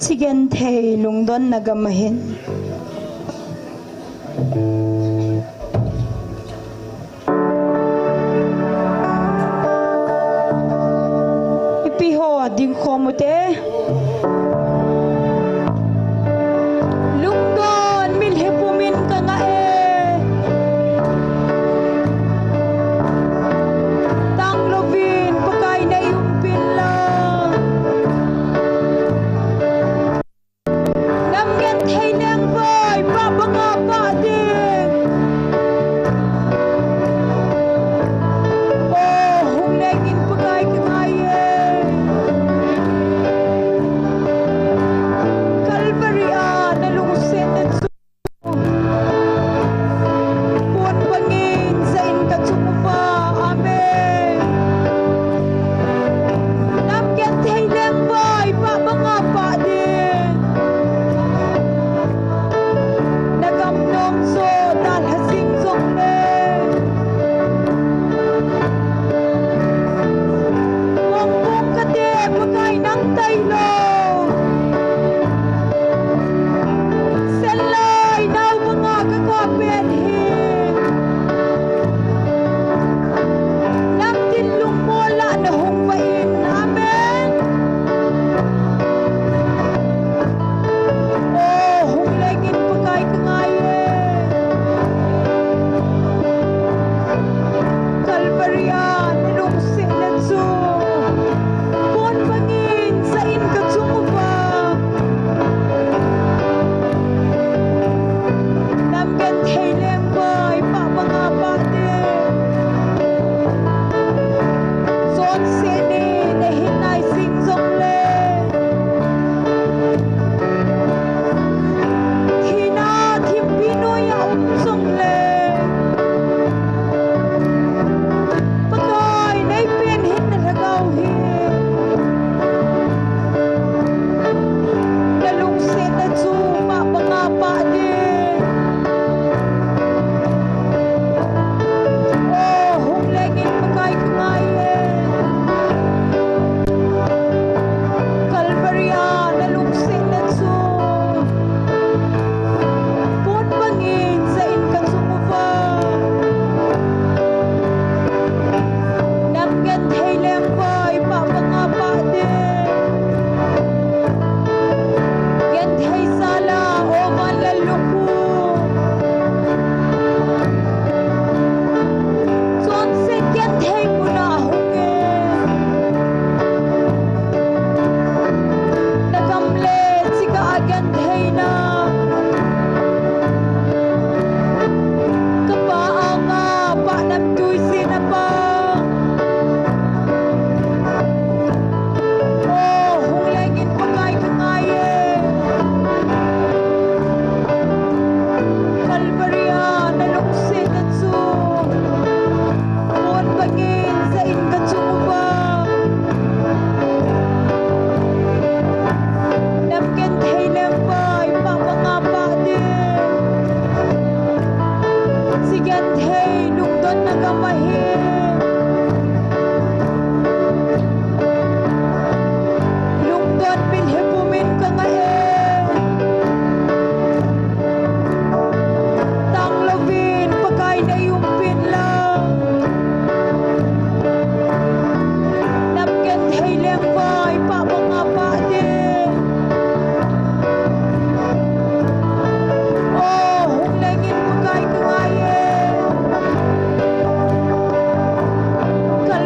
Sigen thei lungdon nagamahin. Ipiho ding komote. Lungdon milhipumin ka nga Tang lovi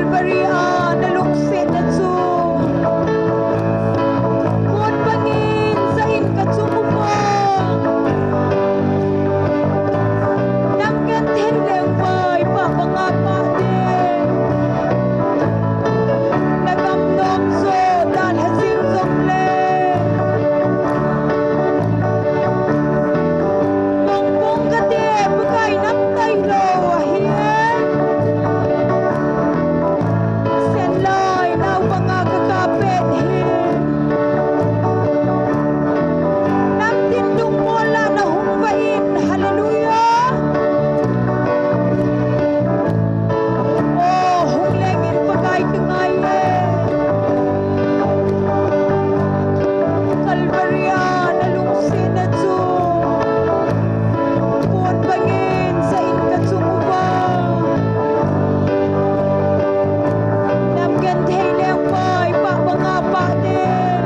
Calvary na luksin na su Kuan bangin sa inkatsukupa Nanggan tenleng bay papangapa din Nagamnom so dan hasing zomle Nongpong kate pagay ng taylo ahien Senlay na mga kakapit hin Nagtindong mola na humbain Hallelujah Oh humlengin pagay kangayen Calvary na lungsin at su Puan bangin sa inkatsunguba Namgan tayleng bay papangapa din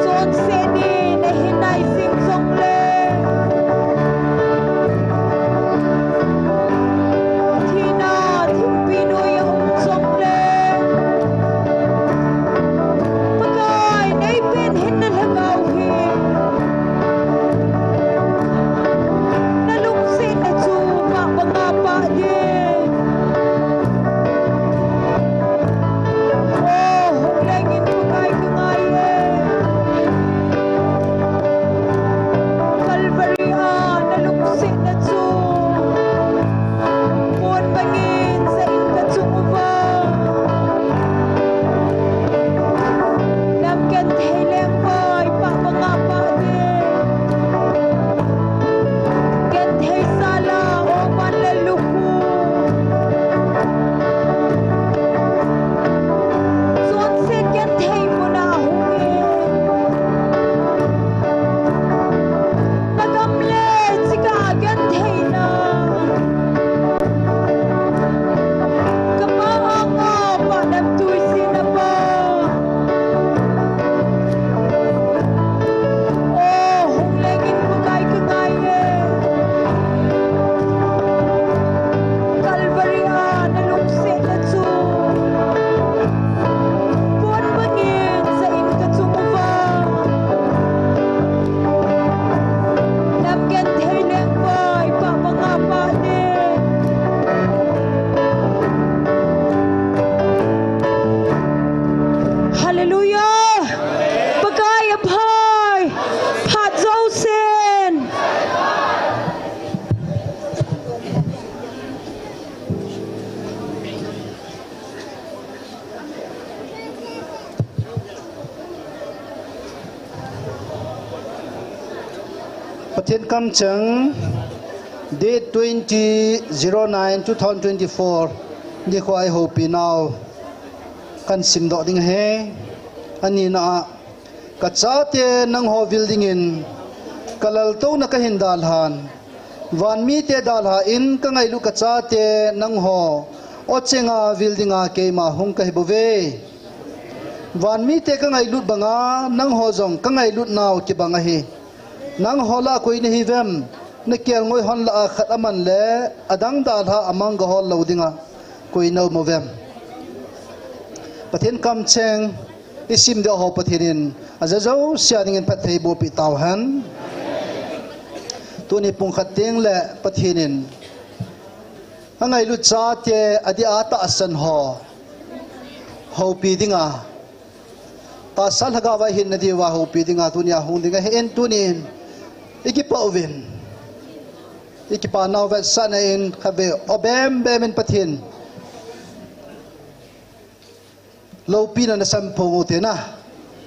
Son seni na hinay singzongle Tina timpinoy ang umzongle Pagay na ipinhin na lagawin Nalungsin at su papangapa din Oh, humlengin pagay kangayen Calvary nalungsin at su Puan bangin sa inkatsunguba Namgan tayleng bay papangapa din Gantay sala o manlaluku Sunset gantay mo na hungin Nagamlet sika gantay na Kamaanga pa nagtuy sinaba Oh, humlengin pagay kangayen Calvary nalungsin at su Puan bangin sa inkatsunguba Namgan tayleng bay papangapa din Hallelujah! Pagay abhay! Hadzausen! Patien kam chang date 20/09/2024 ni ko ai hopi now kan sim do ding he ani na ka chate nang ho building in kalal to na ka hindal han van mi te dal ha in ka ngai lu ka chate nang ho ochenga building a ke ma hung ka hibove van mi te ka ngai lut banga nang ho jong ka ngai lut naw ki banga hi nang hola koi ni hivem na kial ngoi hon la khat aman le adang dal ha amang ga hol loadinga koi no movem pathen kam cheng isim de ho pathenin azazo sianing pathei bo pi taw han tuni pung khateng le pathenin angai lu cha te adi ata asan ho pi dinga ta sal haga wa hin na di wa ho pi dinga tunia hung dinga hen tunin ikipa ovin ikipa naw va sana in khabe obem bemen pathin lo pina na sampong ute na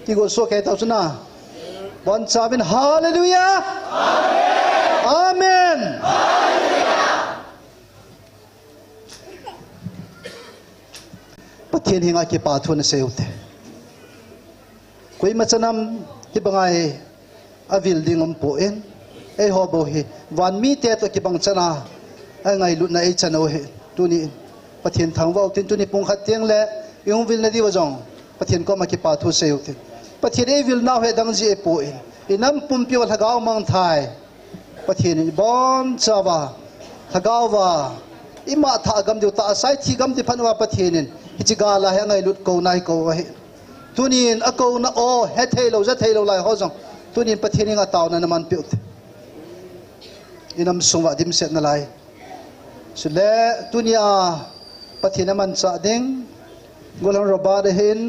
tigo so kay tao na bon sabin hallelujah amen pathin hinga ki pa thun se ute koi machanam ki bangai avil ding po en e hobo hi van mi te to ki bang chana angai lu na e chano he tuni pathin thang wa tin tuni pung khat tiang le yung vil na di wa jong pathin ko ma ki pa thu se ute pathin e vil na he dang ji e po en inam pumpio thagaw mang thai pathin bon chawa thagawa ima tha gam diu ta sai thi gam di phanwa pathinin hichiga la hangai lut ko nai ko he tunin ako na o he thelo za thelo lai ho jong tunin pathini nga taw na naman piut inam sungwa dim set na lai sule tunia pathina man sa ding golang roba de hin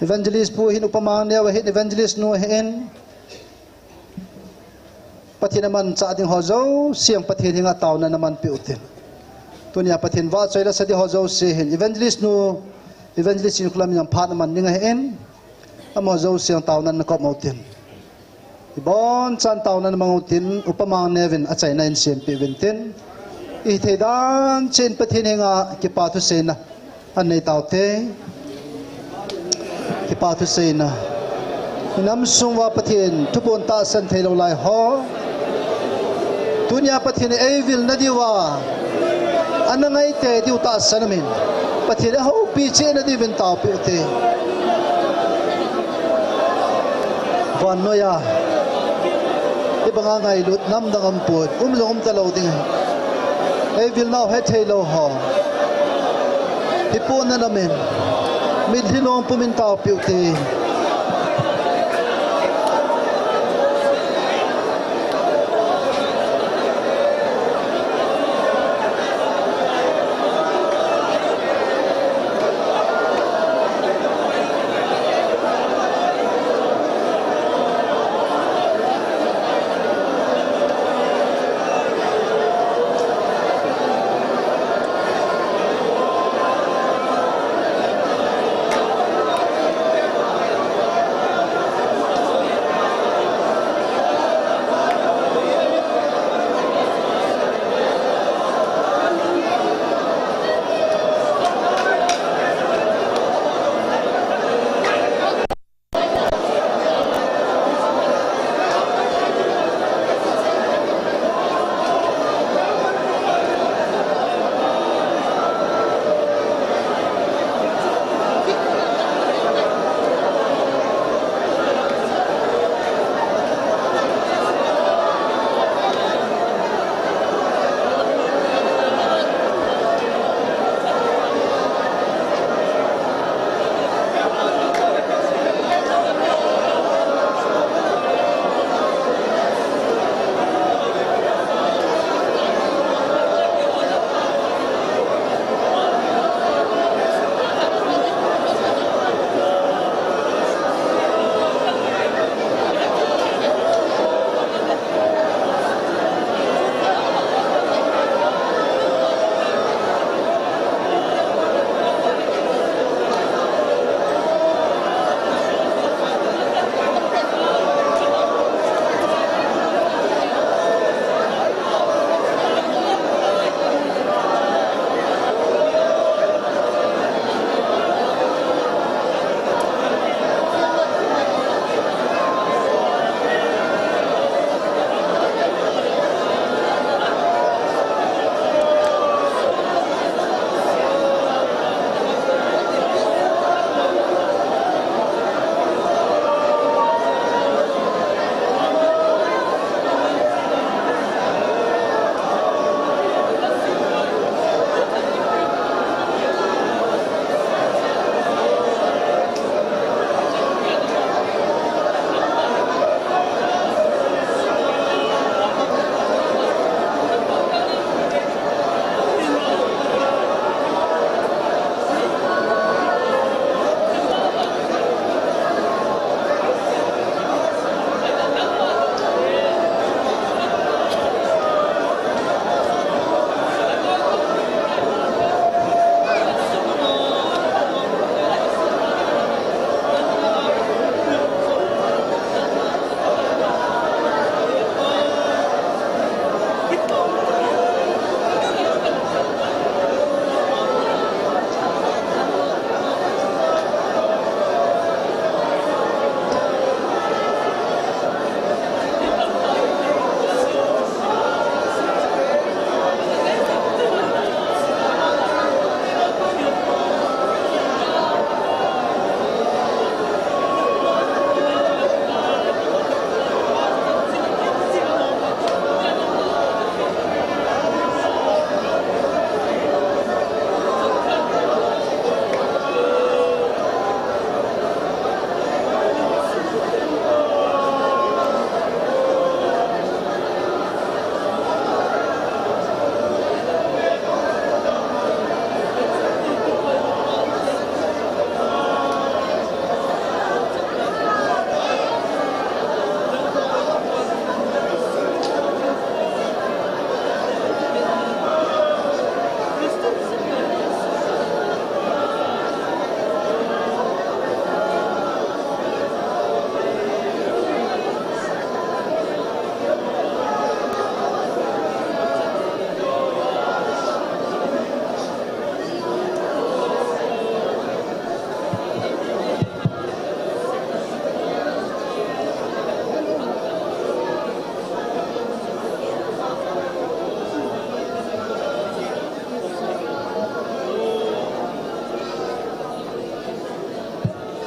evangelist pu hin upama ne wa hin evangelist no hin pathina man sa ding ho zo siang pathini nga taw na naman piut tunia pathin wa choila sadi ho zo se hin evangelist in klam yang phat man ninga hen amo zo siang taw na ko mautin ibon chan taw na mautin upama nevin achai na in cmp vintin I thedan chen pathin nga ki patu sena anei tawte ki patu sena nam sungwa pathin tupon ta san thelo lai ho dunia pathin evil nadiwa anangai te diu ta sanamin pathin ho pi che na di vin taw pi te van noya ibanga ngai lut nam dangam put lom talo ding evil now het hello ho ipon na namin midhilong pumintaw piuti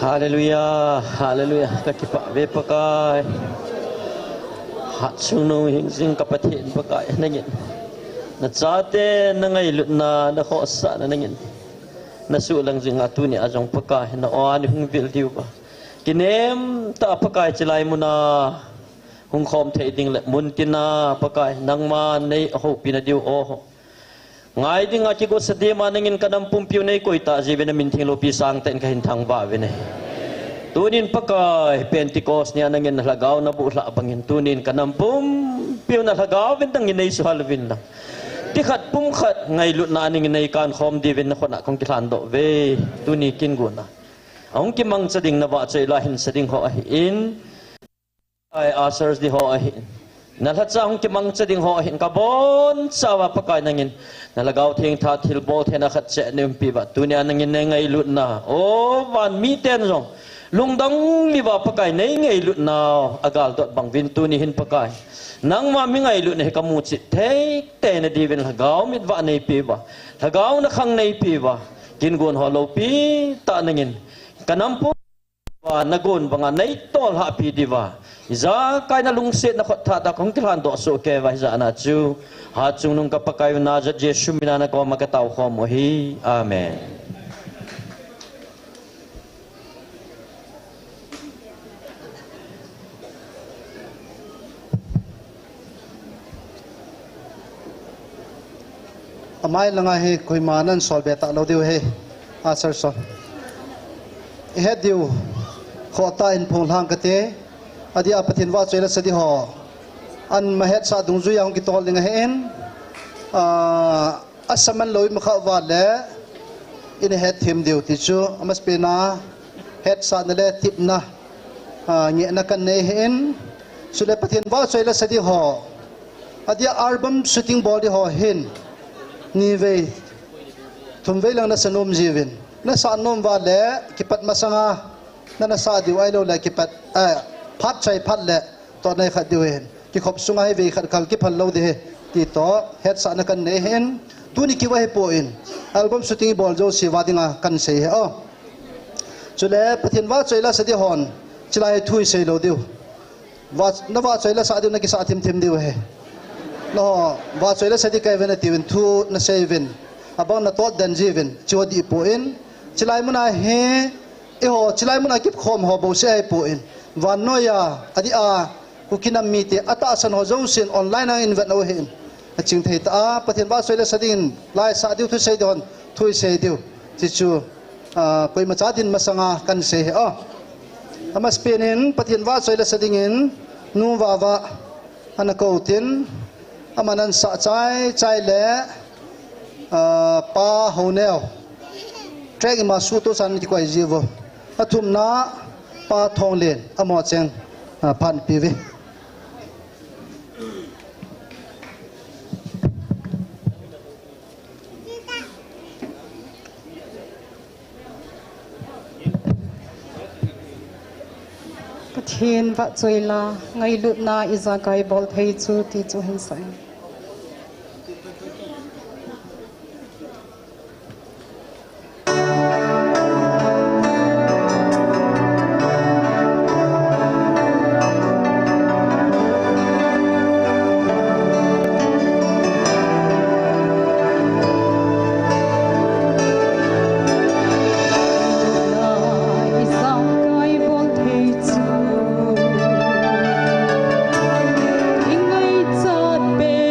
Hallelujah, hallelujah. Kakipa ve pakai. Hat sunu hing sing kapathin pakai nangin. Na chate na ngai lut na na kho sa na nangin. Na su lang jing atu ni ajong pakai na on hung bil diu ba. Kinem ta pakai chilai mu na hung khom thei ding le mun tina pakai nang ma nei ho pina diu o. Ngai ding a ki ko sadi ma nangin kanam pumpiu nei koi ta ji bena min thing lo pi sang ten ka hin thang ba ve nei. Tunin pakai Pentecost niya nangin halagaw na bula bangin tunin kanam pumpiu na halagaw bentang inay suhalvin lang. Tikat pumkat ngay lut na aning inay kan khom divin na kona kong kilando ve tunikin guna. Ang kimang sading na ba sa ilahin sading ho ahin ay asers di ho ahin. Nalhat sa akong kimang sading ho ahin kabon sa pakai nangin nalagaw ting tat hilbo tenakat sa nimpi ba tunia nangin ngay lut na o van miten zong lungdang liba pakai ngay lut na agal dot bang vintu ni hin pakai nang mami ngay lut na hikamuchi te na divin lagaw mitwa na ipi ba lagaw na kang na ipi ba kingun holo pi ta nangin kanampo wa nagun banga nay tol happy diva iza kay na lungsit na khotata kong kilando so ke wa iza na chu ha chung nung kapakayo na ja Jesu minana ko magataw ko mo hi amen. Amay lang he koy manan sol beta lo diu he asar sol he diu khota in phung lang kate adi apathin wa chela sadi ho an mahet sa dung zu yang ki tol ding he en asaman loi makha wa le in he thim diu ti chu amas pena het sa na le tip na nge na kan ne he en sule pathin wa chela sadi ho adi album shooting body ho hin ni ve thum ve lang na sanom jivin na sa nom wa le kipat masanga na sa diu ai lo le kipat phat chai phat le to nei khat diu hen ki khop sunga he ve khat khal ki phal lo de ti to het sa na kan ne hen tu ni ki wa he po in album shooting ball jo si wa dinga kan se he o chule pathin wa chaila sa di hon chilai thui se lo diu wa na wa chaila sa diu na ki sa thim thim diu he no wa chaila sa di kai ven tiwin thu na seven abang na tot dan jivin chodi po in chilai muna he e ho chilai muna kip khom ho bo se ai po in van noya adi a kukinam mite ata san ho josin online ang invent no hin aching thei ta pathin ba soila sadin lai sa diu thu sei don thui sei diu chi chu koi ma cha din masanga kan se he o amas penin pathin ba soila sadingin nu wa wa anako tin amanan sa chai chai le pa honel trek ma su to san ki koi jivo athum na pa thong len amo cheng phan pive Pathin va choila ngai lut na iza kai bol thei chu ti chu hin sai. Be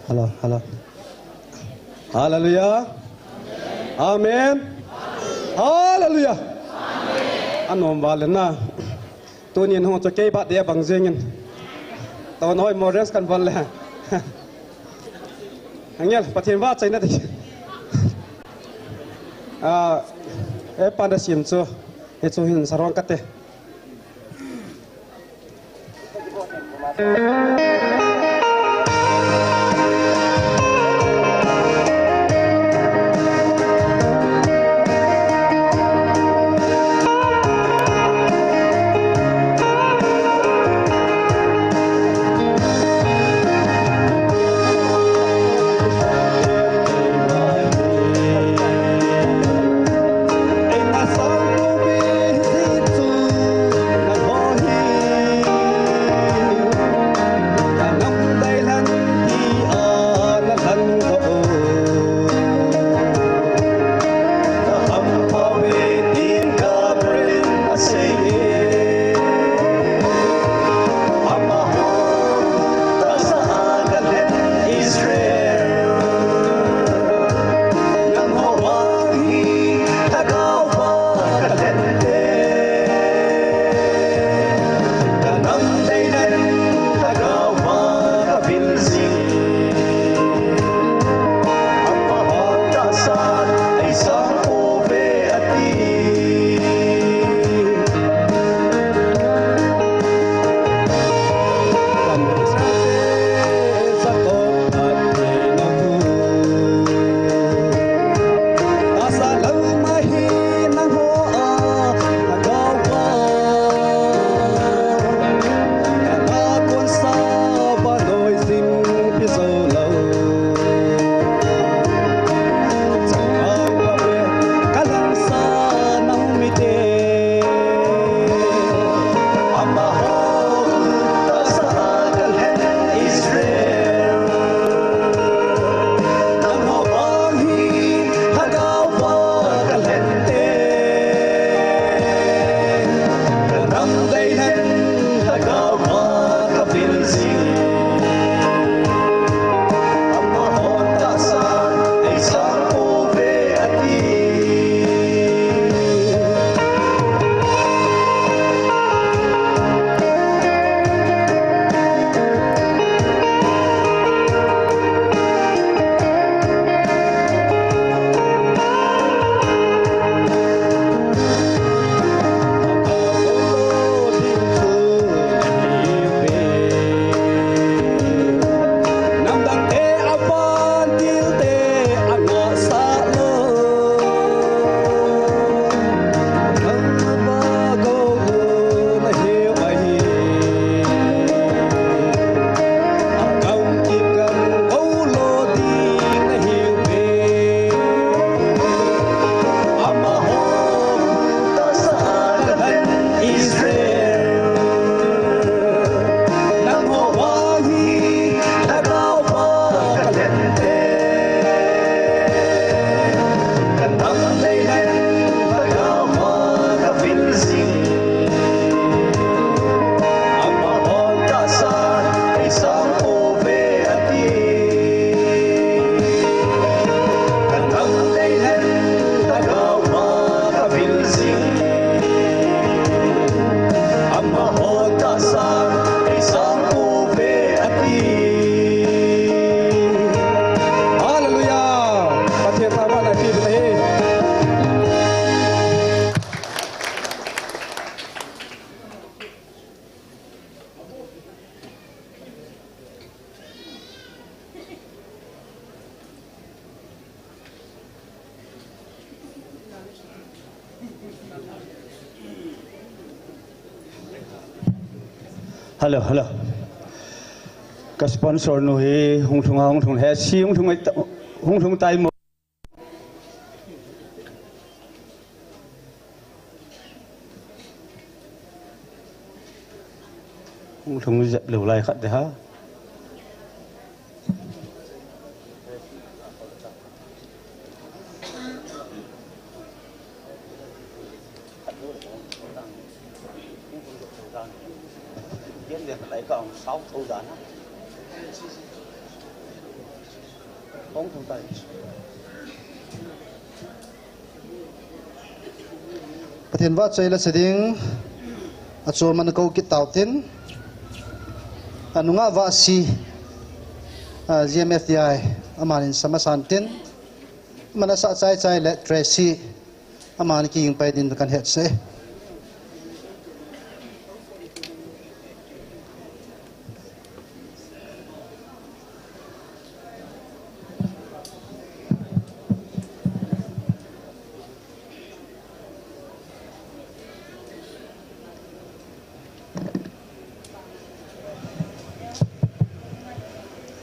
Halo. Haleluya. Amin. Haleluya. Anom balena. Tunin hong cho kei ba dia bang jengin. Taw noi mores kan bal le. Angel pathin wa chai na ti. E pada sim chu e chu hin sarong kate. Halo. Ka sponsor no he hung thung he si hung thung tai mo hung thung lưu lai khat de ha Hãy subscribe cho kênh Ghiền Mì Gõ để không bỏ lỡ những video hấp dẫn. hong thong tai Pathian va choi la seding achol man ko ki tautin anunga va si GMFDI amanin samasantin manasa chai le Tracy aman ki yung pai din kan het se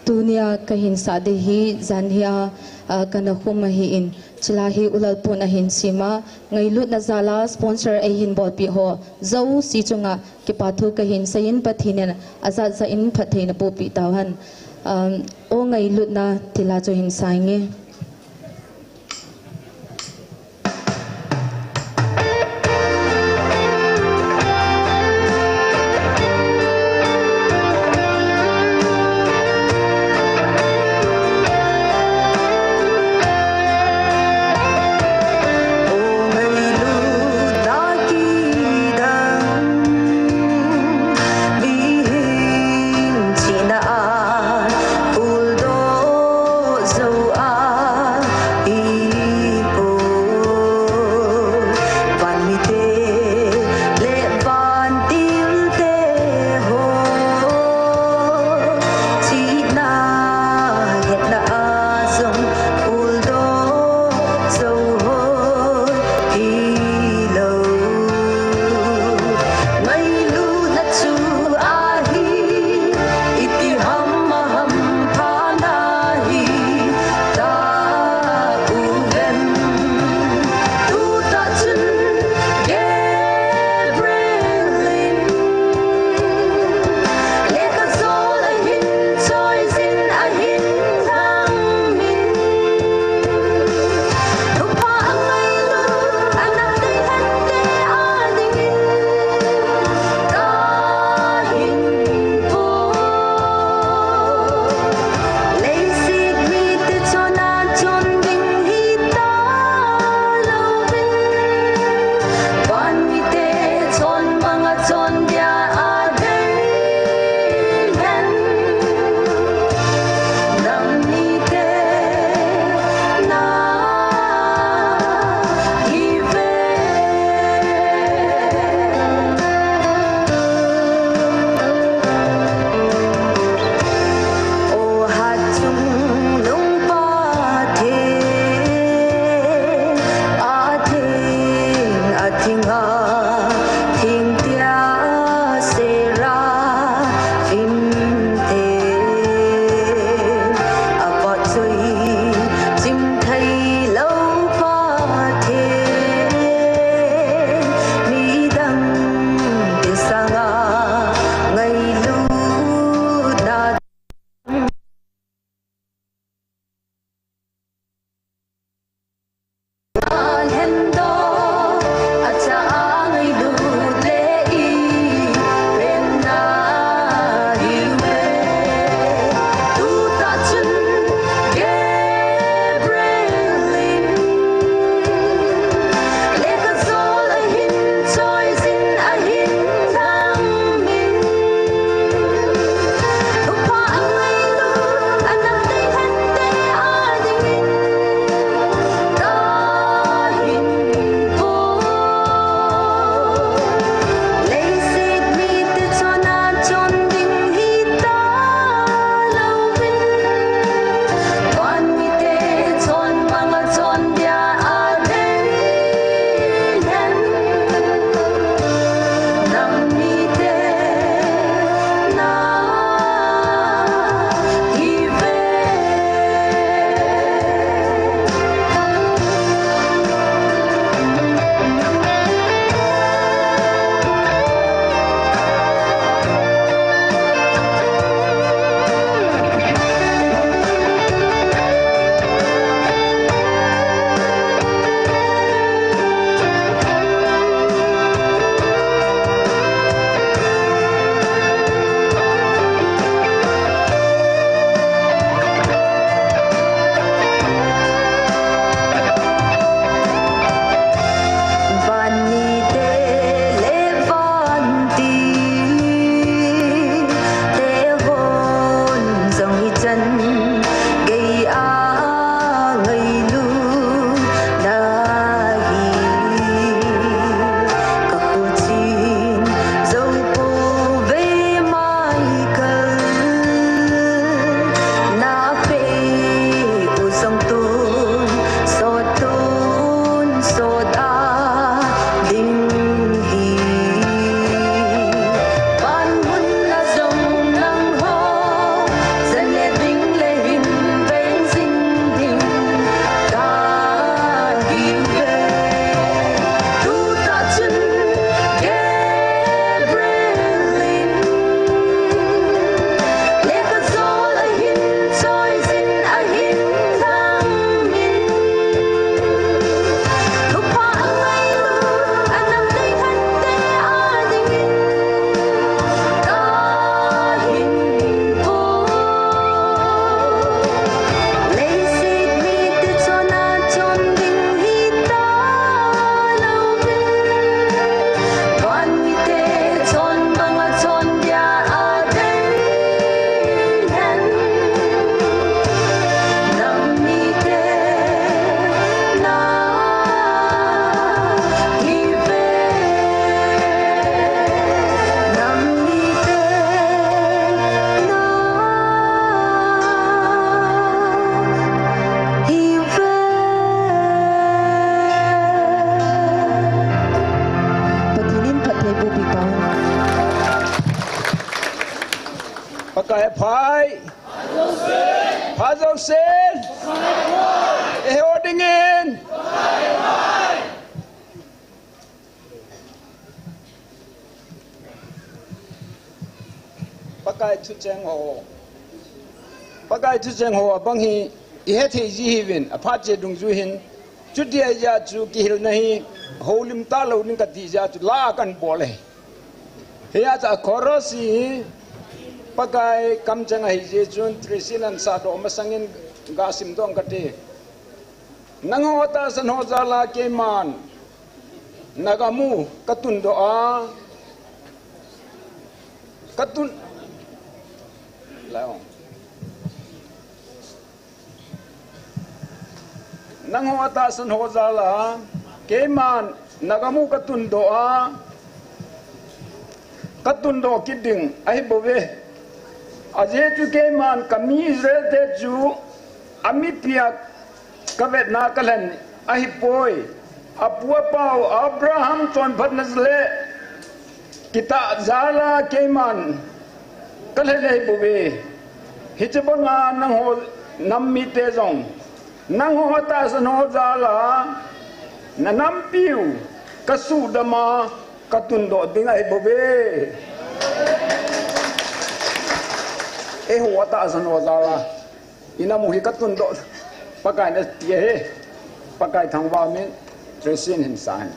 dunia kahinsa dehi zanhia kana humahiin chilahi ulal pun ahin sima ngailut na zala sponsor ahin bol pi ho zau si chunga ki pathu kahin sayin pathinen azat sa in phathein pu pi tawhan o ngailut na tila cho hin sainge Uldo zo a pakai pai Pazau sen Eho dingin pakai tu cheng ho abang hi ihe the ji hivin apha che dung ju hin chu dia ja chu ki hil nahi holim ta lo ning ka ti ja chu la kan bole he ya cha khorosi pakai kam chang hi je chun trisinan sa do masangin gasim dong kate nangota san ho jala ke man nagamu katun doa katun laong nangota san ho jala ke man nagamu katun doa katun do kiding ai bove aje tu ke man kami zre de ju ami piak kavet na kalan ai poi apua pau Abraham ton bhatnazle kita zala ke man kalan ai bove hichbanga nang ho nammi te jong nang ho ta san ho zala nanam piu kasu dama katun do dingai bove ho ta san ho zala ina mu hi katun do pakai na tie pakai thang wa min tresin hin san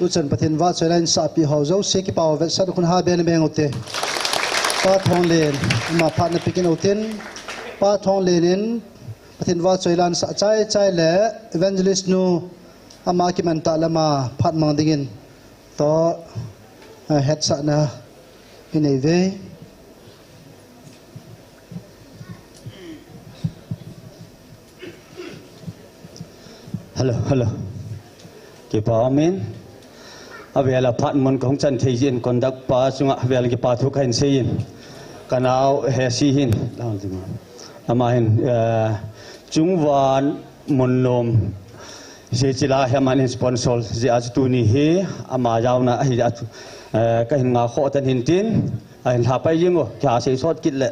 tu chen pathin wa choilan sa pi ho zo se ki paw vel sa kun ha ben beng ote pa thong len ma phat na pikin otin pa thong lenin pathin wa choilan sa chai chai le evangelist nu ama ki man ta lama phat mang dingin to het sa na inei ve hello ki pa amen avela phat mon kong chan thei jin kon dak pa sunga vel ki pa thu khain sein kanao he si hin ama hin chungwan monnom je chila heman sponsor je az tu ni he ama yauna hi at ka hin nga kho tan hin tin a hin ha pai jingo kya sei sot kit le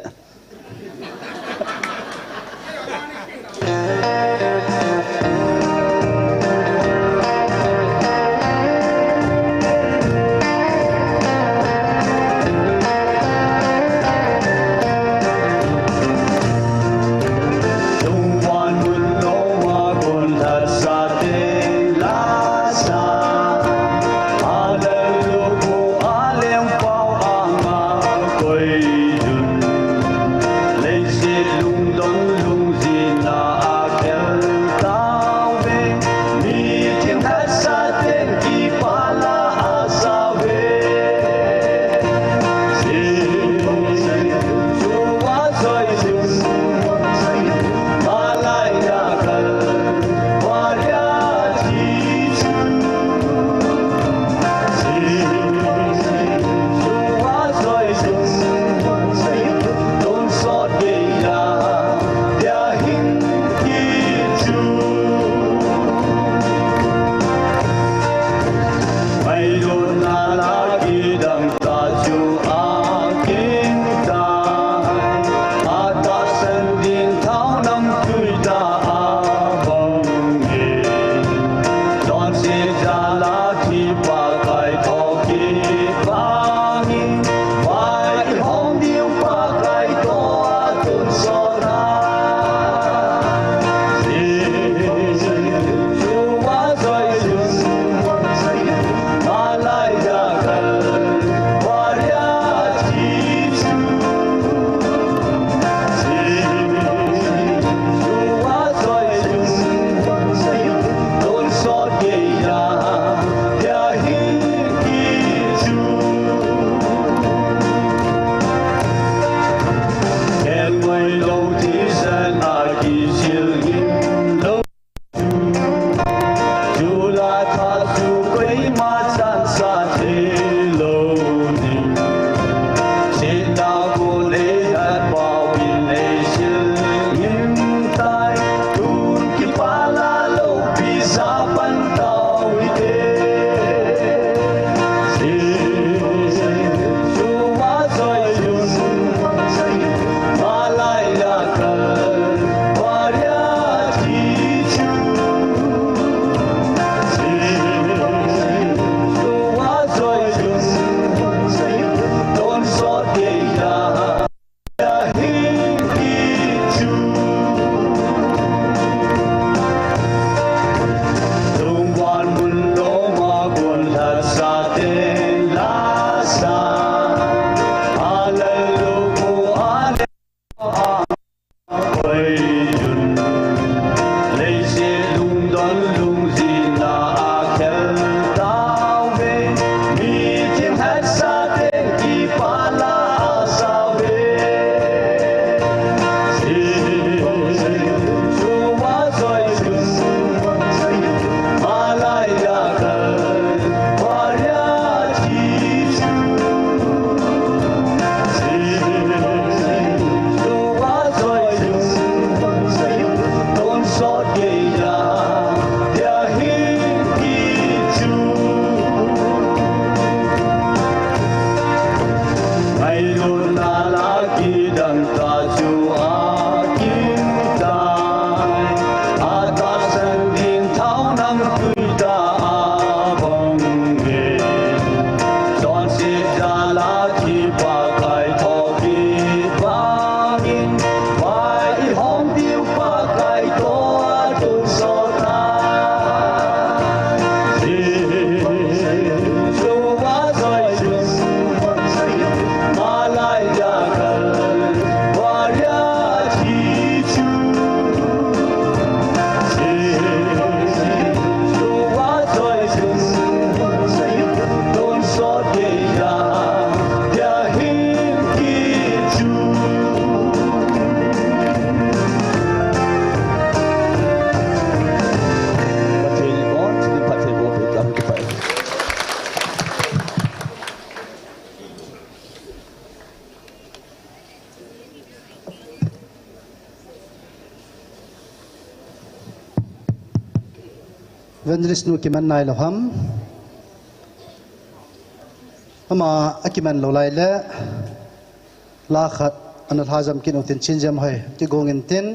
evangelist nu kiman nai loham ama akiman lo lai le la khat anal hazam kin utin chinjam hai ki gongin tin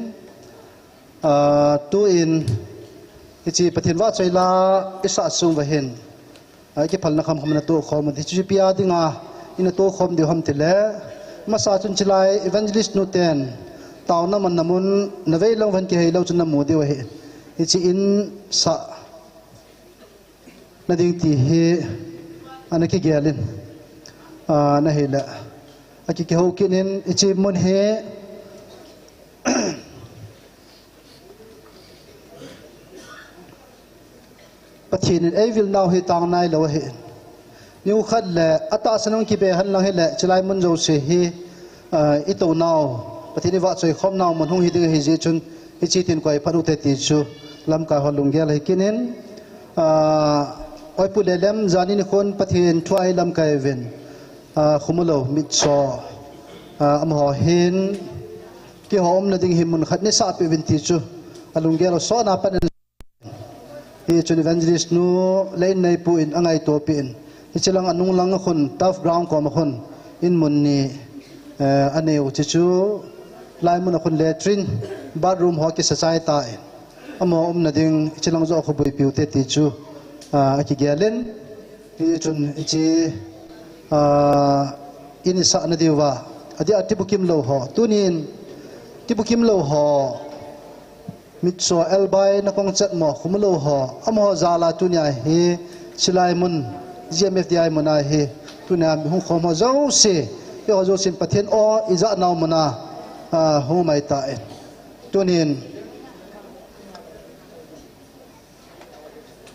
tu in ichi pathin wa choila isa sung wa hin ki phalna kham kham na tu khom di chu pia dinga ina to khom di ham tile masa chun chilai evangelist nu ten taw na man namun nawei long van ki hei lo chun na mu di wa hi ichi in sa na ding ti hi anaki gelin na hela aki ke ho kinin ichi mun he pathin ai vil naw he tang nai lo he niu khat le ata sanong ki be han lang he le chlai mun jo se hi i to naw pathin wa choi khom naw mun hung hi de hi je chun ichi tin koi pharu te ti chu lam ka holung gel he kinin oi pu le lem zani ni khon pathin thuai lam kai ven khumulo mit so am ho hin ki hom na ding himun khat ni sa pe vin ti chu alung gel so na pan hi chun evangelist nu lein nei pu in angai to pin hi chilang anung lang khun tough ground ko ma khun in mun ni aneu chi chu lai mun khun letrin bathroom ho ki sachai ta amo na ding chilang zo khu bui piu te ti chu aki gelen hi chun chi in sa na diwa adi atibukim lo ho tunin tibukim lo ho mitso elbai na kong chat mo khumlo ho amo zala tunya hi silai mun gmfdi mona hi tunya hu khom ho zo se yo zo sin pathen o iza naw mona hu mai ta tunin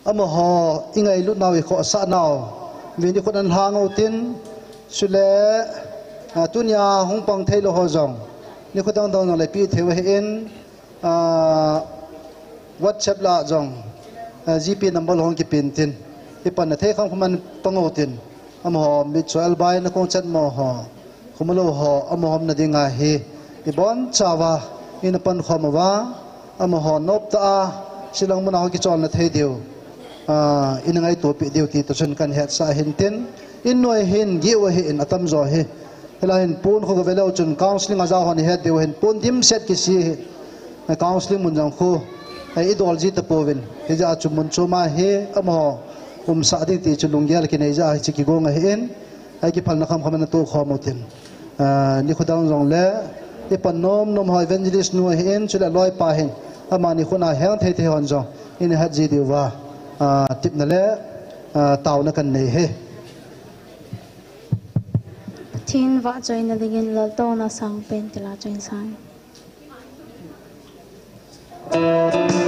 amo ho ingai lu nawi kho sa naw vini khodan hangau tin sule tunya hung pang thailo ho jong ni khodang dong le pi thew he in WhatsApp la jong GP number hong ki pin tin ipan na the khang khuman pango tin am ho mit soil bai na kong chat mo ho khumlo ho am hom na dinga hi ibon chawa in pan khomawa am ho nop ta silang mona ho ki chol na thei diu in ngai to pi diu ti to chun kan het sa hin tin in noi hin gi wa hi in atam zo hi hela hin pun kho ga velo chun counseling a za hon het diu hin pun dim set ki si counseling mun jang khu ai idol ji ta povin he ja chu mun chu ma he amo sa ding ti chu lungyal ki nei ja chi ki go nga hen ai ki phal na kham kham na to kho mo tin ni khodang jong le e pan nom nom ha evangelist nu hen chu la loi pa hen ama ni khuna hang the the hon jong in ha ji diwa tip na le taw na kan nei he tin va join na digin la to na sang pen tila join sang Bye.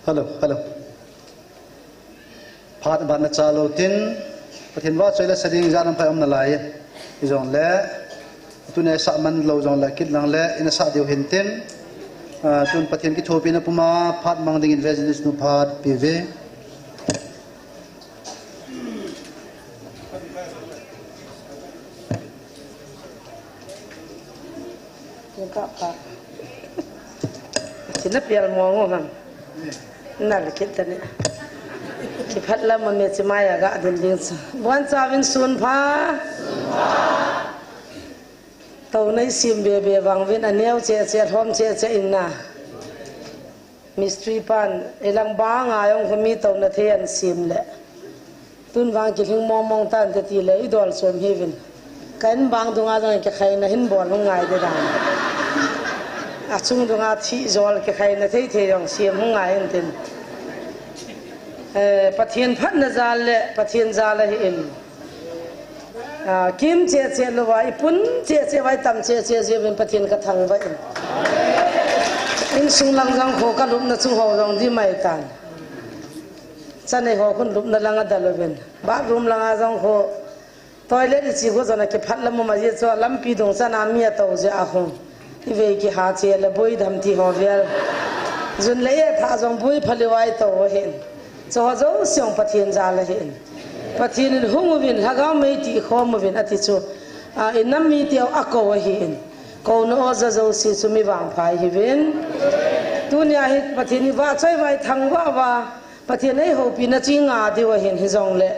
hello phat ban na chalo tin pathin wa choila sading janam phai om na lai izong le tune sa man lo jong la kit lang le ina sa deu hin tin tun pathin ki thopi na puma phat mang ding investment nu phat pv Sina pial mongo ham nal kitane ki phatla ma me chimaya ga din din sa buan chawin sun pha to nei sim be be wang win aneu che thom che inna mystery pan elang ba nga yong khami to na the an sim le tun wang ki hing mong tan te ti le idol som hevin kan bang dunga dang ke khai na hin bol ngai de dang chung dunga thi zol ke khai na thei thei rong siam ngai en tin pathian phat na zal le pathian zal hi in kim che lo wai pun che wai tam che ben pathian ka thang wa in sung lang jang kho ka lup na chung ho rong di mai tan chanai ho kun lup na langa daloben bathroom langa jang kho toilet chi go jana ke phat lam ma je cho lam pi dong sa na mi to je a khong ive ki ha che le boi dham ti ho vel jun le tha jong boi phali wai to hen cho zo siong pathian za la hen pathian in hung win haga mei ti khom win ati chu in nam mi ti a ko hen ko no za zo si chu mi wang phai hi win dunya hi pathian wa chai wai thang wa pathian ei ho pi na chi nga di wa hen hi jong le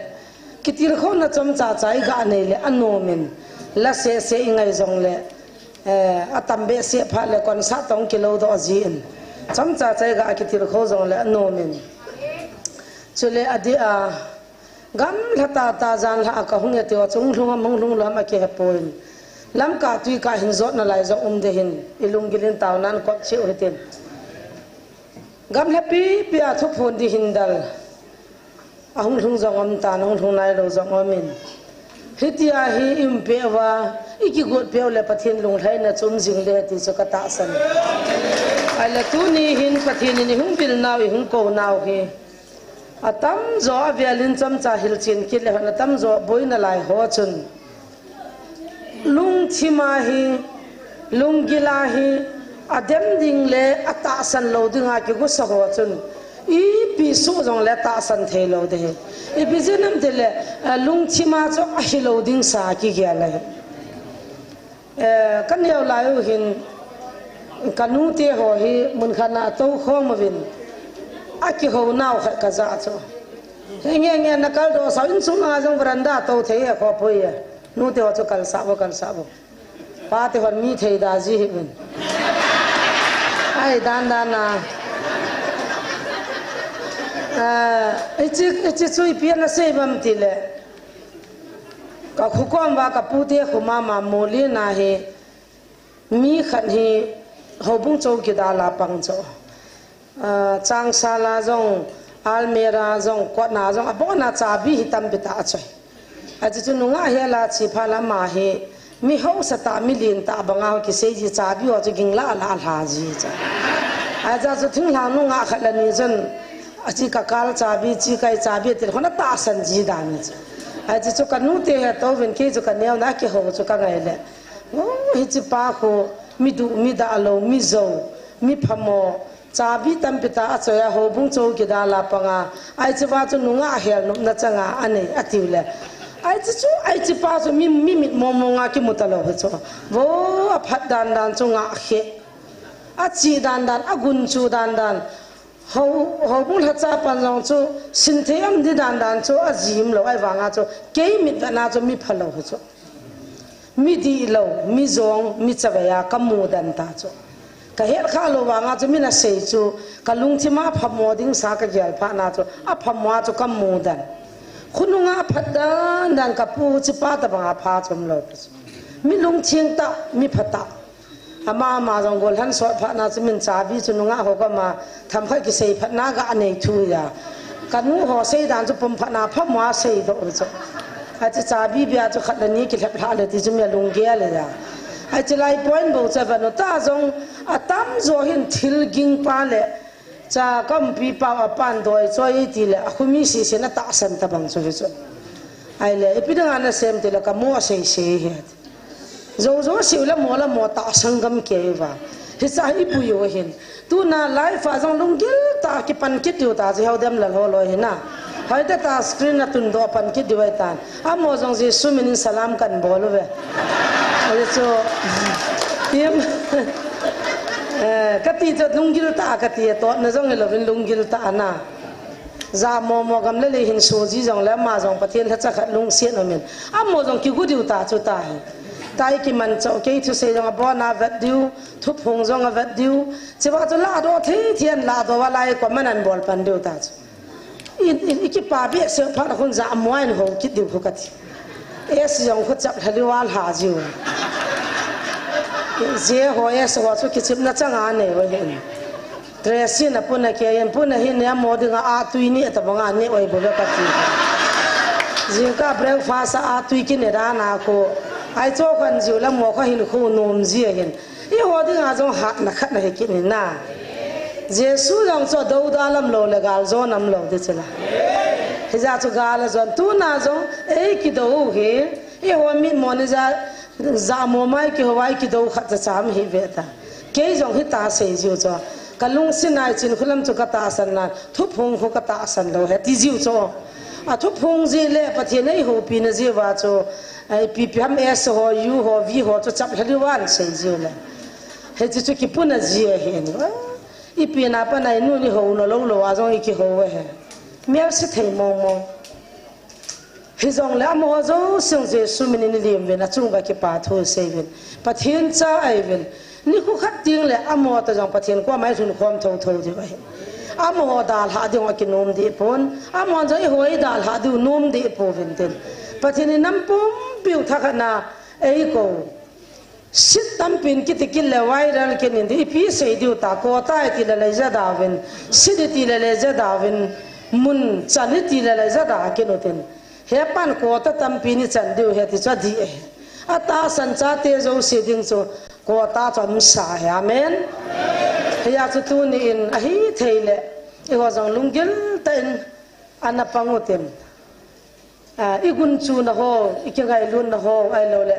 kitir kho na chom cha chai ga nei le anomen la se ingai jong le atambe se pha le kon sa tong kilo do jin chom cha chai ga kitir kho jong le anomen chule adi a gam lata ta jan la ka hung te wa chung hlung mong lung lam ke poin lam ka tui ka hin zot na lai zo de hin ilung gilin taw nan ko chi utin gam happy pia thuk phon di hindal ahung lung jong am ta nong lung nai lo jong amin hitia hi impe wa iki got pe le pathin lung thai na chum jing le ti so ka ta san ala tu ni hin pathin ni hung bil naw hung ko naw hi atam zo avialin cham cha hil chin ki le hana tam zo boina lai ho chun lung thima hi lung gila hi adem ding le ata san lo dinga ki go sa ho chun i pi su jong le ta san the lo de i bi jenam de le lung thima cho a hi lo ding sa ki gya la kan yaw la yu hin kanu te ho hi mun khana to khom win aki ho naw ka za cho nge nakal do sa in sung a jong veranda to the ya kho phoi ya nu te ho cho kal sa bo pa te hon mi thei da ji hi win ai dan na ichi chui pian na sei bam ti le ka khukom wa ka pu te khuma ma moli na he mi khan hi hobung chou ki da la pang cho chang sala jong almera jong ko na jong abona cha bi hitam bita achoi aji chu nunga he la chi phala ma he mi ho sata milin ta banga ki sei ji cha bi ho chu ging la ha ji cha aja chu thing la nunga khala ni jon achi ka kal cha bi chi kai cha bi te khona ta san ji da ni aji chu ka nu te ha to ven ke chu ka ne na ki ho chu ka ngai le hi chi pa ko mi du mi da lo mi zo mi phamo cha bi tam pita achoya ho bung chou ki da la panga ai chi wa chu nunga hel nu na changa ane atiule ai chi pa chu mi mo nga ki mutalo ho chu wo a phat dan chu nga he a chi dan agun chu dan ho bung ha cha pan jong chu sin the am di dan chu a jim lo ai wanga chu ke mi na chu mi phalo ho chu mi di lo mi zong mi chawaya kamu dan ta chu ka her kha lo wanga chu mi na sei chu ka lung thi ma phamo ding sa ka gyal pha na chu a phamo chu kamu dan khununga phadan ka pu chi pa ta banga pha chum lo mi lung thing ta mi phata ama jong gol han so pha na chu min cha bi chu nunga ho ka ma tham khai ki sei phat na ga anei thu ya kanu ho sei dan chu pum pha na phamo sei do chu a chi cha bi bia chu khat ni ki thap le ti chu me lung ge le ya a chi lai point bo cha va no ta jong atam zo hin thil ging pa le cha kam pi pa pan doi choi ti le khumi si se na ta san ta bang chu chu ai le ipidang ana sem te la ka mo se he zo zo si la mo ta sangam ke wa hi sa hi pu yo hin tu na live fa jong lung gil ta ki pan ki tu ta ji hau dem la lo lo hi na hai ta screen na tun do pan ki diwai tan a mo jong ji sumin salam kan bol ve ale cho tiam kati cho lung gil ta kati to na jong le lovin lung gil ta na za mo gam le hin so ji jong la ma jong pathian tha cha khat lung sian omen a mo jong ki gu diu ta chu ta hi tai ki man chau ke thu se jong bo na vet diu thu phung jong vet diu che ba chu la do thi thian la do wa lai ko manan bol pan diu ta in ki pa bi se pha khun za moin ho ki diu khu kat es jong khu chap hali wal ha jiu je ho es ho chu ki chip na changa ne wa hin dresi na puna ke yan puna hin ya modinga a tuini ta banga ne oi bo ka ti jinka breakfast a tui ki ne ra na ko ai cho khan jiu la mo kha hin khu nom ji hin i ho dinga jong ha na khat na he ki ni na jesu jong cho do da lam lo le gal zo nam lo de chela he ja chu gal zon tu na jong e ki do he i ho mi mo ne za mo mai ki ho wai ki do khat cha cham hi ve ta ke jong hi ta se jiu cho kalung sinai chin khulam chu kata san na thu phung khu kata san lo he ti jiu cho a thu phung ji le pathian nei ho pi na ji wa cho ai pi ham es ho yu ho vi ho cho chap hali wan se jiu le he chu ki puna ji he ni i pi na pa nai nu ni ho no lo lo a jong i ki ho we he mer se thei mong mong hi jong la mo zo sung je su min ni lim ve na chung ba ki pa thu se vin pathian cha ai vin ni khu khat ting le amo ta jong pathian ko mai sun khom thau thau di vai amo dal ha di wa ki nom di pon amo jo i hoi dal ha du nom di po vin ten pathian ni nam pum piu thakana ei ko sit tam pin ki ti kil le viral ke ni di pi se di ta ko ta ti le ja da vin sit ti le ja da vin mun chan ti le ja da ke no ten he pan ko ta tam pin ni chan du he ti cha di ata san cha te zo se ding so ko ta chom sa he amen ya chu tu ni in a hi theile i ho jong lunggil ten ana pangutem i gun chu na ho i ke gai lun na ho ai lo le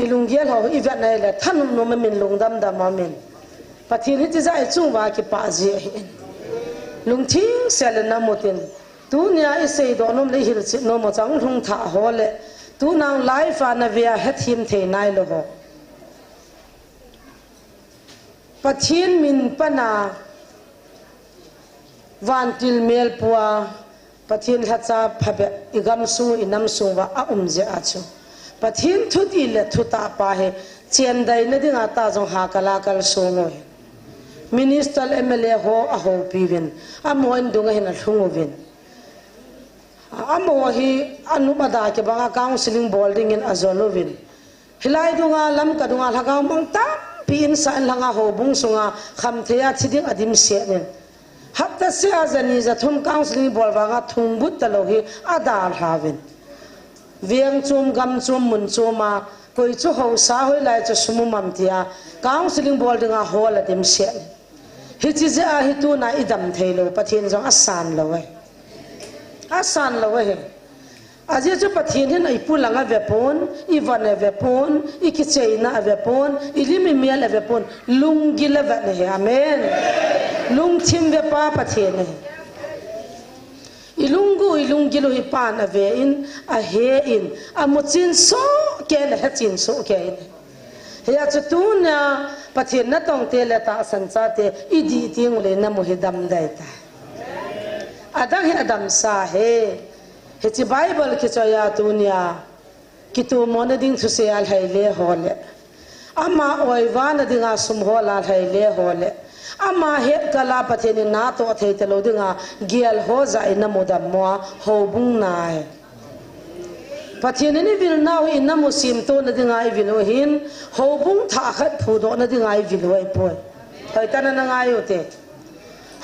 i lunggil ho i vat nai le than no ma min lungdam da ma min pathin hi ti zai chu wa ki pa ji lung thing sel na motin tu nya i sei do nom le hil chi no mo chang thung tha ho le tu nang lai fa na via het him the nai lo ho pathin min pana van til mel puwa pathin hacha phabe igam su inam su wa a je achu pathin thuti le thuta pa he chen dai na dinga ta jong ha kala kal so ngo minister mla ho a ho piwin amoin dunga hin a thungu win amo hi anubada ke banga counseling boarding in azolovin hilai dunga lam ka dunga lagaw mang ta pin sa langa ho bung sunga kham thea chiding adim se nen hatta se azani za thum counseling bol wanga thum but talo hi adar havin vieng chum gam chum mun chuma koi chu ho sa hoi lai chu sumu mam tia counseling boarding a hol adim se hi chi ja hi tu na idam theilo pathin jong asan lo we asan lo we aje chu pathin hin ai pulanga vepon ivane vepon ikicheina vepon ilimi mial vepon lungila va ne amen lung thim ve pa pathin ne ilungilu hi pan ave in a he in amuchin so ke le hachin so ke he ya chu tuna pathin na tong te le ta san cha te idi ting le na mo hidam dai ta adang he adam sa he chi bible ki chaya tunia ki tu mon ding thu se al hai le hole ama oi wan dinga sum hola hai le hole ama he kala pathen na to thei te lo dinga gial ho za ina modam mo ho bung nai pathen ni vil nau ina musim to na dinga I vil hin ho bung tha khat phu do na dinga I vil wai poi kai tan na ngai ute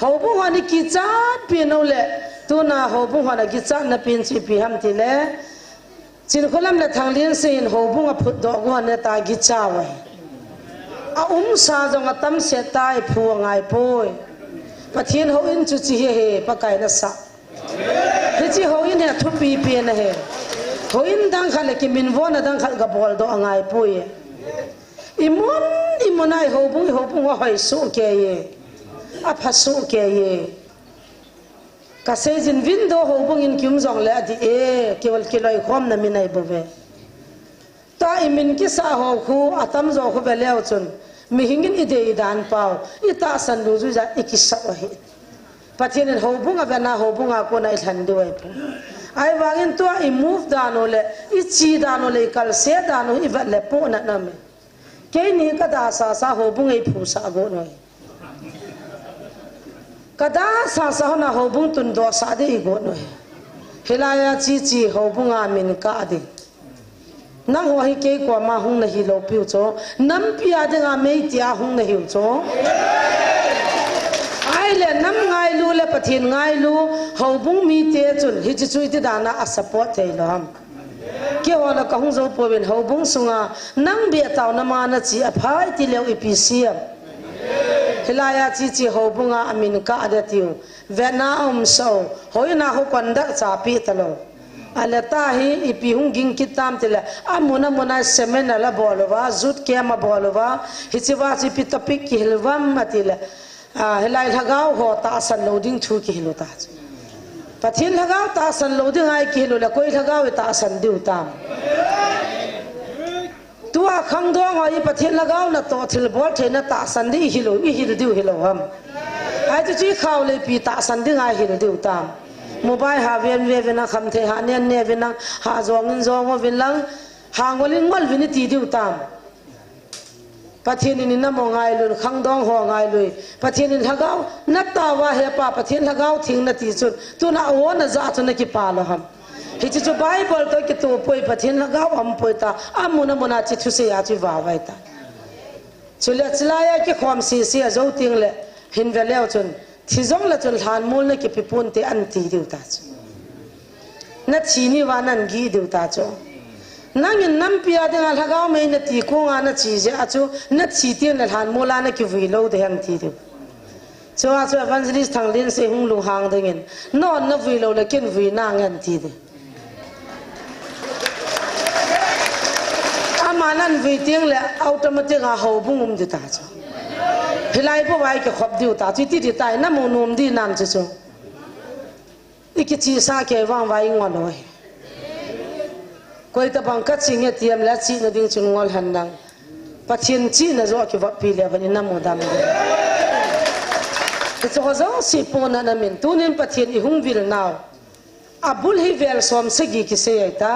ho bung ani ki chat pi no le tu na ho bung hana gi chat na pin chi pi ham ti le chin kholam na thang lien se in ho bung a phut do go na ta gi cha wai a sa jong atam se tai phu ngai poi pathian ho in chu chi he pakai na sa he chi ho in he thupi pe na he ho in dang khale ki min wo na dang khal ga bol do angai pui imunai ho bung wa hoi su ke ye a pha su ke ye ka se jin vin do ho bung in kyum jong le di kewal kiloi khom na minai bove ta imin ki sa ho khu atam zo khu beleo chun mi hingin ide idan pau ita san lu ju ja ikisa wa hi pathian ho bunga bana ho bunga ko na ilhan de wai pu ai wangin to I move dano le I chi dano le kal se dano I vat le po na na me ke ni ka da sa ho bunga I phu sa go noi kada sa na ho bung tun do sa de I go noi hilaya chi ho bunga min ka de nang ho hi ke ko ma hung na hi lo piu cho nam pia de nga me tia hung na hi cho ai le nam ngai lu le pathin ngai lu ho bung mi te chun hi chi chui ti dana a support thei lo ham ke ho la ka hung zo po ben ho bung sunga nang be taw na ma na chi a phai ti leu ipc hilaya chi ho bunga amin ka ada tiu vena so hoina ho konda cha pi talo alata hi ipi hung ging kitam tela amuna semena la bolova zut ke ma bolova hichiwa chi pi topic ki hilwam matila hilai lagau ho ta san loading thu ki hilu ta pathin lagau ta san loading ai ki hilu la koi lagau ta san diu tam tua khang do ngoi pathin lagau na to thil bol thena ta san di hilu I hilu diu hilu ham ai tu chi khaw le pi ta san ding ai hilu diu tam mobile ha ve na kham the ha ne ve na ha zong in zong vin lang ha ngolin ngol vin ti diu tam pathin ni na mo ngai lu khang dong ho ngai lu pathin ni lagau na ta wa he pa pathin lagau thing na ti chun tu na o na za tu na ki pa lo ham hi chu bible to ki tu poi pathin lagau am poi ta amuna chi thu se ya chi wa vai ta chule chlaya ki khom si zo ting le hin ve leo chun thizong la chun han mul na ki pipun te an ti diu ta chu na chi ni wa nan gi diu ta chu nang in nam pia de ngal hagao me na ti ko nga na chi je achu na chi te na han mola na ki vi lo de han ti diu chu achu evangelist thang lin se hung lu hang de ngin non na vi lo la kin vi na ngan ti de amanan vi ting le automatic a ho bungum de ta chu hilai po wai ke khop diu ta chi ti ti tai na mo nom di nam chu chu ikichi sa ke wang wai ngon noi koi ta bang ka chi nge tiam la chi na ding chung ngol han nang pathin chi na zo ki va pi le ban na mo dam de to zo si po na min tu nin pathin I hung vil naw abul hi vel som se gi ki se ai ta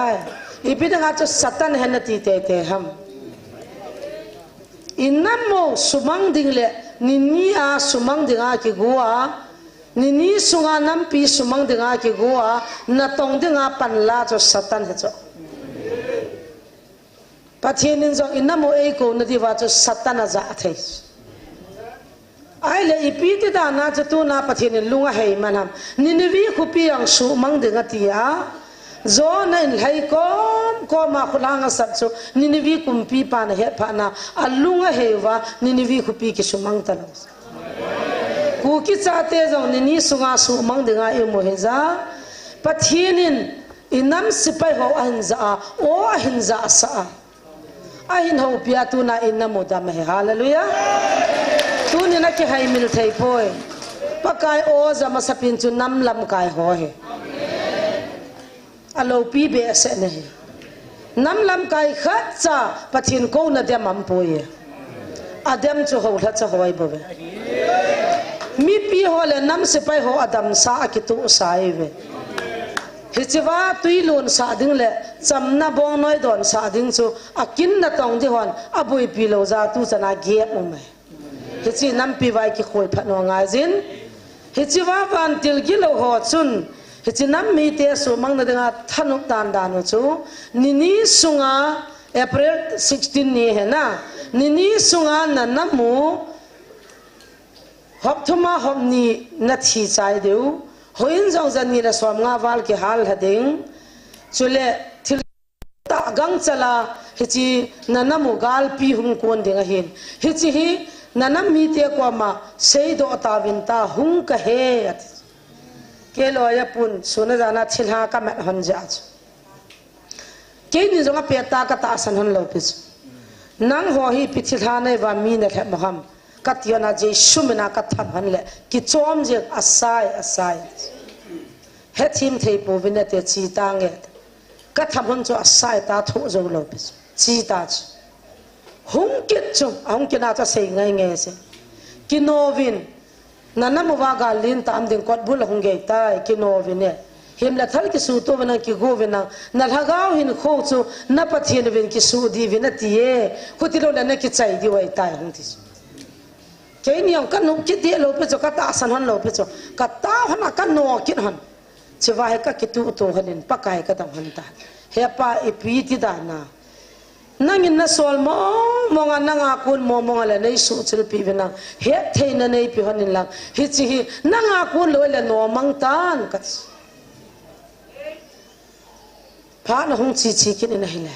I bi da cha satan han ti te ham inamo sumang ding le nini a sumang dinga ki gua nini sunga nam pi sumang dinga ki gua na tong dinga pan la cho satan he cho pathin in zo inamo e ko na di wa cho satan a za thai ai le ipi ti da na cha tu na pathin in lunga hei manam ninivi khupi ang sumang dinga ti a zo na in hai ko ma khulanga sat so ninivi kumpi pa na he pa na alunga hewa ninivi khupi ki sumang tan ku ki cha te zo nini sunga sumang dinga e mo heza pathinin inam sipai ho anza o hinza sa ahin ho pia tu na inamo da me hallelujah tu ni na ki hai mil thei poi pakai o za masapin chu nam lam kai ho he alo pi be se ne nam lam kai khat cha pathin ko na dem am poi adam chu ho la cha hoi bo mi pi ho le nam se pai ho adam sa ki tu sai ve hichiwa tuilun sa ding le chamna bong noi don sa ding chu akin na tong di hon abui pi lo za tu chana ge um hichi nam pi vai ki khoi phat no ngai jin hichiwa van til gi lo ho chun hichi nam mi te su mang na denga thanuk dan dan chu nini sunga april 16 ni he na nini sunga na namu hop thuma hop ni na thi chai deu hoin jong jan ni la som nga wal ki hal hading chule thil ta gang chala hichi nanamu gal pi hung kon dinga hin hichi hi nanam mi te ko ma sei do ta vin ta hung ka he at ke lo ya pun suna jana thilha ka ma han ja ke ni zonga pe ta ka ta san han lo pis nang ho hi pichilha nei wa mi na kha maham katiana je shumina ka tham han le ki chom je asai het him thei po vina te chi ta nge ka tham han cho asai ta tho zo lo pis chi ta hung kit chu hung kina cha sei ngai nge se ki novin nanam wa ga lin tam ding kot bul hung ge tai ki novin ne him la thal ki su to bana ki go vina na lagaw hin kho chu na pathian vin ki su di vina tie khutilo la na ki chai di wai tai hung ti ke ni ang kan no ki di lo pe cho ka ta san han lo pe cho ka ta hana kan no kin han chiwa he ka ki tu to hanin pakai ka tam han ta he pa e pi ti da na nangin na sol mo nga nanga kun mo la nei su chil pi vina he theina nei pi hanin lang hi chi hi nanga kun lo le no mang tan ka pha na hung chi chi kin in hile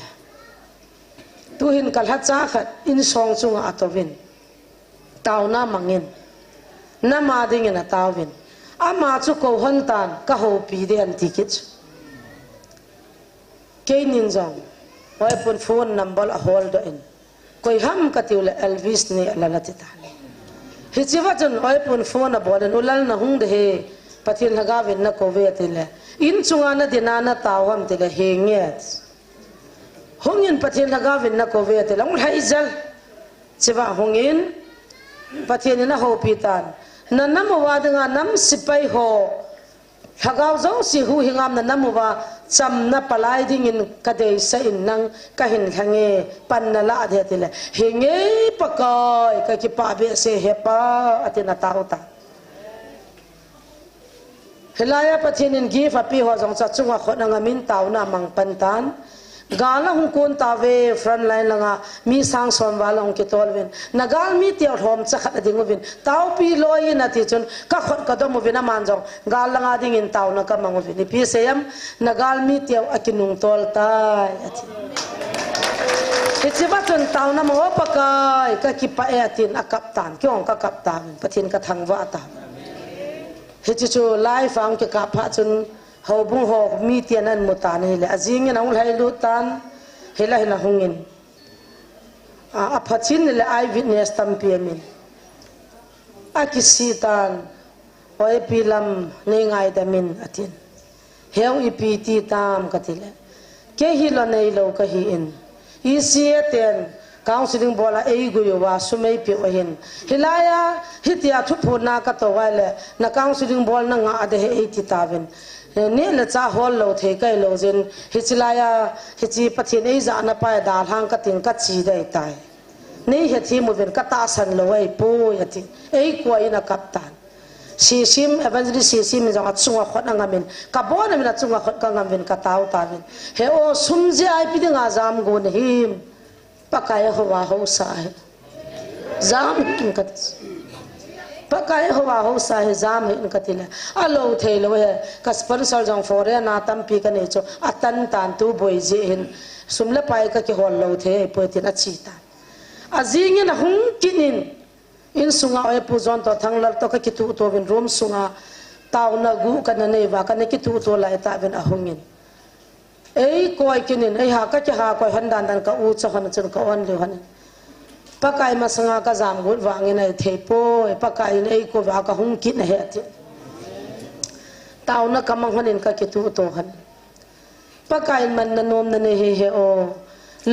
tu hin kal ha cha khat in song chung atovin taw na mangin na ma ding na tawin ama chu ko hon tan ka ho pi de an tikit ke nin jong oi pun phone number a hold in koi ham ka tiule Elvis ni alalati ta hi chiwa jon oi pun phone a bolen ulal na hung de he pathin haga wen na ko ve tile in chunga na dinana tawam tile henget hongin pathin haga wen na ko ve tile ul haizal chiwa hongin pathin na ho pitan na namwa danga nam sipai ho hagaw zo si hu hingam na namwa cham na palai ding in kadei sa in nang kahin hange pan na la de tile hinge pakai ka ki pa be se hepa atina tauta helaya pathinin gi fa pi ho jong cha chunga khona ngamin taw na mang pantan gala hung kon ta ve front line langa mi sang som walong ki tolwen nagal mi ti hom cha khat ding win taw pi loi na ti chun ka khot ka do mo vina manjong gal langa ding in taw na ka mangu vin pi seyam nagal mi ti akinung tol ta ati ichiba chun taw na mo pakai ka ki pa e atin akaptan kyong ka kaptan pathin ka thangwa ta hichi chu lai fang ki ka pha chun ho bung ho mi tianan mutan hele azing na ul hailu tan hela hela hungin a phachin le ai witness tam piamin a kisitan oi pilam nei ngai damin atin heu ipiti tam katile ke hilo nei lo ka hi in isieten counseling bola ei guyo wa sumei pi ohin hilaya hitia thupu na ka to wale na counseling bol na nga ade he 87 ne la cha hol lo the kai lo jin hichilaya hichi pathin ei za na pa dal hang ka ting ka chi dai tai nei he thi mu ven ka ta san lo ei pu yati ei ko ina kaptan sisim evangelist sisim jang chunga khot ngamin ka bon na chunga khot ka ngamin ka taw ta vin he o sumje ai pi dinga jam go ne him pakai ho wa ho sa jam kin ka pakai ho wa ho sa jam in ka tila alo the lo he ka sponsor jang fore na tam pi ka ne cho atan tan tu boi je hin sumla pai ka ki hol lo the po tin a chi ta azing na hung kinin in sunga oi pu zon to thanglar to ka ki tu to vin room sunga taw na gu ka na nei wa ka ne ki tu to lai ta vin a hungin ei koi kinin ei ha ka ki ha koi han dan dan ka u cha han chun ka on le han pakai masanga ka jam gut wangin ai thepo pakai nei ko wa ka hung kin he ati taw na kamang hanin ka ki tu to han pakai man na nom na ne he o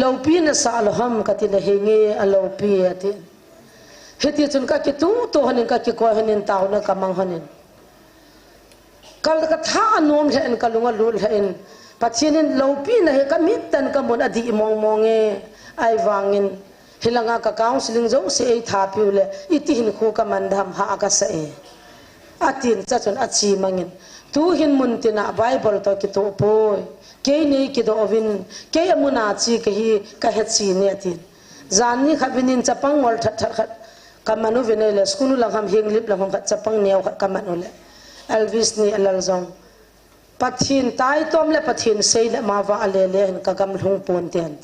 lo pi na sa lo ham ka ti le he nge a lo pi ati heti chun ka ki tu to hanin ka ki ko hanin taw na kamang hanin kal ka tha anom he an kalunga lul he in pachinin lo pi na he ka mit tan ka mon adi mong monge ai wangin hilanga ka counseling zo se ei tha piule iti hin khu ka mandham ha ka sa e atin cha chon achi mangin tu hin mun tina bible to ki to poi ke nei ki do ovin ke amuna chi ke hi ka he chi ne atin zanni khabinin chapang mol that that ka manu venele skunu lang ham hing lip lang khat chapang neu khat ka manule Elvis ni alalzong pathin tai tom le pathin sei le ma wa le le hin ka gam hlung pon ten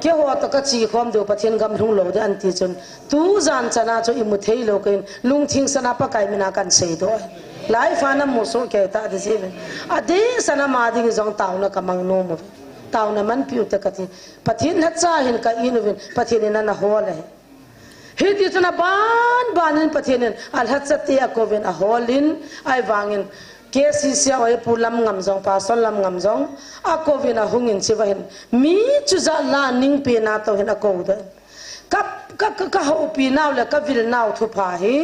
ke ho to ka chi khom do pathin gam hlung lo de an ti chun tu zan chana cho imu thei lo ken lung thing sana pa kai mina kan sei do lai fa na mo so ke ta de se ade sana ma ding jong taw na kamang no mo taw na man piu ta ka ti pathin ha cha hin ka inuvin pathin na na ho le he ti chana ban in pathin al hat chati a kovin a holin ai wangin kesi sia oi pulam ngam jong pa sol lam ngam jong a kovin a hungin chiwahin mi chu za la ning pe na to hin a ko da ka ho pi naw le ka vil naw thu pha hi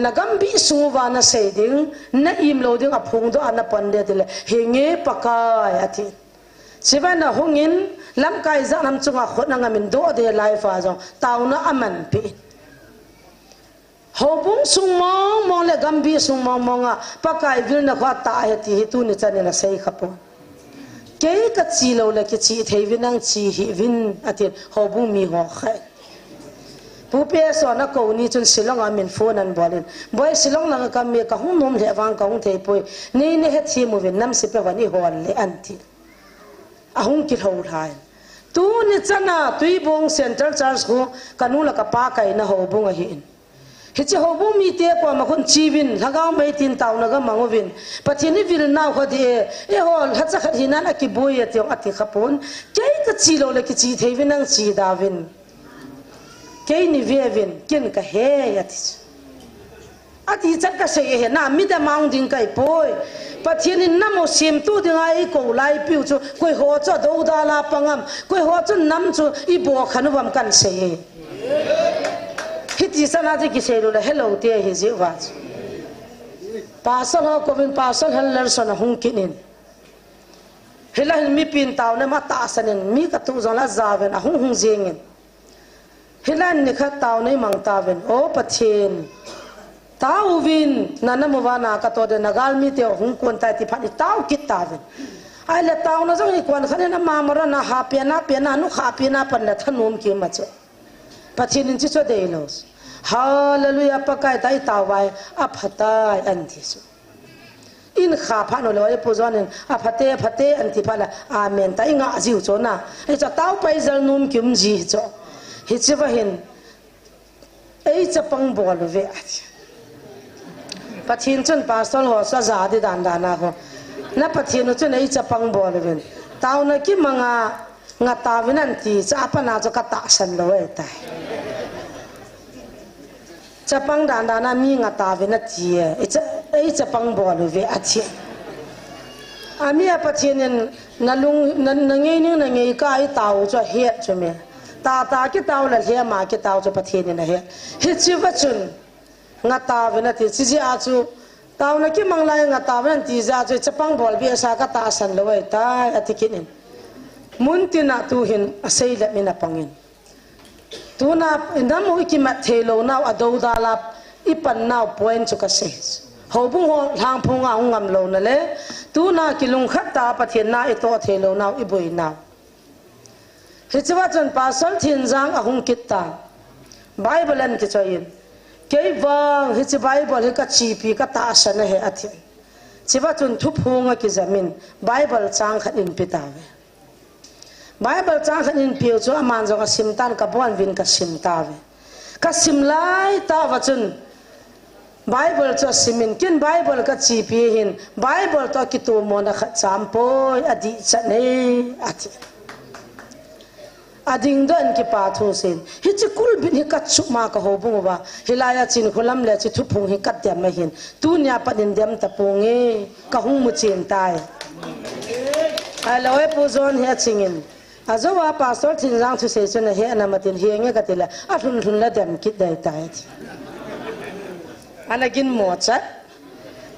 na gam bi su wa na sei ding na im lo ding a phung do ana pan de le henge pakai athi chiwana hungin lam kai za nam chunga khot na ngamin do de lai fa jong taw na aman pi hobung sung mong le gambi sung mong pakai vil na khwa ta he ti tu ni chani la sei khapo ke ka chi lo le ke chi thei vinang chi hi vin atin hobung mi ho khai pu pe so na ko ni chun silong amin phone an bolin boy silong lang ka me ka hum nom le wang ka hung thei poi ni ne he thi mu vin nam si pe wani hol le anti ahung ki ho thai tu ni chana tui bong central church ko kanula ka pa kai na hobung a hin hichi hobu mi te ko ma khun chivin lagaw mai tin taw na ga mangovin pathini vil naw kho de e hol ha cha khat hinan aki boy ate ati khapon kei ka chi lo le ki chi thei nang chi davin kei ni vevin kin ka he yati ati cha ka se he na mi da maung ding kai boy pathini namo sim tu ding ai ko lai piu chu koi ho cha do da la pangam koi ho chu nam chu I bo khanuwam kan se hiti sana je ki sei lo la hello te hi ji wa pasal ho kovin pasal heller sana hung kinin helal mi pin taw na ma ta sanin mi ka tu zala zaven a hung jengin helan ni kha taw nei mang taven o pathin taw vin nana mowana ka to de nagal mi te hung kon ta ti phani taw kit taven ai la taw na jong ni kwan khane na ma mara na ha pe na nu kha pe na pan na thanom ki ma che pathin chi cho de los hallelujah pakai tai tawai aphatai antisu in kha phano le pozonin aphate anti phala amen tai nga jiu chona e cha taw pai zal num kim ji cho hi chiwa hin ei chapang bol ve pathin chun pastor ho sa za di dan na ho na pathin chun ei chapang bol ve taw na ki manga nga tawin anti cha pa na cho ka ta san lo e tai chapang dan na mi nga tawin a chi ei chapang bol ve a chi ami a pathin na lung na ngei ka ai taw cho he chume ta ki taw la he ma ki taw cho pathin na he hi chi wa chun nga tawin a ti chi a chu taw na ki manglai nga tawin ti za chu chapang bol bi sa ka ta san lo e tai atikin muntina tu hin asei la mina pangin tuna indam ho ki mat thelo naw ado dala ipan naw point chu ka se hobung ho hang phunga ngam lo na le tuna kilung khat ta pathian na ito thelo naw iboi naw hichwa chan pasal thin jang ahung kitta bible an ki choin ke wang hi bible hi ka chi pi ka ta san he athi chiwa chun thu phunga ki zamin bible chang khat in pitawe bible chang khan in piu chu aman jo ka simtan ka bon vin ka simtawe ka simlai ta wachun bible chu simin kin bible ka chi pi hin bible to ki tu mo na kha champoi adi chane ati ading don ki pa thu sin hi chi kul bin hi ka chu ma ka hobung wa hilaya chin khulam le chi thu phung hi kat dem ma hin tu nya padin dem ta punge ka hung mu chen tai aloe puzon he chingin azowa pastor thinjang thu se chuna he anamatin he nge katila athun la dem kit dai tai anagin mocha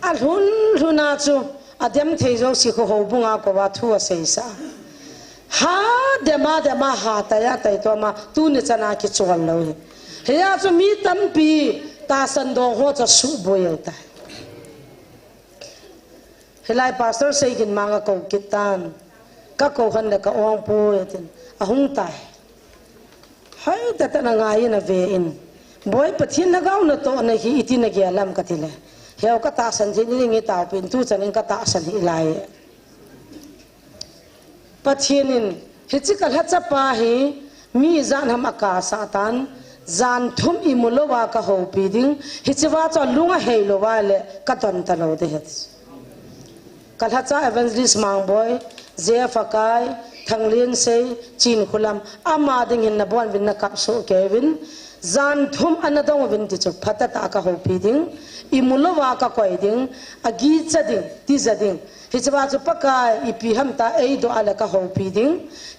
athun thuna chu adem theijo si ko hobunga ko wa thu se sa ha dema ha ta ya tai to ma tu ni chana ki chol lo he ya chu mi tampi ta san do ho cha su boy ta helai pastor sei gin manga ko kitan ka ko han da ka ong pu tin ahung tai hai ta ta na ngai na ve in boy pathin na gaw na to na hi itin na ge lam ka tile เฮวก็ตาสันที่นี่งี้ตาวเป็นตู้จันก็ตาสันที่ไรปัจเจนินฮิจิกลฮัจปาฮีมีจานทำอากาศสาตันจานทุ่มอิมุลวากะหูปีดิ้งฮิจิว่าจะลุงเฮลวาเลกัตอนตลอดเด็ดกลฮัจเอเวนซิสมังบอยเจียฟักายทั้งเลียนเซจีนคุลัมอามาดิ้งหินนบวนวินนักโซเควินจานทุ่มอันนั้นต้องวินติจุพัตตากะหูปีดิ้งอิมุลวากะคอยดิ้งอากีจัดดิ้งที่จัดดิ้งฮิจว่าจะปากายอีพีฮัมตาเอโดอาเลกะหูปีดิ้ง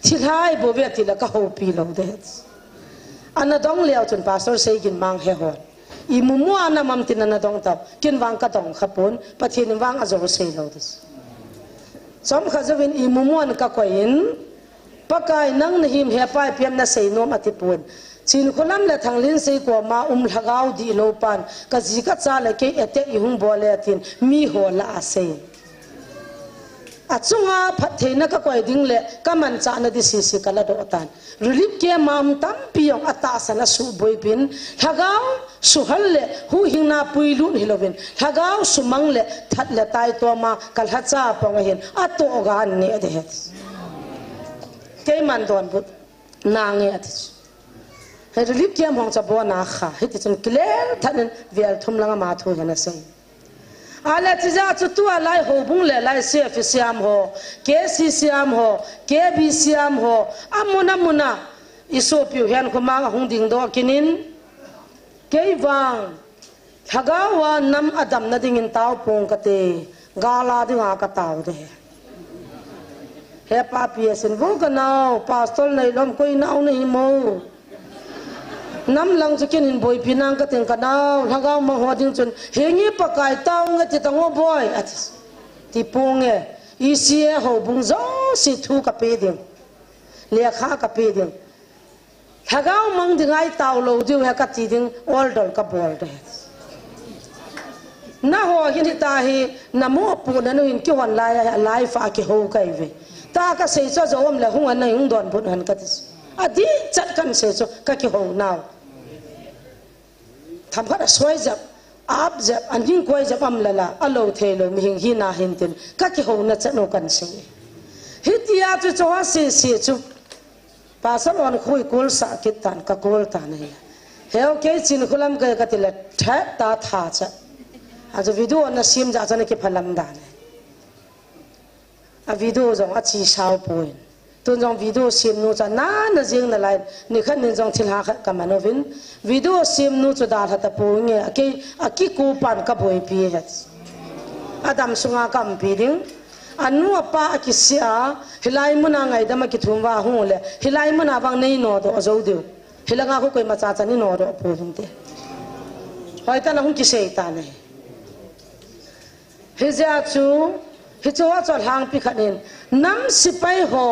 ที่ท้ายบวชที่เลกะหูปีโลเด็ดอันนั้นต้องเลี้ยวจนพาสเตอร์เซกินมังเฮฮอนอีมุมัวอันนั้นมั่มตินันนั้นต้องตับกินวางกระดองขับปนปะเทียนวางอาจจะเซโลเด็ดสมข้าจะเป็นอีมุมัวนักกวยนปากายนั่งในหิมเฮปายเพียงน่าเซโนมอธิปนจีนคนนั้นและทางลิ้นเซกว่ามาหากาวดีโลปันกจิกัดซาเลกเอเตอิหุงบอเลตินมีหัวละอาเซอัดซุงอาพัดเทนักกวยดิ้งเล่ก็มันจานดิสิกาลาโดตันรีบเกี่ยมามตั้มปียงอัตตาสนะสุบอยบินหากาวสุฮัลเล่หูหิงนาปุยลุนฮิโลวินหากาวสุมังเล่ทัดเล่ตายตัวมากัลฮัจจาปองเห็นอัตโตกานเนเดฮตเกมันดอนบุตนางเอติให้รีบเกี่ยมห้องจับบัวนาขาให้ติดจนเกลียทัดนั้นเวลทุ่มลังมาทุยกันนะสิอะไรที่จะจุดตัวไล่หูบุ้งเล่ไล่เสียฟิสยามโฮเคซีสยามโฮเคบีสยามโฮอามุนาอิสุพิวเห็นคุณมาหงดิ่งดอกกินินเกยวังถ้ากาวานำอดัมนัดิ่งเต้าปงกติกาลาดิ่งอากาเต้าเดเฮปาเปียสินวุกนาวพาสตอลในลมคุยนาวในหิมน้ำลังจะกินหินบอยพินังก็ถึงกันเอาถ้าเขามาหัวดิ้งจนเฮียงี้ปากไก่เต้าเงี้ยที่ตั้งหัวบอยที่ปงเงี้ยอีเสียหัวบุ้งจ้าสิทูกับปีดิ้งเลี้ยข้ากับปีดิ้งถ้าเขามังดิ้งไอเต้าโลดิ้งเฮกับจีดิ้งออลดอลกับบอลเดน่าหัวหินที่ตาเฮน้ำมัวปูนั่นหินกี่วันไล่ฟ้ากี่หัวกันเวตาก็เสียจ้าอมเลยหุ่นอันนั้นหุ่นดอนบุญหันกันอดีจัดกันเสียจ้าก็กี่หัวนาวทำกันสวยจับอาบจับอันยิ่งกว่าจับอัมละละอโลเทโลมีหินนาหินตินก็กี่หัวนั่นจะโนกันเสียฮิตยาจุจ้าเสียจุภาษาวันคุยกุลสักิตันก็กุลตานี่เฮลเกจินคุลัมก็กติละแทบตาท่าจ้ะอาจจะวิดีโอนั่นซิมจะจะนี่กี่พลัมดานอาวิดีโอจงอาชีชาวป่วยตัวจงวิดีโอซิมนู้จะน่าจะยิงนั่นเลยนี่ขันนี่จงทิลหากันมาโนวินวิดีโอซิมนู้จะด่าทัดป่วยเนี่ยอากิคูปันกับป่วยพีเฮสอาดัมสุงากัมพีดิ้งอันนู้ป้าอากิเสียฮิไลมุนาไงดามาคิดทุ่มว่าหูเลยฮิไลมุนาบางนี่โนดอโจดิวฮิลังอาคุยมาจ้าจันนี่โนดอป่วยทุ่มเตะหอยตาหนุ่มกิเสยตาเนี่ยฮิจาจูฮิจว่าจะหางพิขันินน้ำสิไปหอ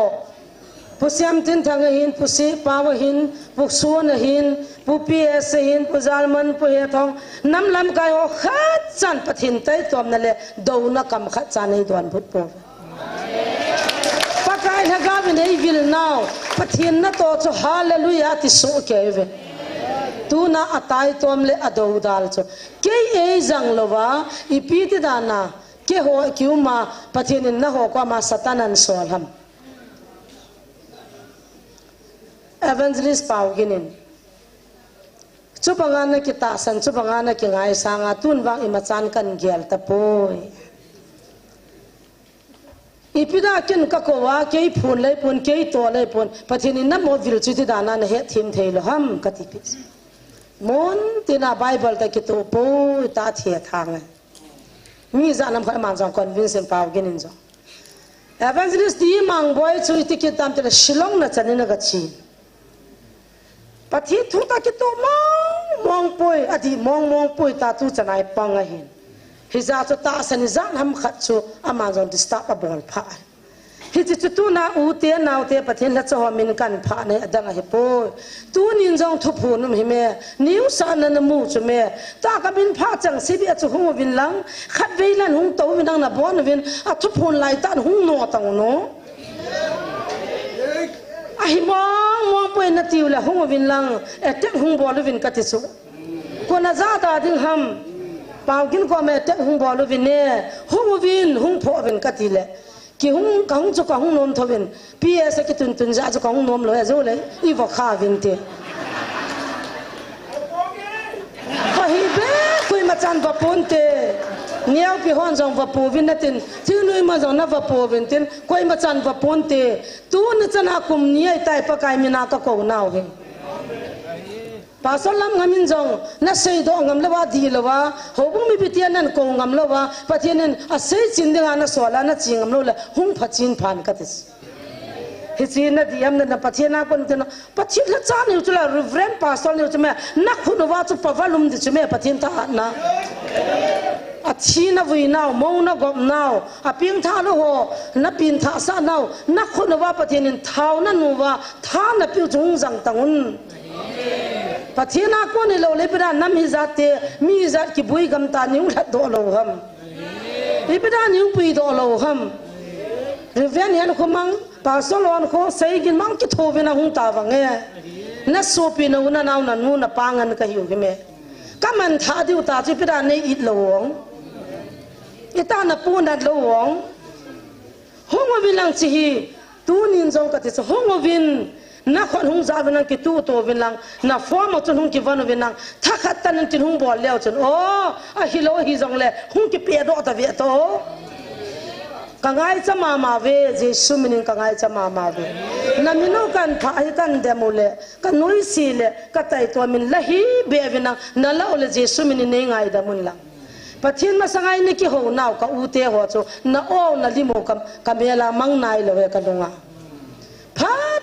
ผู้เสียมตินทางหินผู้สีปาวหินผู้ส่วนหินผู้เปียสหินผู้จาลมันผู้เฮทองน้ำลำกายหอขัดจันปะทินไตตัวนั่นแหละดูนักกำขัดจันในดวนพุทธปะกายนักการในวิลนาวปะทินนัตโตจะฮาเลลูยาติโซเกเวตูน่าอัตายตัวมันเลยอดูดาลจ้ะเกยเอจังลวะอีปีติดานาเกหัวคิวมาปะทินน่ะหัวกว่ามาสตานันโซลฮัมEvangelist Pauginin Chupangan na kita san chupangan na kingay sanga tunbang imachan kan gyal tapoy Ipidakin kakowa kay pun lay pun kay to lay pun patinin na mo virtuti dana na het him thaylo ham katipis Mon tina Bible ta kito po ta thiet hang Mi zanam kha man jong convincing Pauginin jong Evangelist di mang boy chu itikitam tela Shillong na chanina gachi Pati thungta kito mong poi adi mong poi ta tu chanai pangahin hiza chu ta san zan ham khat chu amazon disturb a bol pha hi chu tu na u te naw te pathin la chaw min kan pha ne adang he poi tu nin jong thu phu num hi me niu sa na na mu chu me ta ka bin pha chang si bi chu hu bin lang khat ve lan hung to bin na bon vin a thu phun lai tan hung no tang no ahi mong poi na tiu la hung vin lang etek hung bol vin katisu ko na za ta ding ham pau kin ko me te hung bolu vin ne hung pho vin ka ti le ki hung ka hung chu ka hung nom tho vin ps ki tun ja chu ka hung nom lo ya zo le I vo kha vin te fa hi be kui ma chan va pon te niao pi hon jong va pu vin na tin chu nui ma jong na va pu vin tin koi ma chan va pon te tu na chan ha kum ni ai tai pa kai mi na ka ko nau he pasolam ngamin jong na sei do ngam lawa di lawa hobung mi bitian nan ko ngam lawa pathianen a sei chin dinga na sola na chingam lo la hung phachin phan ka tis hi chin na diam na pathiana kon tin pathin la cha ni chula reverend pastor ni chme na khunu wa chu pavalum di chme pathin ta na a china vui nau mo na gom nau a ping tha lo ho na pin tha sa nau na khunu wa pathianen thau na nu wa tha na pi jung jang tangun pathiana ko ni lo le bra nam hi zate mi zat ki bui gam ta niu la do lo ham I bra niu pui do lo ham reven yan ko mang pa so lon ko sei gin mang ki tho ve na hung ta wa nge na so pi no na nau na nu na pangan ka hiu me ka man tha diu ta chi bra nei it lo wong ita na pu na lo wong hong wa bilang chi hi tu nin jong ka ti so hong wa vin na khon hung za benang ki tu to benang na form chun hung ki van benang thakhat tan tin hung bol leo chun o a hilo hi jong le hung ki pe do ta ve to kangai chama ma ve jesu minin kangai chama ma ve na mino kan pha hi kan demole kan noi si le ka tai to min la hi be benang na la ole jesu minin nei ngai da mun la pathin ma sangai ni ki ho naw ka u te ho chu na o na limo kam kamela mang nai lo ve ka dunga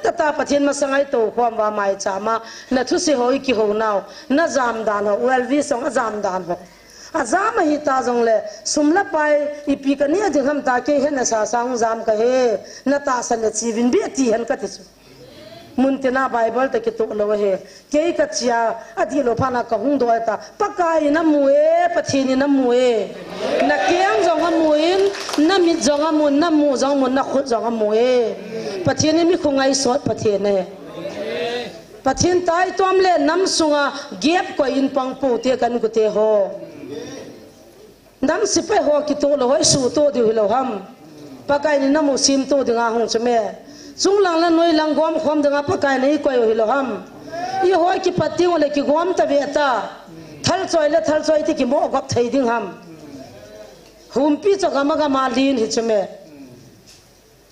tata pathin ma sangai to khom wa mai chama na thu se hoi ki ho naw na jam dan ho wel vi song jam dan ho azam hi ta jong le sumla pai ipi ka ni ajing ham ta ke he na sa sang jam ka he na ta san le chi vin bi ti han ka ti su mun te na bible te ki to lo he ke ka chia adi lo phana ka hung do ta pakai na mue pathini na mue na kiang jong ha muin na mi jong ha mun na mu jong mun na khut jong ha mue pathian mi khungai sot pathian ne pathian tai tom le nam sunga gap ko in pang pu te kan ku te ho nam sipai ho ki to lo hoi su to di lo ham pakai ni namu sim to dinga hung chme chung lang la noi lang gom khom dinga pakai nei ko hi lo ham I hoi ki patiu le ki gom ta ve ta thal choi ti ki mo gop thei ding ham hum pi cha ga ma lin hi chme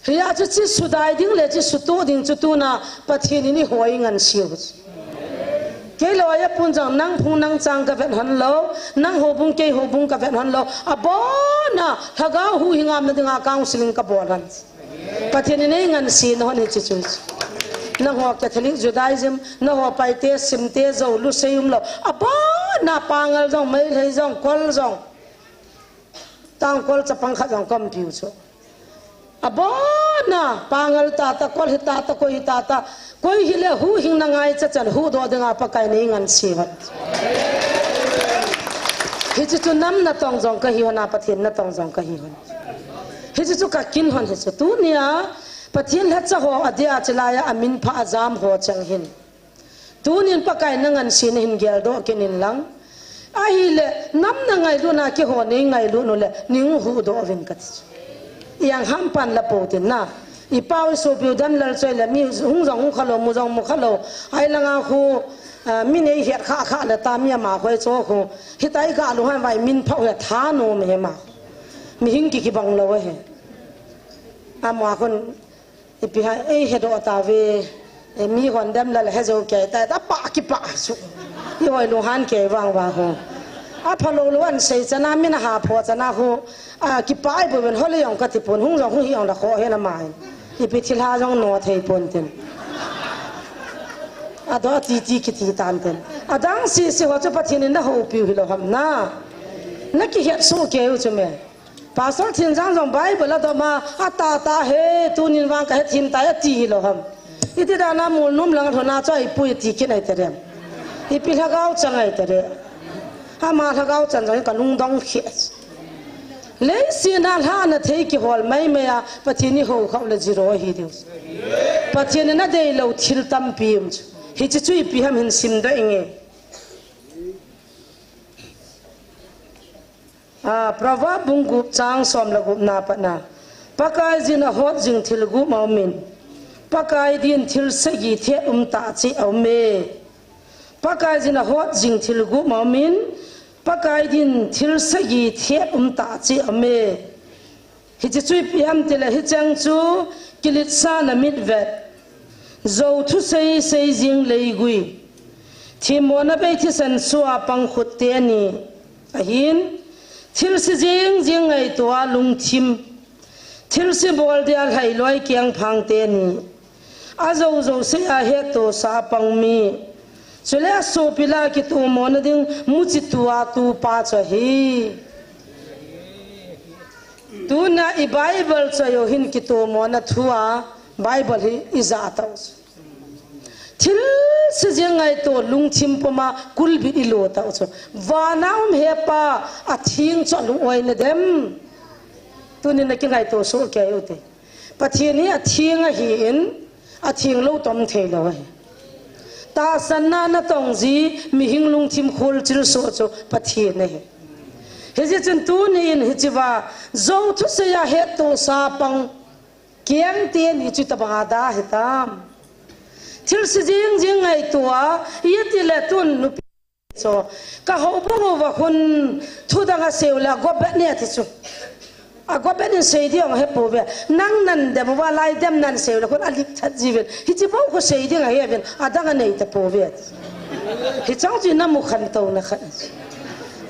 Ria chu chi sudai ding le chi sutu ding chu tu na pathin ni hoi ngan siu ke lo ya pun jang nang phung nang chang ka vet han lo nang ho bung ke ho bung ka vet han lo abona thaga hu hingam na dinga counseling ka bolan pathin ni ngan si no ni chi chu na ho Catholic Judaism na ho pai te sim te zo lu seum lo abona pangal jong mai lei jong kol jong tang kol cha pang kha jong kom piu chu abona pangal tata kol hi tata koi hile hu hing na ngai cha chan hu do dinga pakai nei ngan si wat hi chu nam na tong jong ka hi na pathin na tong jong ka hi hon hi chu ka kin hon hi chu tu nia pathin la cha ho adia chalaya amin pha azam ho chang hin tu nin pakai na ngan si hin gel do kinin lang ai le nam na ngai lu na ki ho nei ngai lu no le ning hu do vin ka yang hampan la potin na I pau so piu dan lal choi la mi hung jong hung khalo mu jong mu khalo ai langa khu mi nei hiat kha la ta mi ma khoi cho khu hitai ga lu han vai min phau ya tha no me ma mi hing ki bang lo he amwa kon ipi ha e he do ta ve mi hon dam la he zo ke ta pa ki pa su I hoi lu han ke wang wa ho a phalo lu an sei chana min ha pho chana hu ki pai bo ben hole yong ka ti pon hung jong hu hiang la kho he na mai ipi thil ha jong no thei pon ten ado ti ki ti tan ten adang si ho cha pathin na ho pi hi lo ham na ki hiat so ke u chme pastor thin jang jong bible la do ma ata he tu nin wang ka he thin ta ya ti hi lo ham iti da na mul num lang thona choi pui ti ki nai tere ipi la gao changai tere ha ma la gao chan jong ka nung dong khies le sinal ha na thei ki hol mai me ya pathini ho khau le zero hi deus pathini na dei lo thil tam pim hi chi chui pi ham hin sim da inge prava bungup chang som lagup na patna pakai jina hot jing thil gu maumin pakai din thil segi the ta chi aume pakai jina hot jing thil gu maumin pakai din thil segi the ta chi aume hi chi chui piam tela hi chang chu kilit sa na mit vet zo thu sei sei jing leigui thimona be thi san suwa pang khut te ni ahin thil si jing jing ai to lung thim thil si bol dia khai loi kyang phang te ni azo zo se a he to sa pang mi chule so pila ki tu mon ding muchi tua tu pa cha hi tu na I bible cha yo hin ki tu mon thua bible hi iza ta thil si jing ai to lung thim poma kul bi ilo ta so wanaum he pa a thing cho lu oi na dem tu ni na ki ngai to so ke yo te pathian ni a thing a hi in a thing lo tom the lo ta sanna na tong ji mi hing lung thim khol chil so cho pathian ne he je chen tu ni in hi chiwa zo thu se ya he to sa pang kiang te ni chu ta ba da he tam thil si jing jing ai tua yeti le tun nu so ka ho bo wa hun thu da ga seula go ba ne ti chu a go ba ni sei di ong he po ve nang nan de wa lai dem nan seula kon alik that jiven hi chi bo ko sei di ga he ven a da ga nei ta po ve hi chang ji na mu khan to na khan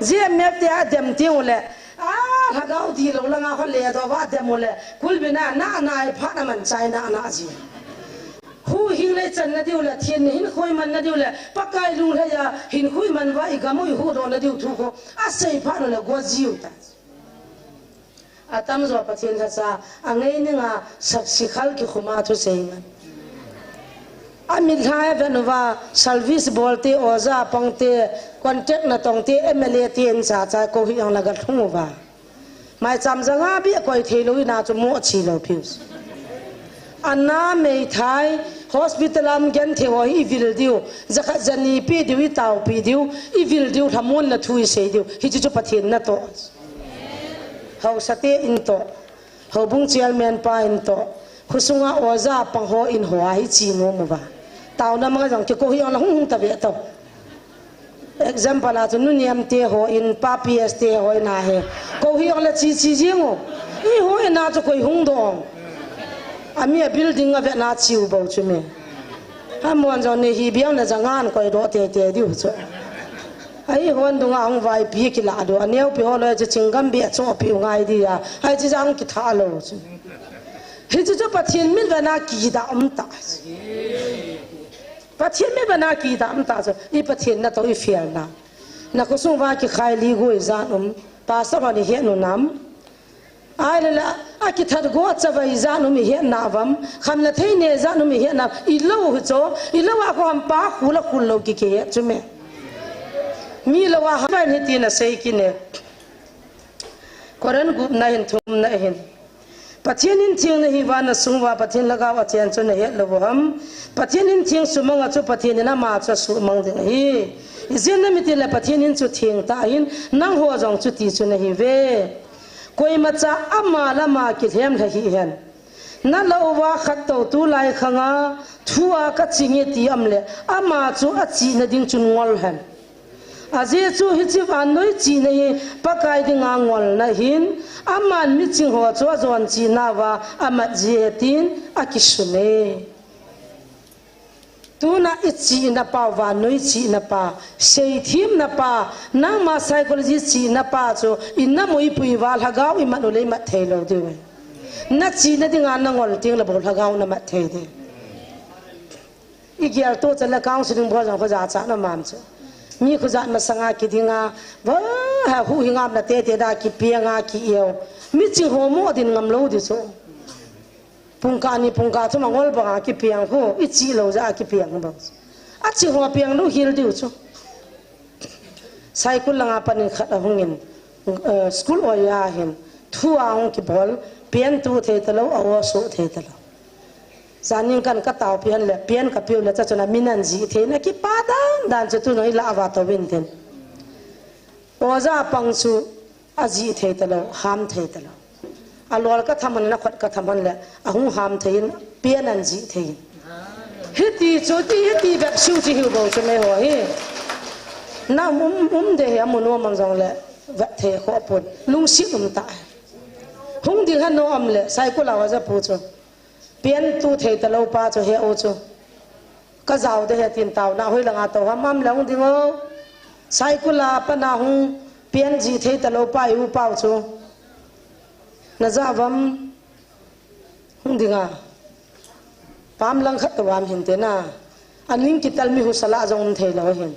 ji me te a dem ti ole a ha ga di lo la nga kho le do wa dem ole kul bina na na ai pha na man chai na na ji hu hing le chan na diu la thien hin khoi man na diu la pakai lung le ya hin khui man wa I gamoi hu do na diu thu ko a sei pha no la go jiu ta atam zo pathin tha sa angai ni nga sak sikhal ki khuma thu sei ngan amit khai venwa service bolte oza pangte contact na tongte MLA tien cha cha ko hi ang la ga thung wa mai cham janga bi koi thelo na chu mo chi lo phius anna mei thai hospital am gen thewa I vil diu zakha jani pe diu tau pe diu I vil diu thamon na thui sei diu hi chu pathin na to hau sate in to hau bung chairman pa in to khusunga oza pang ho in ho hi chi no mo ba tau na mga jang ke ko hi on hung ta be to example a tu nu niam te ho in pa ps te ho na he ko hi on la chi chi jingo I ho na chu koi hung dong ami a building a na chiu bo chu me ha mon jo ne hi biang na jangan koi do te te diu chu ai hon dung ang vai pi ki la do aneu pi ho lo je chingam bi cho pi ngai di ya ai ji jang ki tha lo chu hi chu pathian min va na ki da ta pathian min va na ki da ta chu I pathian na to I fial na ko sung va ki khai li go zan pa sa ba ni he no nam ai la a ki thar go chawa izanu mi he na vam khamna thei ne zanu mi he na I lo hu cho I lo wa ko am pa khula khul lo ki ke chu me mi lo wa ha ba ni ti na sei ki ne koran gup na hin thum na hin pathian in thing na hi wa na sung wa pathian laga wa chen chu na he lo ham pathian in thing su manga chu pathian na ma chu su mang de hi izin na mi ti la pathian in chu thing ta hin nang ho jong chu ti chu na hi ve koi macha ama lama ki them la hi hen na lo wa khat to tu lai khanga thua ka chinge ti amle ama chu a chi na ding chun ngol hen aje chu hi chi van noi chi nei pakai ding ngol na hin aman mi ching ho chu zon chi na wa ama je tin akisune tu na ichi na pa wa noi chi na pa sei thim na pa nang ma psychology chi na pa cho inna moi pui wal hagaw I manule ma thelo de na chi na dinga na ngol ting la bol hagaw na ma the de I gyal to chala counseling bo jang ko ja cha na mam cho mi ko ja ma sanga ki dinga ba ha hu hingam na te te da ki pianga ki yo mi chi ho mo din ngam lo di so pungka ni pungka chu mangol ba ki piang ho I chi lo ja ki piang ba a chi ho piang lo hil diu chu sai kul langa panin khat a hungin school o ya hin thu ang ki bol pian tu the talo aw so the talo zanin kan ka taw pian le pian ka piu le cha chuna minan ji the na ki pa dan chu tu noi la wa to win ten oza pang chu aji thei talo ham thei talo alol ka thaman na khat ka thaman le ahung ham thein pian an ji thei hiti choti hiti bak siu chi hiu bo chme ho hi na de he amuno mangjong le va the kho pon lung si ta hung ding han no am le sai ko lawa ja pu cho pian tu thei talo pa cho he o cho ka zaw de he tin taw na hoi langa to ham lang ding o sai ko la pa na hung pian ji thei talo pa yu pau cho na za vam hung dinga pam lang khat wam hin te na aning kital mi hu sala jong thei lo hin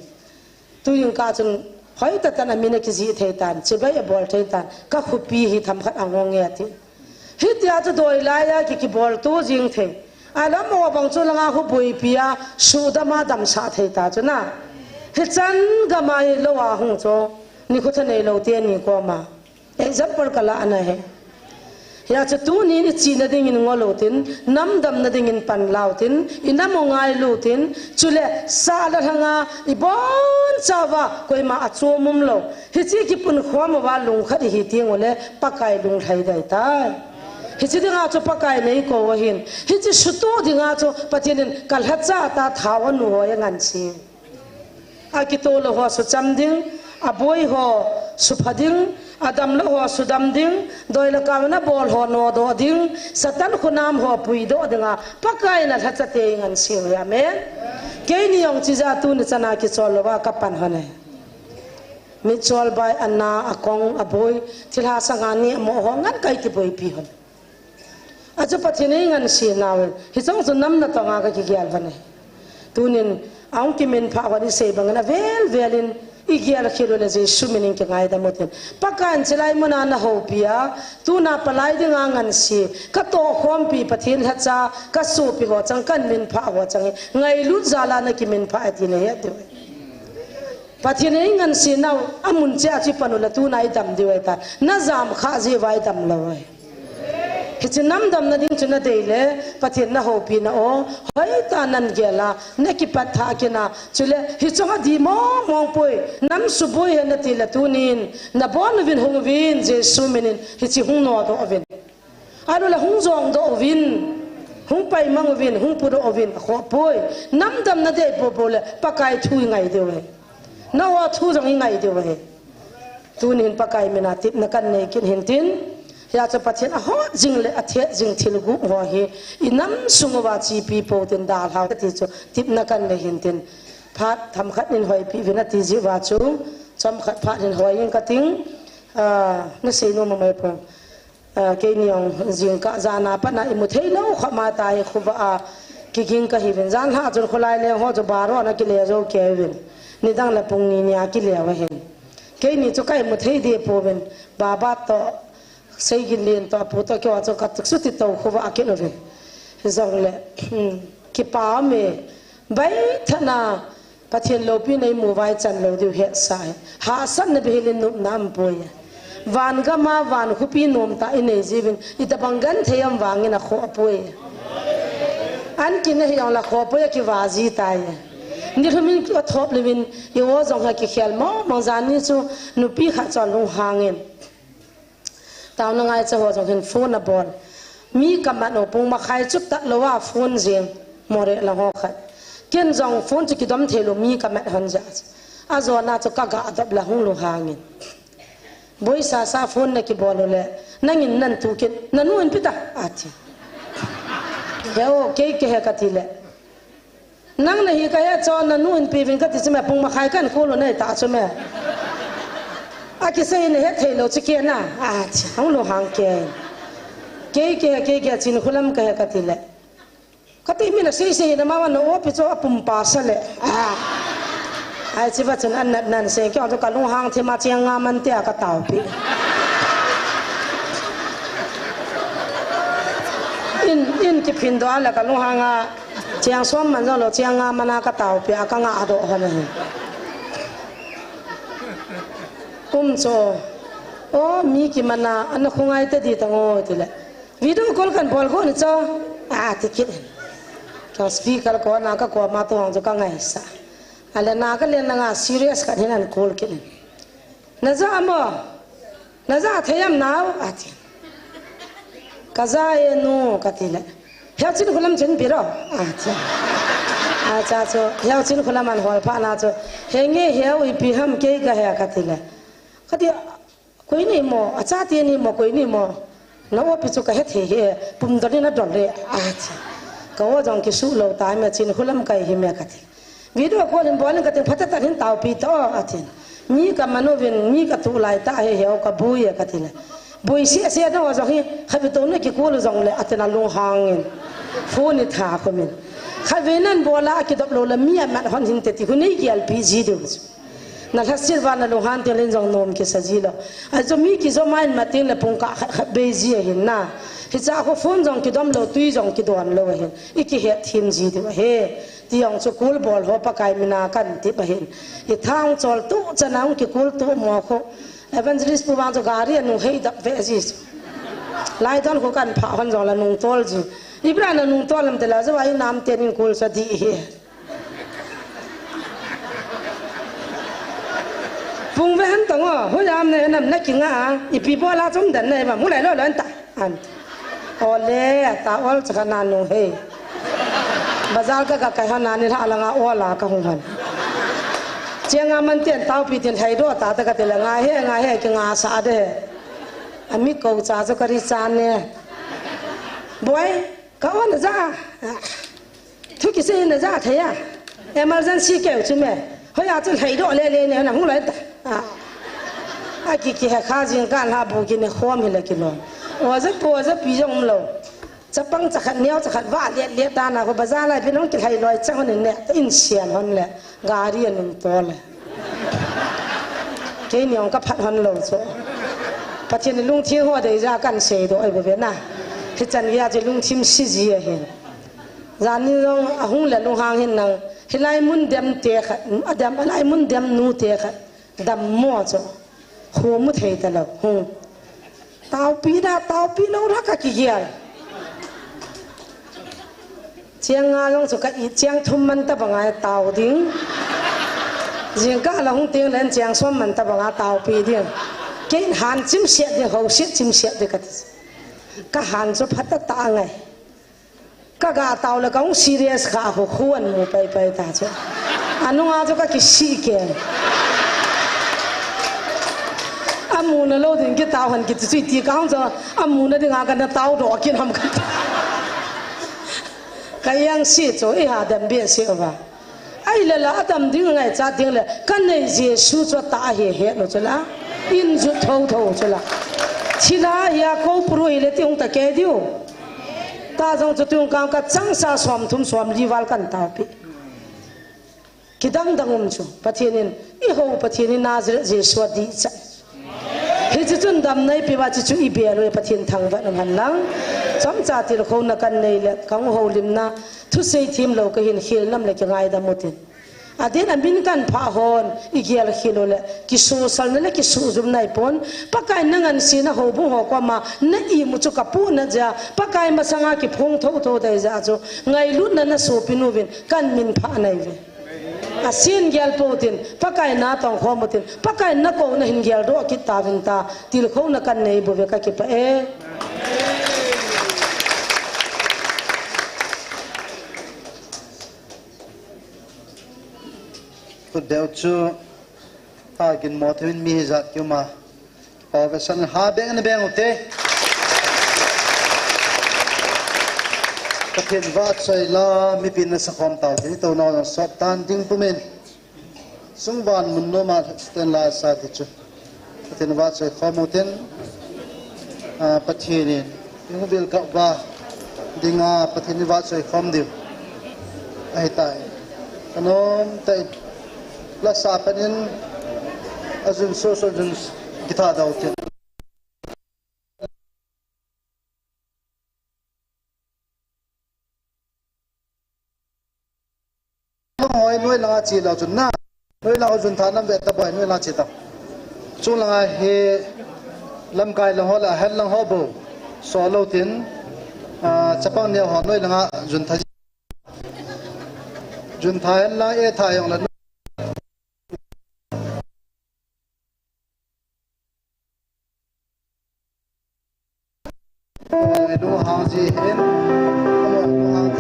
tu yung ka chung hoi ta tan amina ki ji thei tan chibai a bol thei tan ka khupi hi tham khat angong nge ti hi tia chu doi lai ya ki bol tu jing thei alam mo bang chu langa hu bui pia su da ma dam sa thei ta chu na hi chan ga mai lo wa hung cho ni khu thane lo te ni ko ma example kala ana he ya cha tu ni chi na ding in ngolo tin nam dam na ding in pan lau tin inam ngai lu tin chule sa la hanga I bon chawa koi ma acho mum lo hi chi ki pun khwa ma wa lung khat hi ting ole pakai lung thai dai tai hi chi dinga cho pakai nei ko wa hin hi chi su to dinga cho patinin kal ha cha ta thawan ho ya ngan chi a ki to lo ho su cham ding a boy ho su phading adam lo ho sudam ding doi la kamna bol ho no do ding satan khunam ho pui do dinga pakai na tha chate ngan siu ya me ke ni yong chi za tu ni chana ki chol wa ka pan hane mi chol bai anna akong aboy thilha sangani mo ho ngan kai ki boi pi hon acha pathine ngan si nawe hi chong chu nam na tonga ka ki gyal bane tunin aung ki men pha wa ni se bangana velin igial khilo le je suminin ke ngai da moten pakan chelai mona na ho pia tu na palai de ngan si ka to khom pi pathin ha cha ka su pi ho chang kan min pha ho chang ngai lu zala na ki min pha ati ne ya de pathin ei ngan si nau amun cha chi panula tu nai dam de ta na zam kha je vai dam lo hichinam dam na ding chuna deile pathin na ho pi na o hoi ta nan gela ne ki patha kina chule hichonga di mong poi nam su boi na ti la tunin na bon vin hung vin je suminin hichi hung no do vin anu la hung zong do vin hung pai mang vin hung pu do vin kho poi nam dam na de bo le pakai thui ngai de we na wa thu jong ngai de we tunin pakai mena tip na kan nei kin hin tin ya cha pathian a ho jing le a the jing thil gu ho hi inam sungwa chi pi po tin da ha ti chu tip na kan le hin tin phat tham khat nin hoi pi vina ti ji wa chu cham khat phat nin hoi in ka ting na sei no ma mai po ke niong jing ka jana pa na imu thei lo kha ma tai khuba a ki king ka hi ven jan ha chun khulai le ho jo baro na ki le jo ke ven ni dang la pung ni nya ki le wa hen ke ni chu kai mu thei de po ven baba to sei gin len to puto ke wa cho ka tuk su ti to khuwa akelo ve zong le ki pa me bai thana pathian lo pi nei mu vai chan lo du he sai ha san na behilin nu nam boy van ga ma van khu pi nom ta ine jibin ita bangan theyam wangina kho apoy an ki ne yong la kho poy ki wazi tai ni khamin ko thop lewin yo zong ha ki khel mo mong zan ni chu nu pi kha chon lu hangin tao na ngai cha ho jong hin phone na bol mi kamat no pung ma khai chup ta lo wa phone jeng more la ho khat ken jong phone chu ki dom thelo mi kamat han ja a zo na chu ka ga adab la hung lu hangin boy sa phone na ki bol le nangin nan tu ken nanu en pita ati heo ke he ka ti le nang na hi ka ya cho nanu en pi vin ka ti chme pung ma khai kan ko lo nei ta chme aki sai ne he thelo chi ke na ati hung lu hang ke chin khulam ka he ka ti le kati mi na sei na ma wa no pi cho apum pa sa le ai chi ba chen an nan se ke to ka lu hang the ma chiang nga man te ka tau pi in ki phin do ala ka lu hang a chiang som man lo chiang nga mana ka tau pi ka nga do ha ne cho o mi ki mana an khungai te di tango ti le video call kan bol ko ni cho tikit ka speaker ko na ka ko ma to jo ka ngai sa ala na ka le na nga serious ka hinan call kin na za mo na za thayam naw ati kaza enu katile heo chin khulam chen biro ati acha cho heo chin khulam an hol pha na cho henge heo ipi ham ke ka he katile kati koi ni mo acha ti ni mo koi ni mo na wo pi chu ka he the he pum dani na dol le ati ka wo jong ki su lo tai me chin khulam kai hi me katile video call in bolen ka te phata ta hin taw pi to atin mi ka manovin mi ka tu lai ta he heo ka buya katile bui sia sia no zo hi khabi to ne ki ko lo jong le atena lu hangin phone tha ko min khavenan bola ki dop lo la mi ma hon hin te ti hunei ki lpg de na hasir va na lo han te len jong nom ki sajilo a zo mi ki zo main ma te le pung ka be ji hin na hi cha ko phone jong ki dom lo tui jong ki don lo hin iki he thin ji de he tiang chu kul bol ho pa kai mina kan ti ba hin i thang chol tu chanang ki kul tu mo kho evangelist pu bang cho gari anu hei da ve ji lai don ko kan pha hon jong la nung tol ji ibra na nung tol lam te la zo ai nam te nin kul sa di he pung ve han tang ho yam ne nam na ki nga i pi bo la chom dan ne ma mu lai lo lan ta an ole ta ol cha na nu he bazar ka kai han ani la nga ola ka hung han chenga man ten tau pi ten hai do ta ta ka te la nga he ki nga sa de ami ko cha cho kari cha ne boy ka on za thu ki se na za the ya emergency ke chu me ho ya chu hai do le ne na mu lai ta a ki ha kha jing kan la bu ki ne khom hi le ki lo o za po za pi jong loจะปังจะขัดเนี้ยจะขัดว่าเลี้ยดานะก็บ้าจ้าอะไรพี่น้องกินไฮลอยเจ้าเนี่ยเนี่ยอินเชียนฮอนแหละกาเรียนหนึ่งตัวเลยแค่นี้องก็พัดฮอนโลดโซ่ปัจจุบันลุงเที่ยวหัวเดียร์กันเสียตัวไอ้แบบนั้นที่จันยาจะลุงทิมซีจีเห็นจานนี้ลุงหุ่นเลยลุงหางเห็นนังเฮลัยมุนเดมเตะขัดเดมอะไรมุนเดมนูเตะขัดดำมั่วโซ่หัวมุดเหตุแล้วหุ่นเตาปีเรารักกันกี่เยี่ยเชียงงาลงสุกัดอีเชียงทุ่มมันตะบังไงเต่าดิ้งเชียงก้าลงดิ้งเล่นเชียงส้มมันตะบังไงเต่าปีดิ้งกินหันจิ้มเสียดเขาเสียจิ้มเสียดกันก็หันสุพัดตาไงก็กาเต่าแล้วก็ซีเรียสขาหัวขวนมูไปตาจ้ะอันนู้นอาจจะก็คิดซีเกนอามูนเราถึงกินเต่าหันกินสุดที่ก้าวจ้ะอามูนถึงอากันเต่าดอกกินทำกันก็ยังเสียตัวหาดำเบี้ยเสียว่าไอ้เล่ะดำดิ้งไงจ้าดิ้งเลยกันในเจสูจะตาเหี้ยโนจุละอินจุดเท่าจุละทีละอยากเขาปลุยเลยที่องค์ตะเกียดิวตาจงจุดที่องค์กางก็จังสาสวมทุ่มสวมรีวัลกันตาปีคิดดังจูประเทศนี้อีหัวประเทศนี้น่าจะเจสวดีจ้ะเฮ้ยจุดดำในปีว่าจุดอีเบียเลยประเทศทางวันนั้นลังจำจ่าที่เราเขานักกันในเละเขาหัวลิมนะทุกสิ่งทีมเราก็เห็นเขียนน้ำเลยก็ง่ายดำหมดเลยอดีตนั้นบินกันพาหอนอีกอย่างเขียนเลยกิสูสันนั่นแหละกิสูจุ่มในปนปักไก่นั่งกันสินะหัวบุ้งหัวกว่ามานั่นอีมุจุกับปูนั่นจ้ะปักไก่มาสังอากิพงเท่าได้จ้ะจ้ะไงลุ้นนั่นนะสูบินูวินกันมินพาในเวอาเซียนเกลโปตินปักไก่น่าต้องข้อมตินปักไก่นักโกนหินเกลโดกิตาวินตาที่เราเขานักกันในบุเวกกิปเอก็เดี๋ยวจูตากินหมดที่มีจัดกี่มาพอไปสั่งหาแบงค์อุเตก็เห็นว่าใจละมีปีนสักคำเต่าที่ตัวนอนสอบตานดิ้งปุ่มเองสุงวันมุนโนมาสเตนลาสาธิจูก็เห็นว่าใจข้อมูลเต็นประเทศนี้ยังเบิลกับว่าดิ้งประเทศนี้ว่าใจข้อมเดียวไอ้ตายขนมแต่ละสาปนินอาจุนโซโซจุนกิตาดาวเทนน้องหอยนุ่ยลาจีเราจุนน่านุ่ยลาจุนทาน้ำเบ็ดตะบอยนุ่ยลาจีตาจุนลาเฮลำกายลงหัวละเฮลลงหัวโบสอโลตินจะปังเนี่ยหอนุ่ยลาจุนทาจุนทายลาเอทายองละ น้องหอยนุ่ยลาจีเราจุนน่านุ่ยลาจุนทาน้ำเบ็ดตะบอยนุ่ยลาจีตาจุนลาเฮลำกายลงหัวละเฮลลงหัวโบสอโลตินจะปังเนี่ยหอนุ่ยลาจุนทา จุนทายละเอทายองละ น้องหอยนุ่ยลาจีเราจุนน่านุ่ยลาจุนทาน้ำเบ็ดตะบอยนุ่ยลาจีตาจุนลาเฮลำกายลงหัวละเฮลลงหัวโบสอโลตินจะปังเนี่ยหอนุ่ยลาจุนทา จุนทายละเอทายองละ ดูหางจีเห็นดูหางเท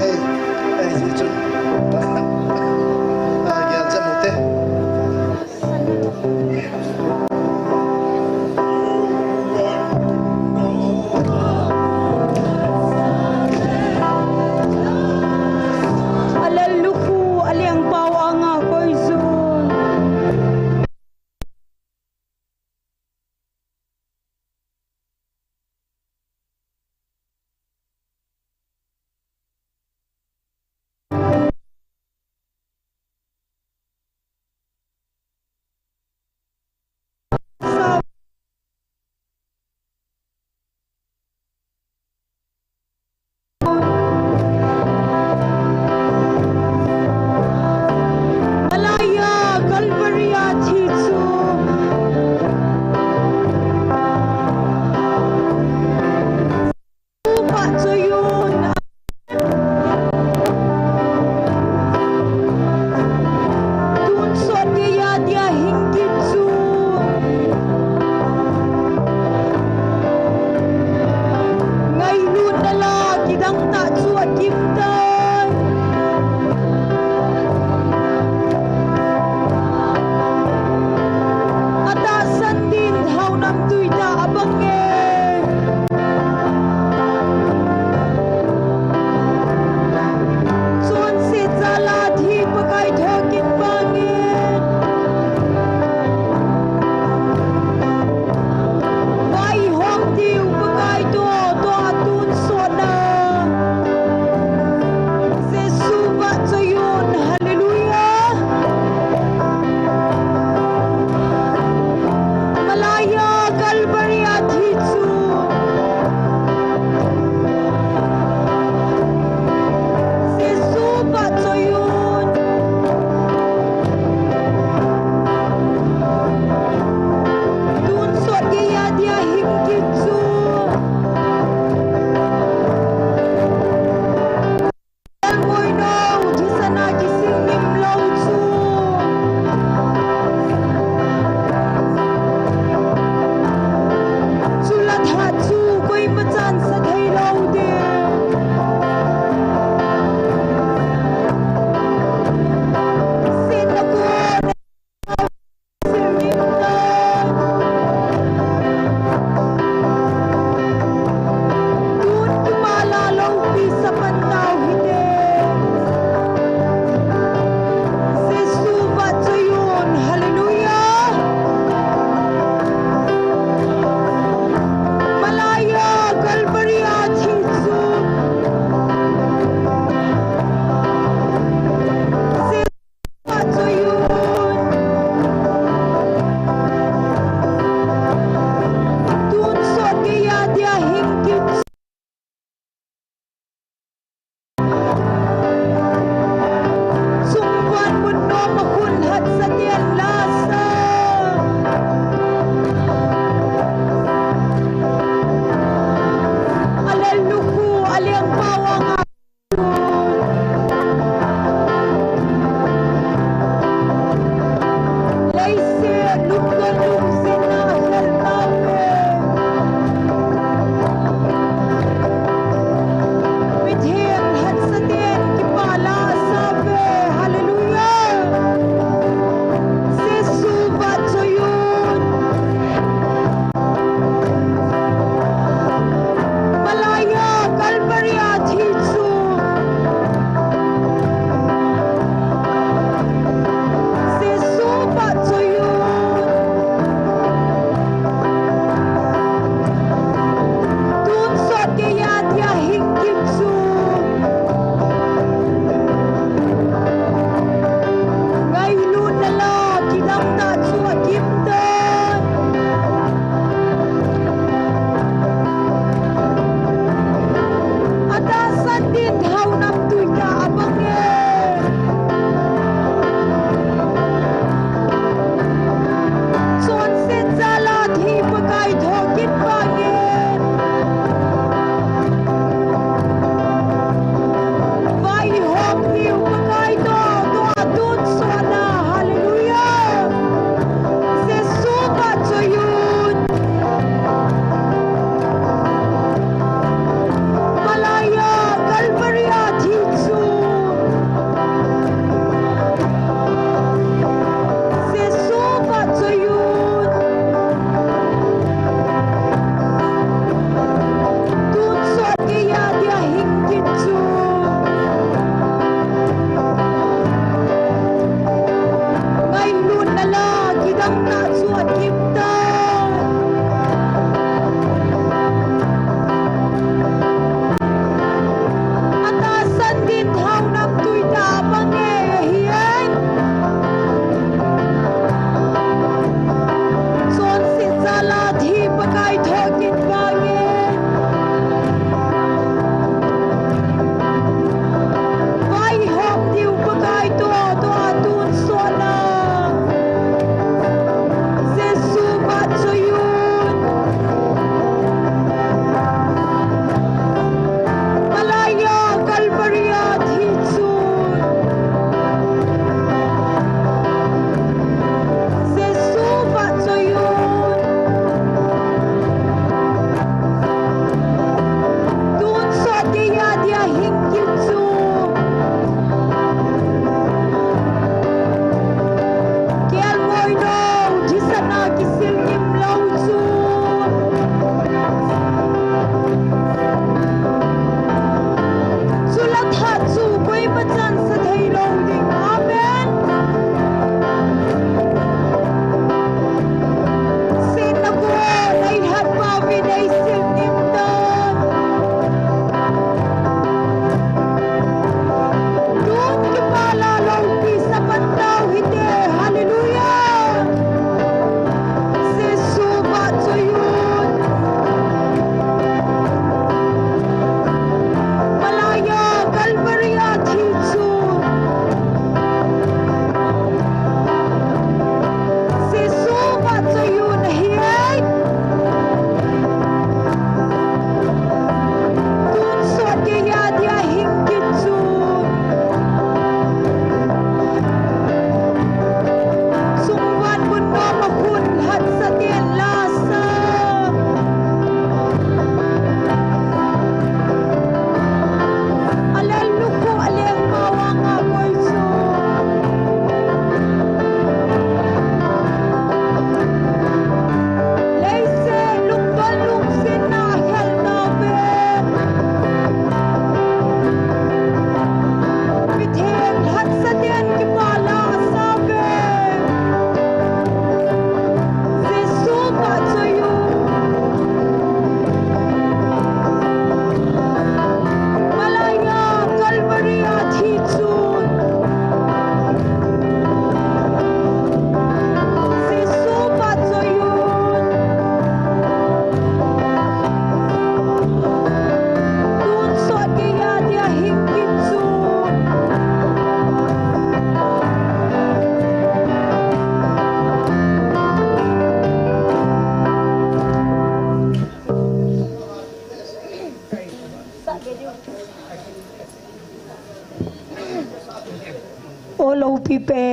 ไอ้จีจุนเกี่ยวจะมุเต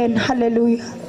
Amen. Hallelujah.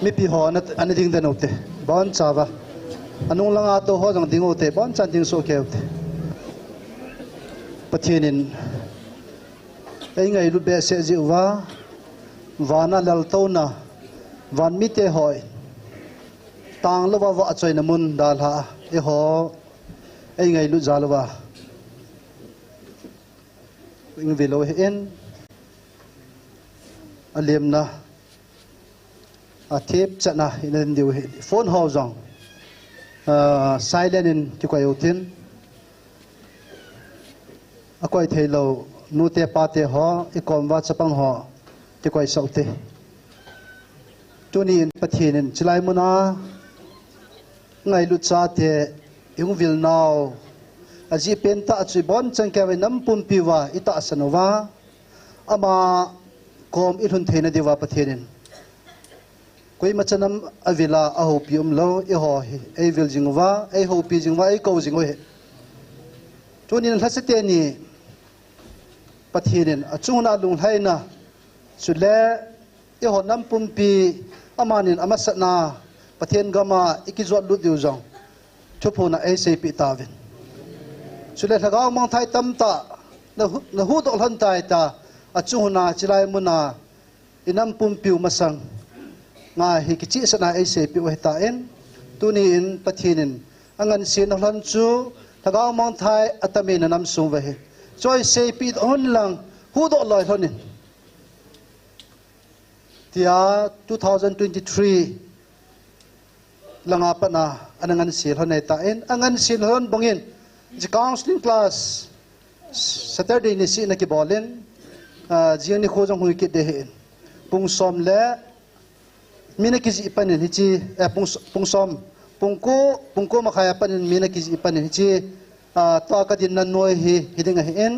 mi pi ho an ding den ote bon chawa anung langa to ho jang ding ote bon chan ding so ke ote pathinin ei ngai lu be se ji wa wana lal to na van mi te hoi tang lo wa choi na mun dal ha e ho ei ngai lu za lo wa ing vi lo hen alem na a tip chana in diu phone ho jong silent in ki ko yotin a koi thailo nu te pa te ho i kom wa chapang ho ki koi sau te tuni in pathin in chilai muna ngai lu cha te yung vil now aji pen ta chi bon chang ka we nam pum piwa ita sanova ama kom i thun theina dewa pathin koi machanam avila a ho pium lo e ho e vil jingwa e ho pi jingwa e ko jingwe tunin hlasete ni pathinin achuna lung haina chule e ho nam pum pi amanin amasana pathin gama ikizot lu diu jong thupuna e se pi tawin chule thagaw mang thai tam ta na hu dol han tai ta achuna chilai muna inam pum piu masang nga hi kichi sana ai se pi wa ta en tuni in pathinin angan sin hlan chu thagaw mang thai atami na nam sum wa he choi se pi on lang hu do loi hlonin tia 2023 langa pana anangan sil honai ta en angan sin hon bongin the counseling class Saturday ni si na ki bolen jiang ni khojong hui ki de pung som le mina ki ji panin hi chi pung som pungko makhaya panin mina ki ji panin hi chi to ka din nan noi hi hiding a en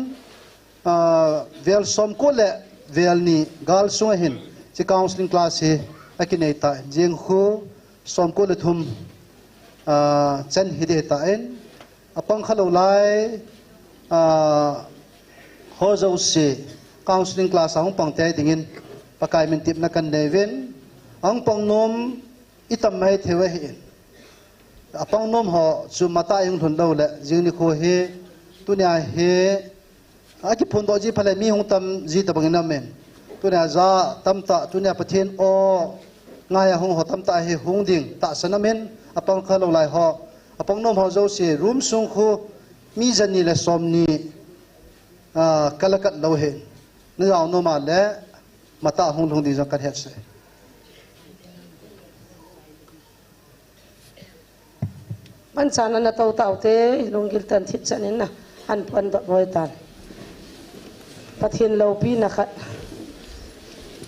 vel som ko le vel ni gal sunga hin chi counseling class hi akinei ta jiang khu som ko le thum chen hide ta en apang khalo lai ho zo se counseling class ang pang te dingin pakai min tip na kan neven ang pang nom itam mai thewa hi apang nom ho chu mata yung thun lo le jing ni kho he tunya he aki phun do ji phale mi hung tam ji ta bangina men tunya za tam ta tunya pathen o ngaya hung ho tam ta he hung ding ta sanamen apang khalo lai ho apang nom ho zo se room sung khu mi jani le som ni kalakat lo he na yaw no ma le mata hung hung ding za kan het se man sana na tau tau te lungil tan thit chanin na an pan do roi tan pathin lo pi na khat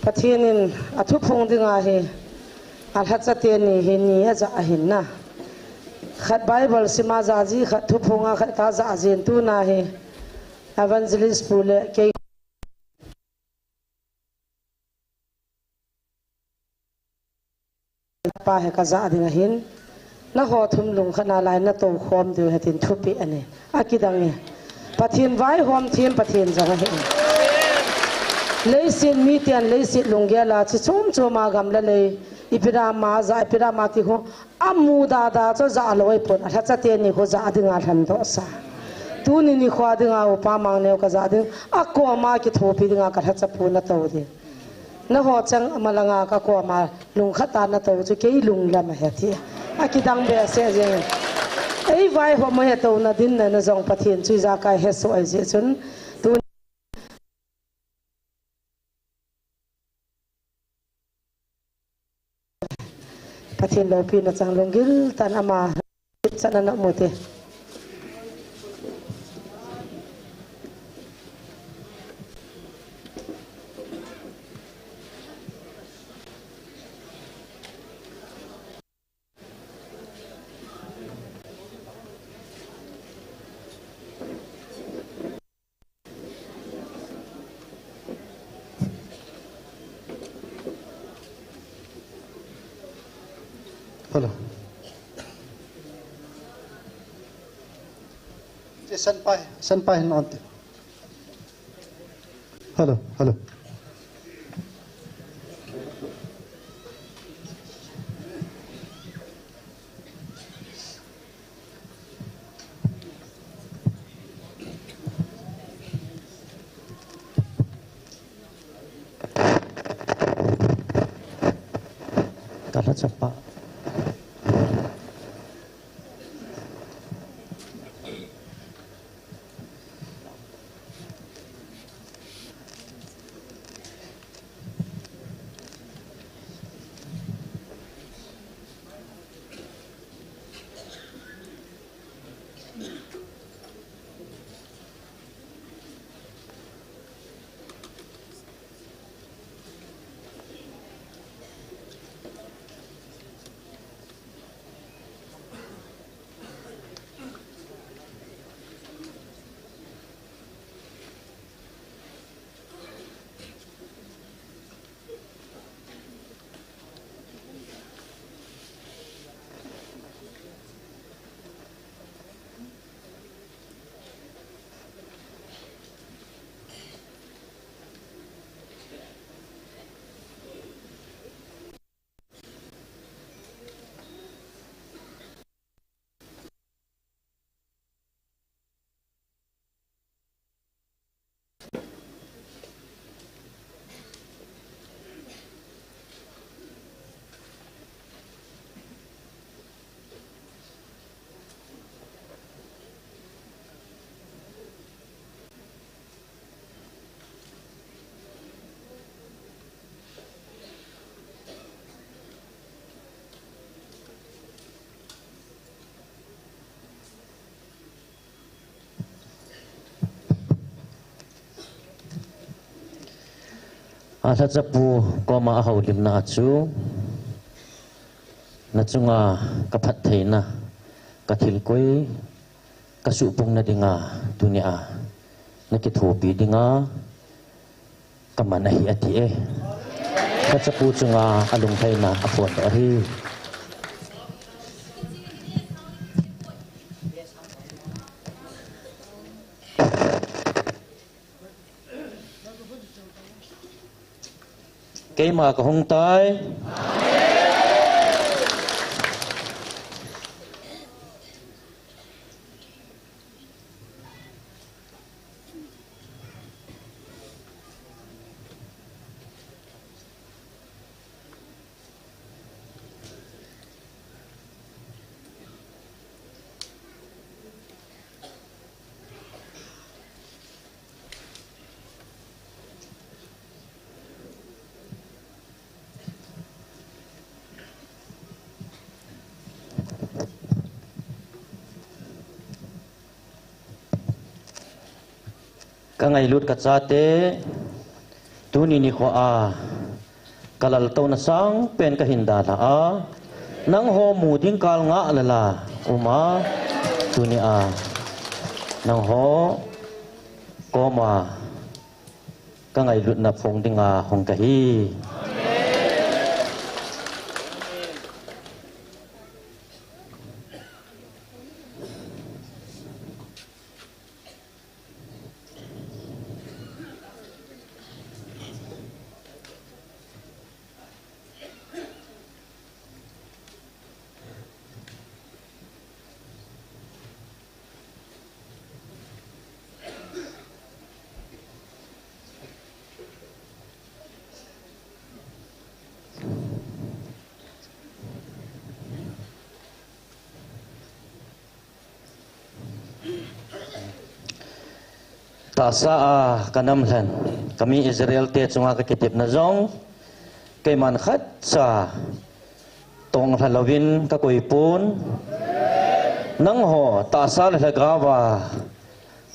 pathinin athu phung dinga he al hat cha te ni he ni a ja hin na khat bible sima za ji khat thu phunga khat ta za jen tu na he evangelist pule ke pa he ka za dinga hin na ho thum lung khana lai na to khom du hetin thupi ane akidang ni pathin vai hom thim pathin janga he leisin mi tian leisit lungya la chi chum chuma gam la le ipira ma za ipira ma ti ho amu da da cho za loi pon a cha te ni ho za dinga than do sa tu ni ni khwa dinga upa mang ne ka za ding akko ma ki thopi dinga ka cha pu na to de na ho chang amalanga ka ko ma lung khata na to chu ke lung lam he thi akidang be se je ei vai ho mo he to na din na jong pathin chui za kai he so ai je chun tu pathin lo pi na chang lungil tan ama chana na mo te Hello. Senpai nanti. Hello. Kala cepat. Ala cepu koma ahau lim na acu na cunga kapat na katil koi kasupung na dinga dunia na kithopi dinga kamanahi ati kacepu cunga alung na apuan ahi Kay mga kahungtay. Kangai lut katsate tuni ni ko kalal tau na sang pen kahindala nang ho muding kal nga alala uma tuni nang ho koma kangai lut na phong dinga hong kahi Tasa kanamlan kami Israel te cunga kakitip na zong kay mankat sa tong halawin kakuipun nang ho tasa lagawa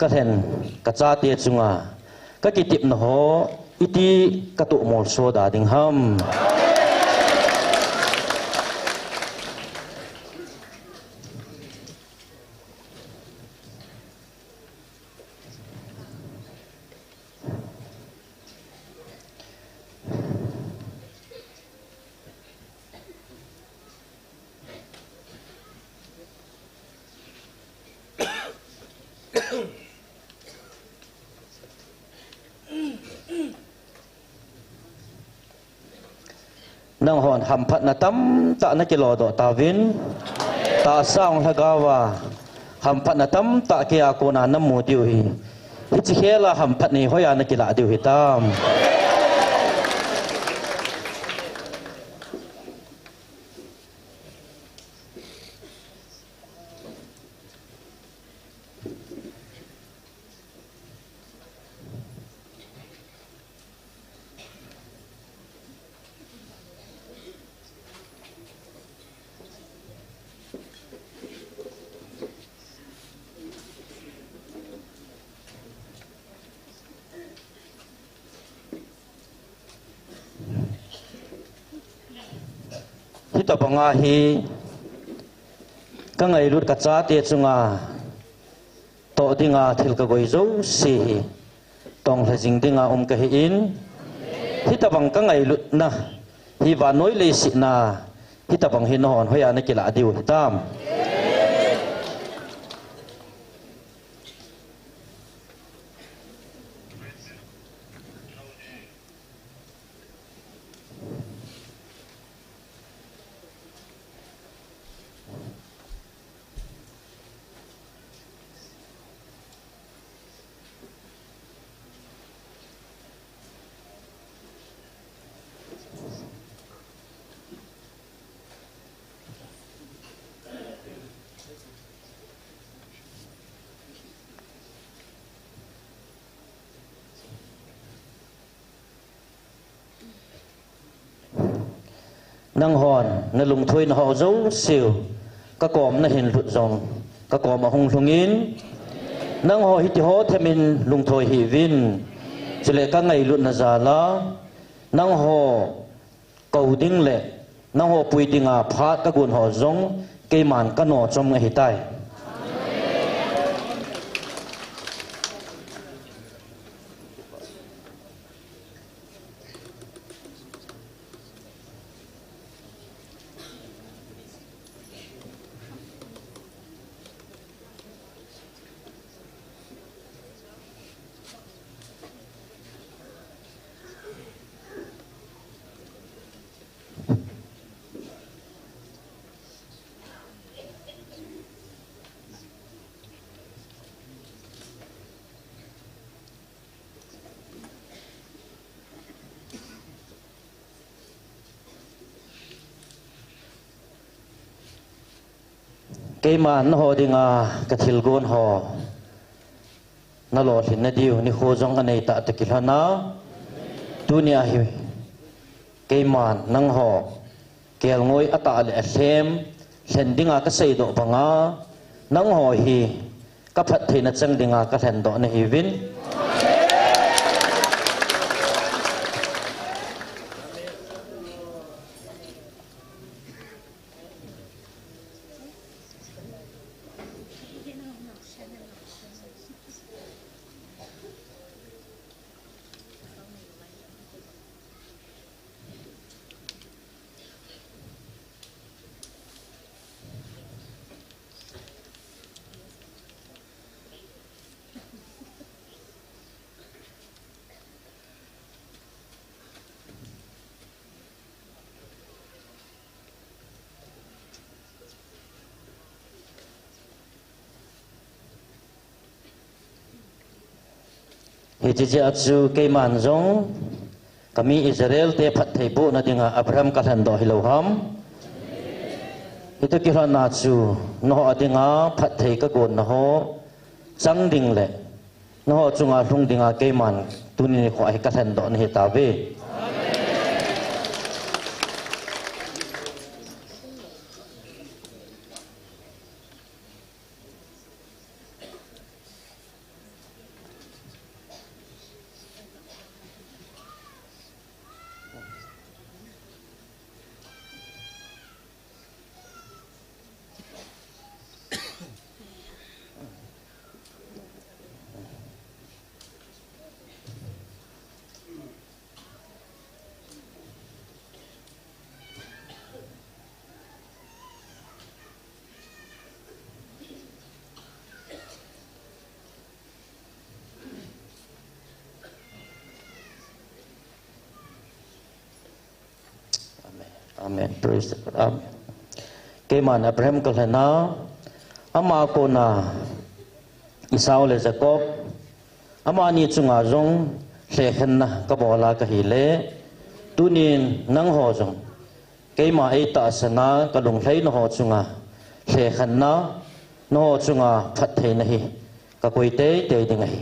kathen kachate cunga kakitip na ho iti katu molso dading ham nang hon hampat na tam tak na kilodo tawin ta saung hagawa hampat na tam tak ki ako na namu diuhi hichela hampat ni hoya na kila diuhi tam hita banga hi ka ngai lut ka cha te chunga to dinga thil ka goi zo si tong la jing dinga ka hi in hita bang ka ngai lut na hi wa noi le si na hita bang hi non hoya na kila diu hitam nang hòn na lùng thui na họ dấu siêu các còm na hình lụt dòng các còm mà hung lung in nang họ hít họ thêm in lùng thui hi vin chỉ lệ các ngày lụt na già lá nang họ cầu đinh lệ nang họ bùi đinh à phát các nguồn họ giống cây màn các nọ trong ngày tai cây màn nó họ đi ngà cái thil gôn họ nó lo thì nó điêu ni khô trong anh này tạ tự kỷ na dunia hi cây màn nang họ kêu ngồi ở tạ lệ xem sen đi ngà cái xây độ bằng ngà nang họ hi cái phật thì nó chân đi ngà cái sen độ này hi vin hi chi chu cây màn giống kami Israel te phat thei bu na dinga Abraham ka than do hilo ham hitu ki na chu no adinga phat thei ka gon na ho chang ding le no ho chunga hlung dinga cây màn tuni kho ai ka than do ni ta ve Amen. Praise the Lord. Amen. Cây màn Abraham ka lena ama ko na Esau le Jacob ama ni chunga jong hle khen na ka bola ka hi le tunin nang ho jong cây ma ai ta sana ka lung hlei no ho chunga hle khan na no ho chunga phat thei na hi ka koi te te ding hi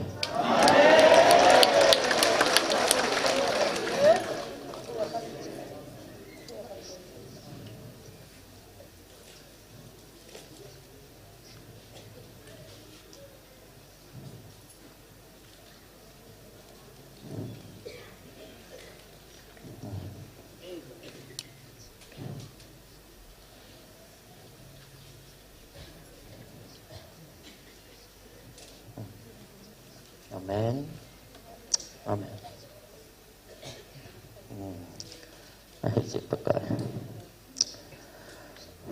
Amen. Amen. Ahit pakai.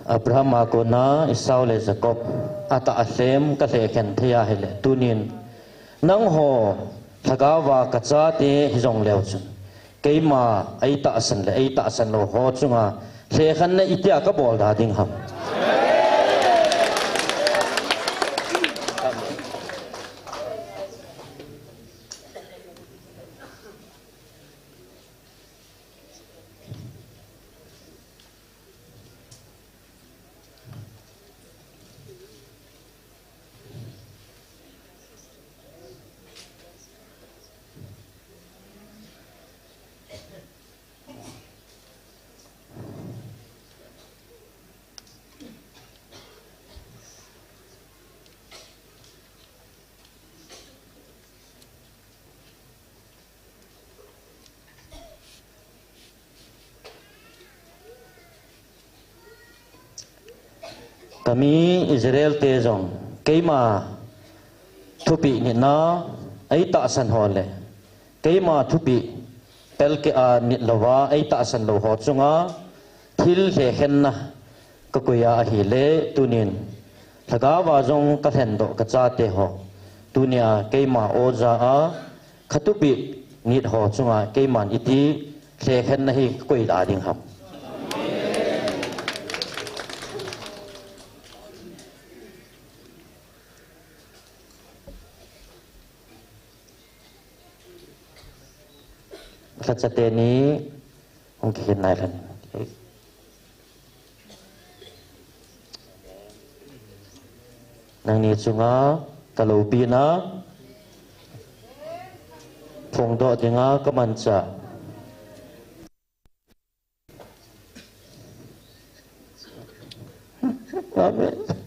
Abraham agona Esau le Jacob ata asem ka se khen thia hele tunin nang ho thagawa kacha te hijong leo chun keima aita asan lo ho chunga se khan na itia ka bol da ding ham kami Israel te jong keima thupi ni na ai ta san hole keima thupi pel ke a ni lawa ai ta san lo ho chunga thil he hen na ka kuya hi le tunin thaga wa jong ka hen do ka cha te ho tunia keima oza a khatupi ni ho chunga keiman iti he hen na hi koi da ding ham Kacate ni mungkin nailan. Nang ni chunga kalau bina pungdo dinga kemanca. Amin.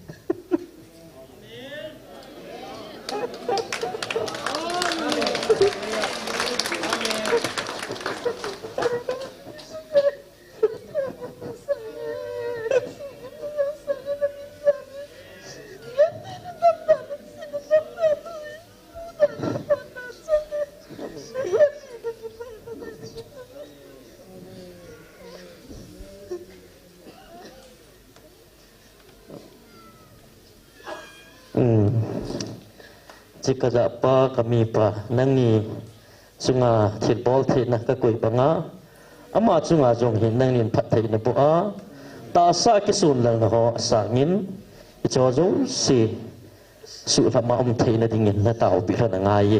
Jika apa kami pa nangi sunga football the na ka koi panga ama chunga jong hin nangin phat thei na bo a ta sa ki sun lang na ho sa ngin I cho jong si su fa ma thei na dingin na tao bi na ngai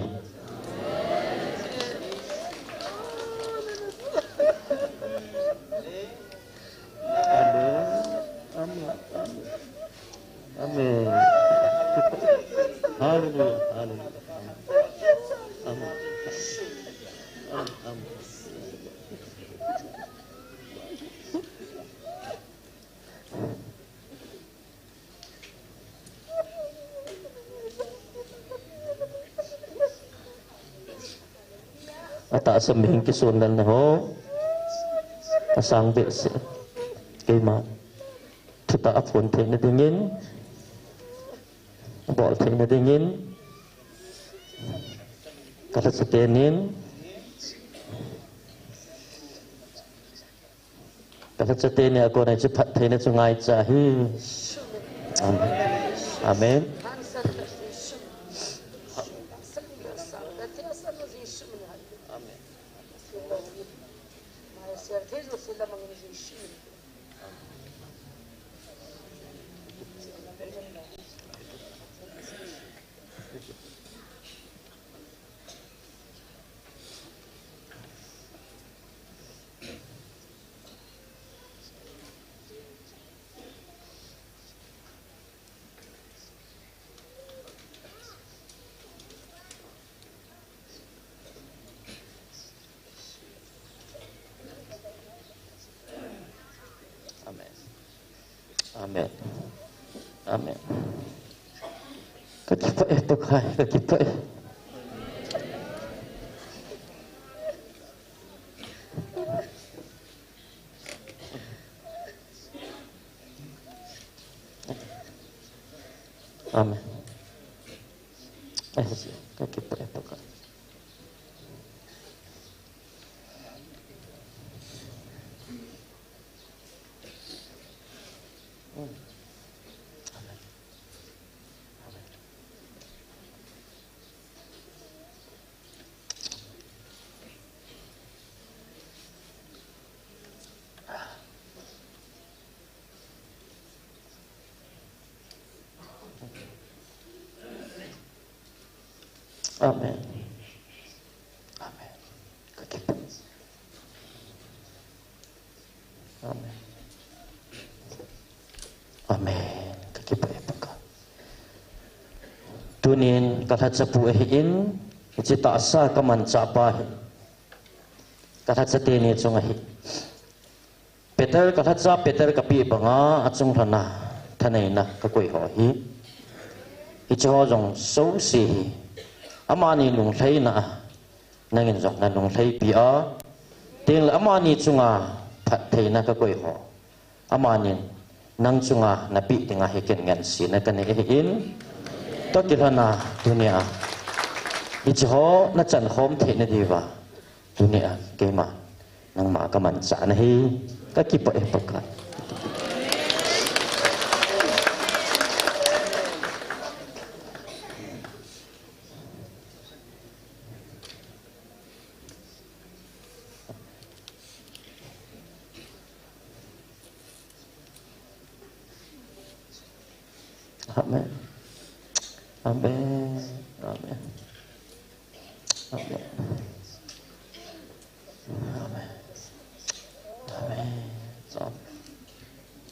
Amen. Hallelujah. Hallelujah. Amen. Amen. Ata sembing kisundan na ho asang besi kema kita apun tena dingin bol tena dingin kata setenin kata seteni aku nak cepat tena sungai cahi amen amen Amen. Amen. Kakipa itu kai, kakipa. Amen. Kakipa itu kai. Amen. Amen. Amen. Amen. Kakipayapaka. Tunin kathat sa puehin, icita asa kaman capahin. Kathat sa tini tsungahi. Peter kathat sa Peter kapi banga at sung rana tanay na kakoy hohi. Icho jong so si amani nung thay na nangin jong na nung thay pia. Ting amani tsunga pat thay na kakoy ho. Amanin nang tsunga napi tinga hikin ngan si na kanihin. Tokilana dunia. Icho na chan hom thay na diwa. Dunia kema nang makaman sa nahi kakipayapaka. Amen. Amen. Amen. Amen. Amen. Amen.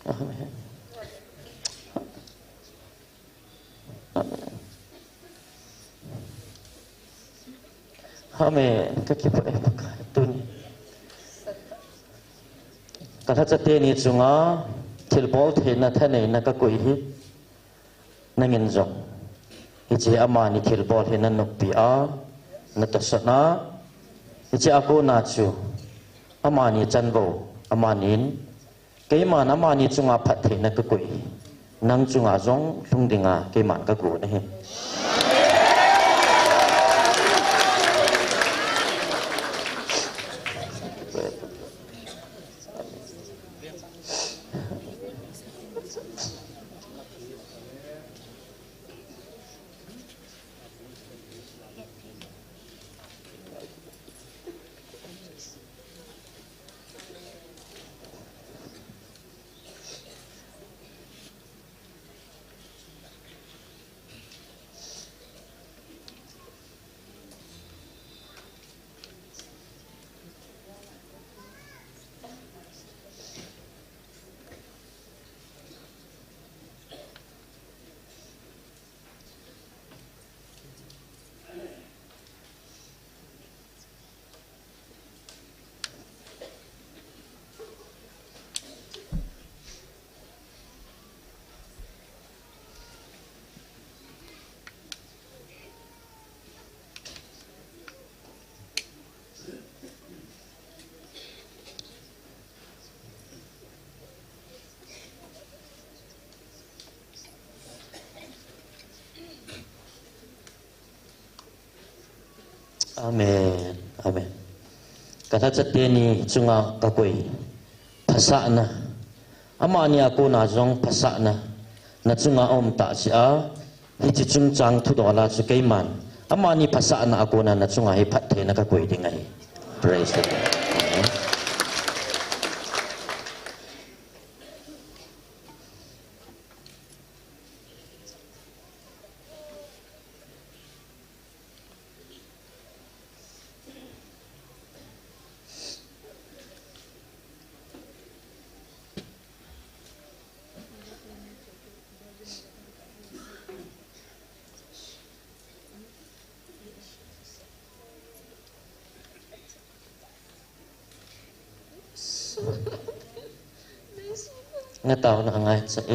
Amen. Amen. Amen. Kakipayapaka. Dunia. Kathat sa tini tsunga tilbol thena thanay nakakuihi nangin jong ichi amani tilbol hena nukpia natasana ichi ako na chu amani chanbo amanin kaiman amani tsunga phathe nakakuihi nang tsunga jong lungdinga kaiman kaku nahi. Amen. Amen. Kathat sa tini tsunga kakoy phasa na amani ako na jong phasa na tsunga om ta sia hi chi chung chang thu dola chu kaiman amani phasa na ako na tsunga hi phathe na kakoy dingai. Praise the Lord. Amen. Nga tao na angay sa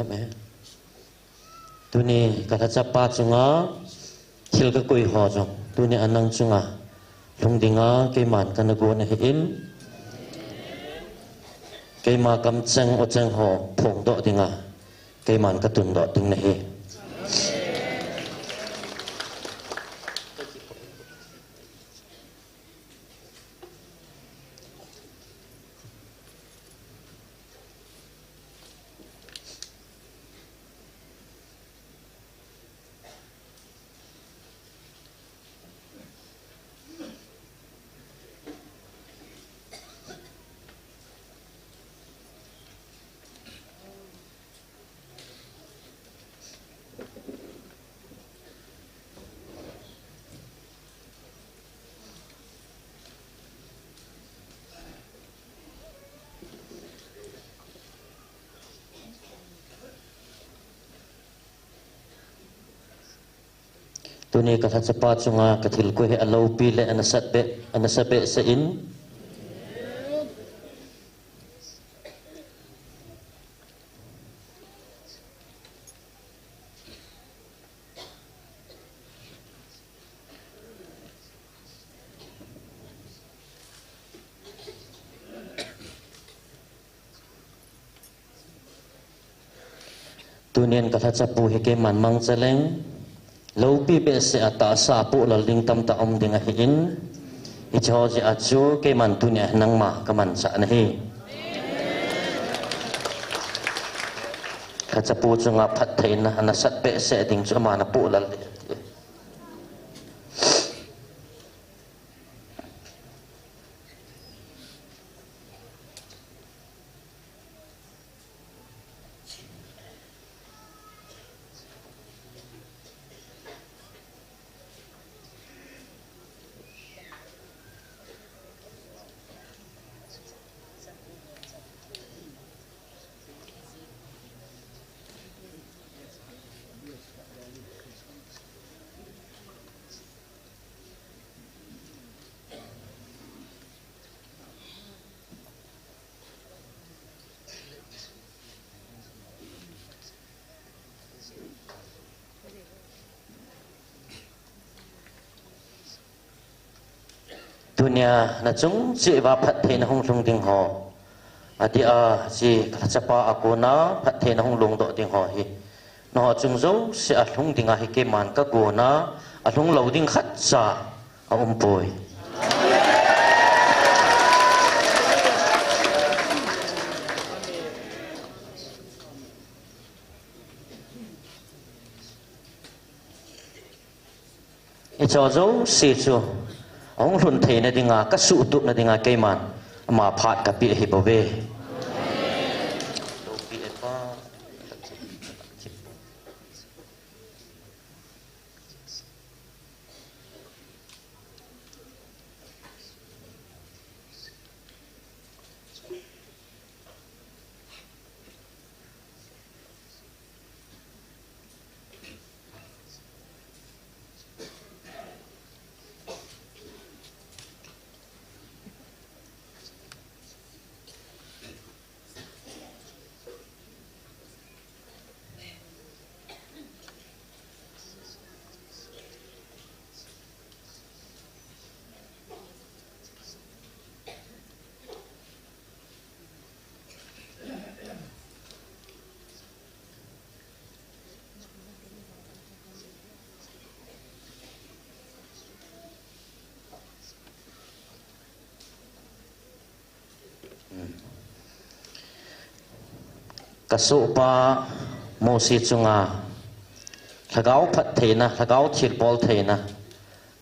Amen. Tuni kata cepat cunga kil ke kui ho jong. Tuni anang cunga lung dinga keman kana guna hin. Kema kam ceng o ceng ho phong do dinga. Keman katun do ding nahi. Tuni kata cepat cunga katil kuih alau pile anasat be sein. Tunian kata capu heke man mang celeng. Lau pi be se ata sapu la ling tam ta om dinga hin I cho ji achu ke man tu nya nang ma ka man sa na hi kha cha pu chunga phat thein na ana sat be se ding chu ma na pu la dunia na chung si va phat the na hong lung ding ho adia si chapa akona phat the na hong lung do ding ho hi no chung zo si a lung ding a hi ke man ka go na a lung lo ding khat sa a poi e cho zo si chu ông luân thế này dinga các sự tụ này dinga cây man mà phạt cả bị hi bảo vệ kasupa mosi chunga lagau phat theina lagau thil bol theina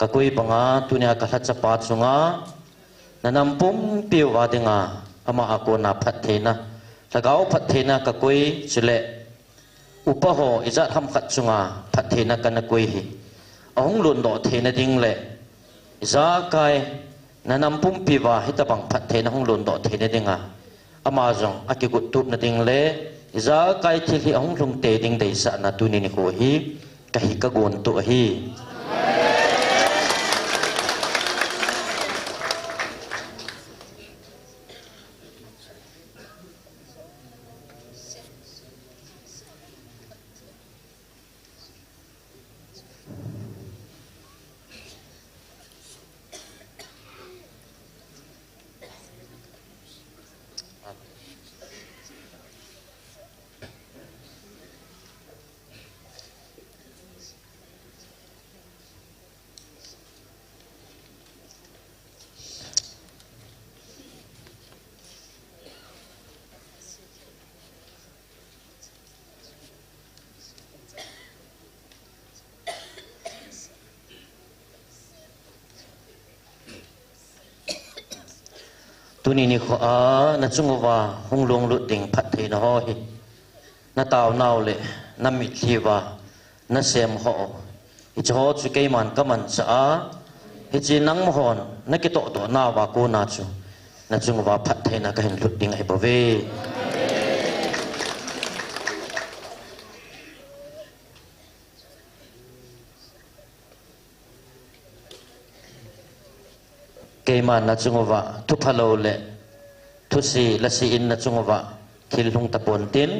kakui panga tunia ka chapa chunga nanampum piwa dinga ama akona phat theina lagau phat theina kakui chile upaho izat ham khat chunga phat theina kana kui hi ahong lun do theina ding le za kai nanampum piwa hitabang phat theina hong lun do theina dinga ama jong akikut tup na ding le za kai thil hi ong lung te ding dei sa na tu ni ni ko hi ka hi ka gon tu hi tuni ni kho a na chungwa honglong lu ding phat thei na ho hi na taw naw le na mi thiwa na sem ho hi cho chu ke man ka man cha hi chi nang mo hon na ki to to na wa ko na chu na chungwa phat thei na ka hin lu ding ai bo ve Kaiman na chungwa tu phalo le tu si la si in na chungwa thil hung tapon tin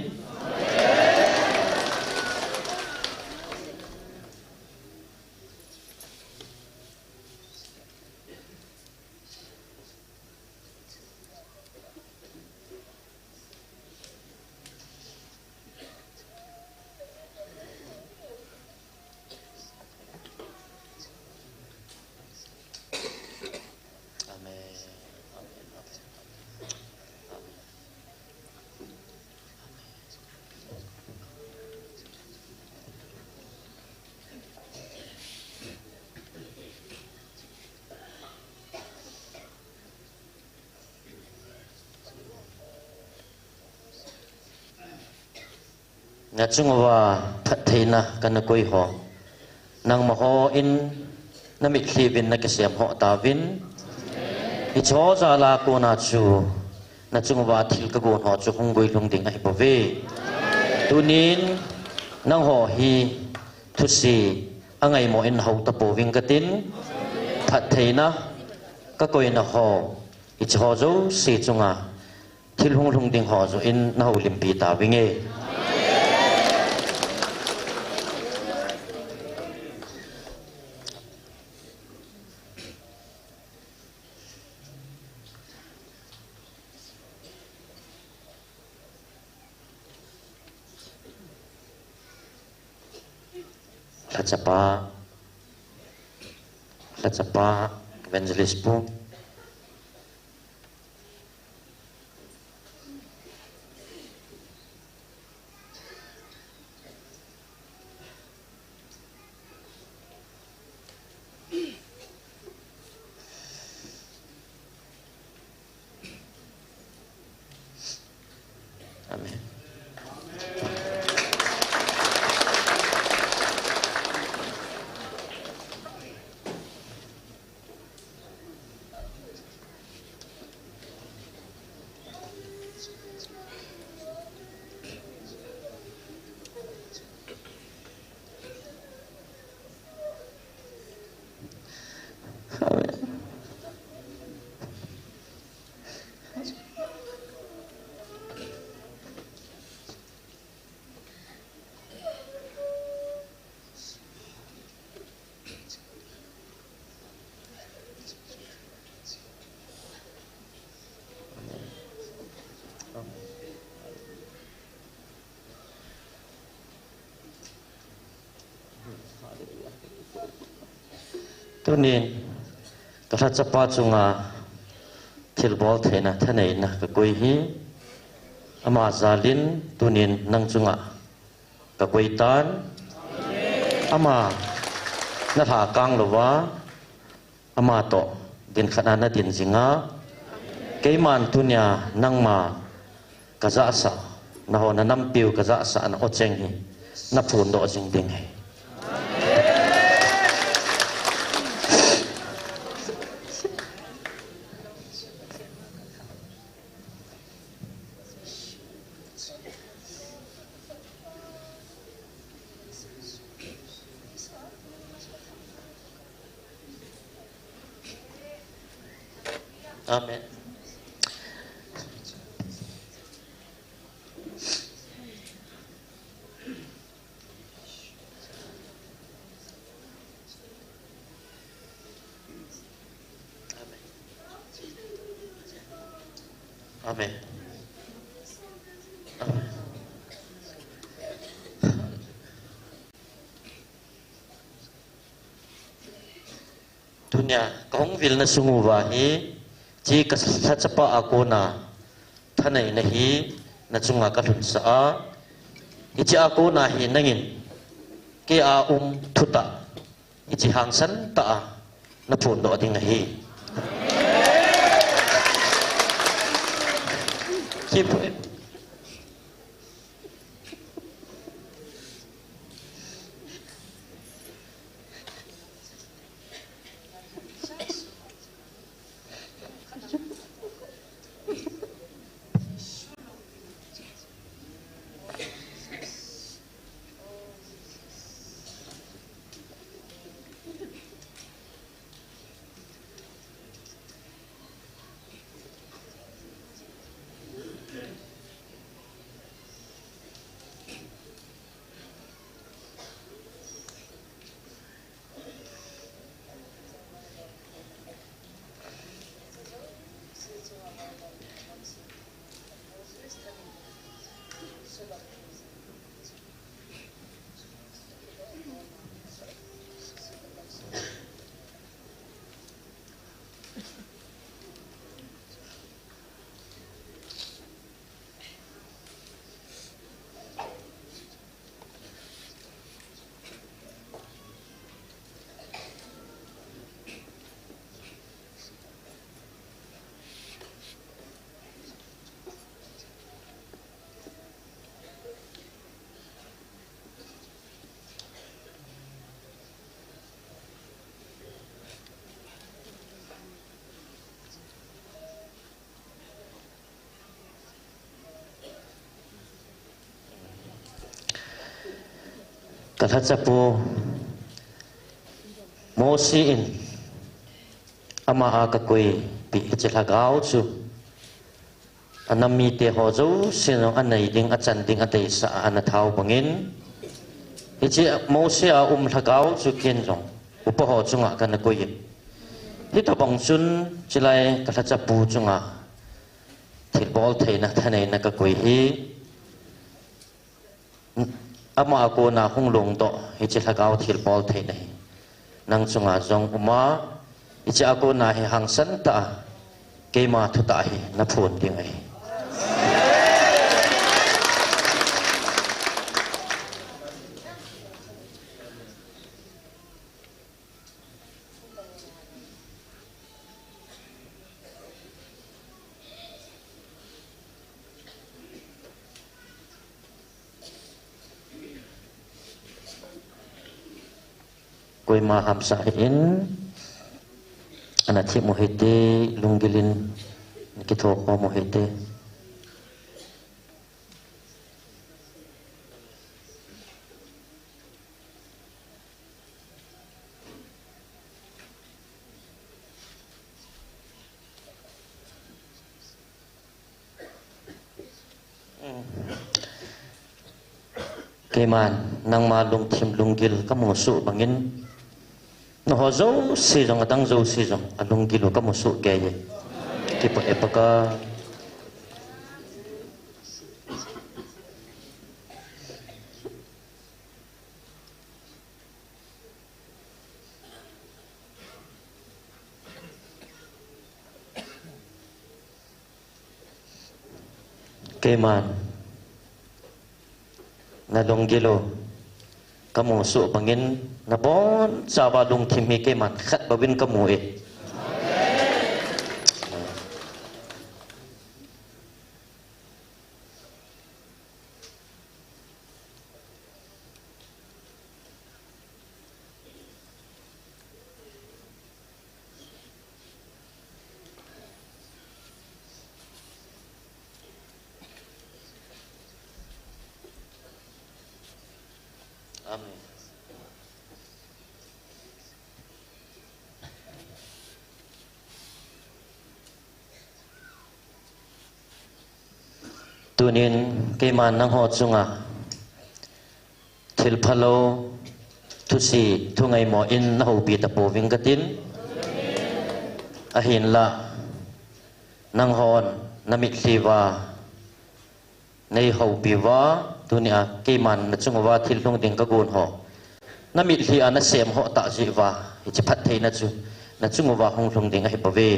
nga chungwa phat theina kana koi ho nang ma ho in na mi thlivin na ke siam ho ta vin hi cho za la ko na chu na chungwa thil ka gon ho chu hung goi lung ding ai bo ve tunin nang ho hi thu si angai mo in ho ta po ving ka tin phat theina ka koi na ho hi cho zo si chunga thil hung lung ding ho zo in na ho lim pi ta vinge Lacapa evangelist po amen. Tunin kata cepat sunga tilbol thena thanai na ka koi hi ama zalin tunin nang chunga ka koi tan ama na tha kang lowa ama to din khana na din jinga keiman tunya nang ma ka za sa na ho na nam piu ka za sa na ocheng hi na phun do jing ding hai Amen. Amen. Dunia kong vil na sunguwa hi ji ka sa chapa ako na thanai na hi na chunga ka thun sa ichi ako na hi nangin ke a thuta ichi hangsan ta na phun do ding na hi Keep Kalhatsapo Mosiin ama akakoi pi ichilagao chu anami te hozo sino anay ding atchanding atay sa anathao bangin ichi Mosia lagao chu kinjong upaho chunga kanakoi hito bangchun chilay kalhatsapo chunga tilbol thay na thanay nakakoi hi ama ako na kung long to ichi lagaw tilbol thay na nang chunga zong ichi ako na hangsan ta kay matuta na phun ding ay koy maham sahin anati mohite lunggilin kitoko mohite keman nang malung tim lunggil kamusu bangin no hozo sejong adang zo sejong alung gilo kamusu gaya kipa epaka keman na longgilo kamu su bangin na bon sawa lung timi keman khat babin kamu Amin. Tunin keman nang ho chunga thil phalo thusi thungai mo in na ho bi ta po wing katin ahin la nang hon namit liwa nei ho bi wa dunia keman na chunga wa thil tung ding ka gun ho namit li ana sem ho ta ji wa chi phat thei na chu na chunga wa hong tung ding a he pawe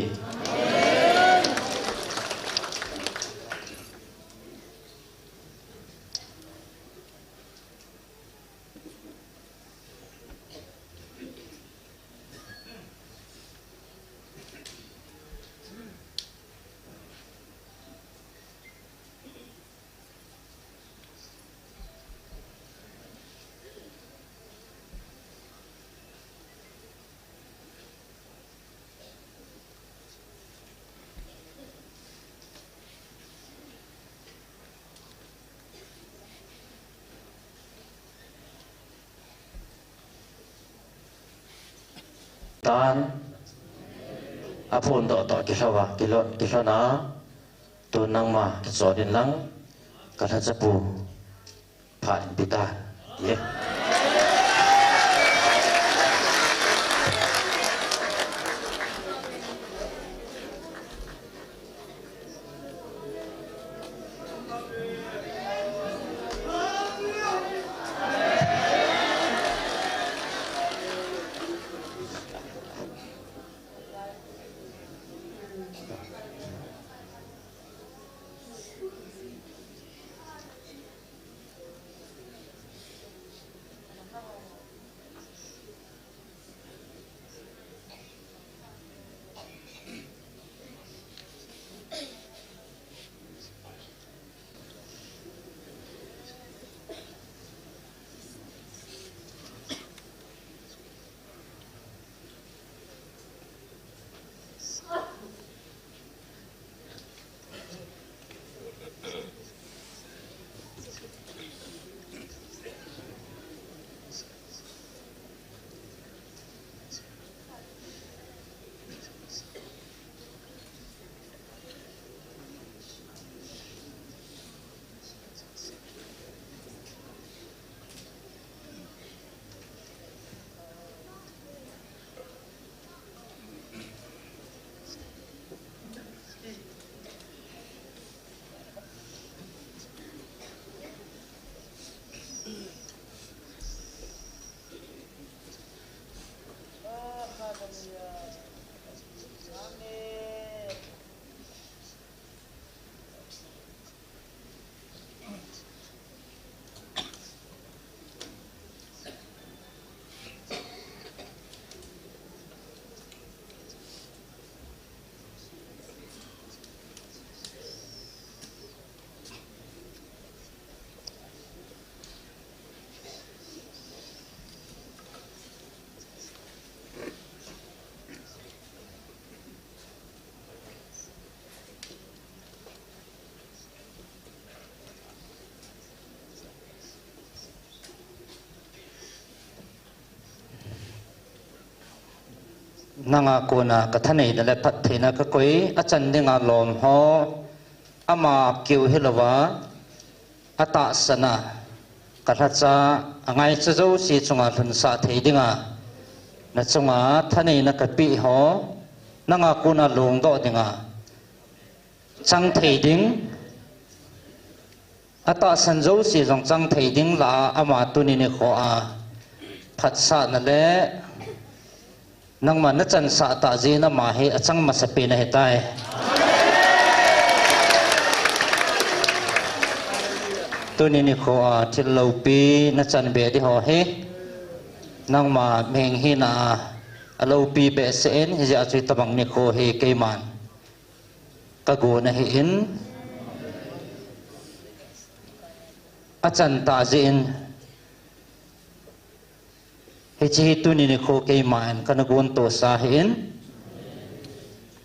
tan apun do to kisawa kilon kisana tu nang ma kisodin lang kana sapu phan pita ye nanga kona kathanei dale pathina ka koi achan dinga lom ho ama kiu hilawa ata sana kathacha angai chajo si chunga thun sa thei dinga na chunga thanei na kapi ho nanga kona long do dinga chang thei ding ata sanjo si jong chang thei ding la ama tuni ni kho a phatsa na le nang man na chan sa ta ji na ma he achang ma sapi na hetai tuni ni kho a thil lo pi na chan be di ho he nang ma meng hi na alo pi be sen hi ja chui tabang ni kho he ke man ka go na hi in achan ta ji in Hiji tu ni ko kay man kana gunto sahin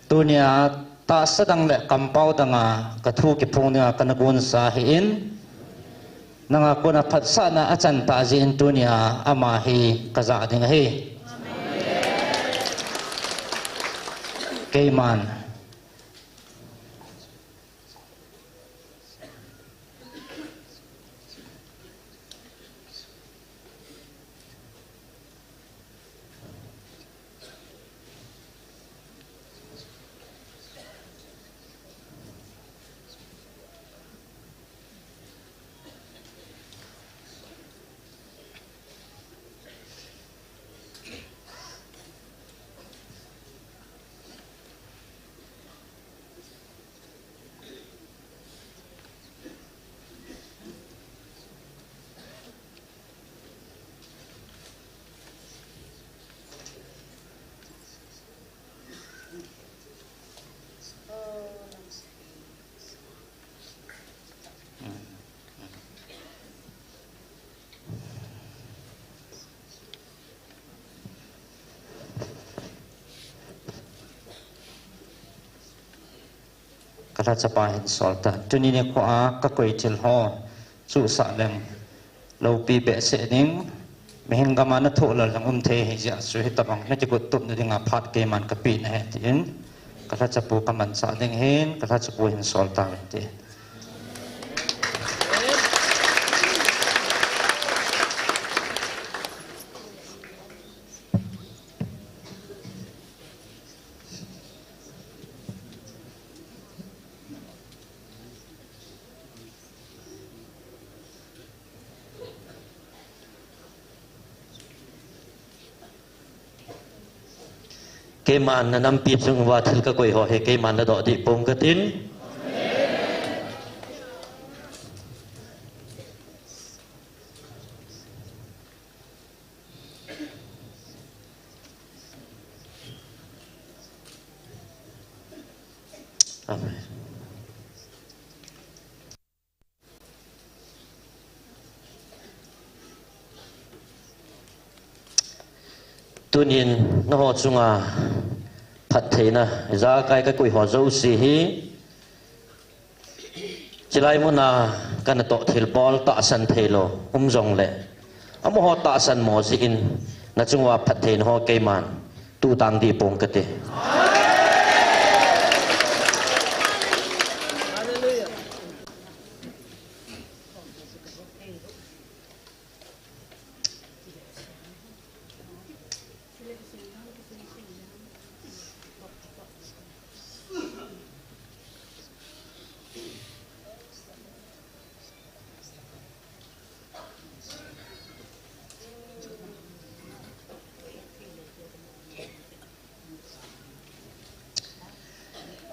tunia ta sadang le kampau danga kathu ki phung nga kana gun sahin nanga kuna phatsa na achan ta jin tunia ama hi kaza ding hi kay man kata capahin solta tuni ni ko a ka koi til ho chu sa lem lo pi be se ning Mehin gamana thola lang the hija su hitabang na jikut tup na dinga phat ke man kapi na he tin kala chapu kaman sa ding hen kala chapu hin sol ta te cái màn là năm pip trong và thil cái quầy họ hay cái màn là đỏ đi bông cái tin Amen. Tu nhiên nó họ chung phát thế na ra cái quỷ họ dâu xì hi chỉ lại muốn cái nó tọt thil ball tạ san thế lo rong lệ amo họ tạ san mò gì in na chung phát thế nó cái màn tu tăng đi bông cái thế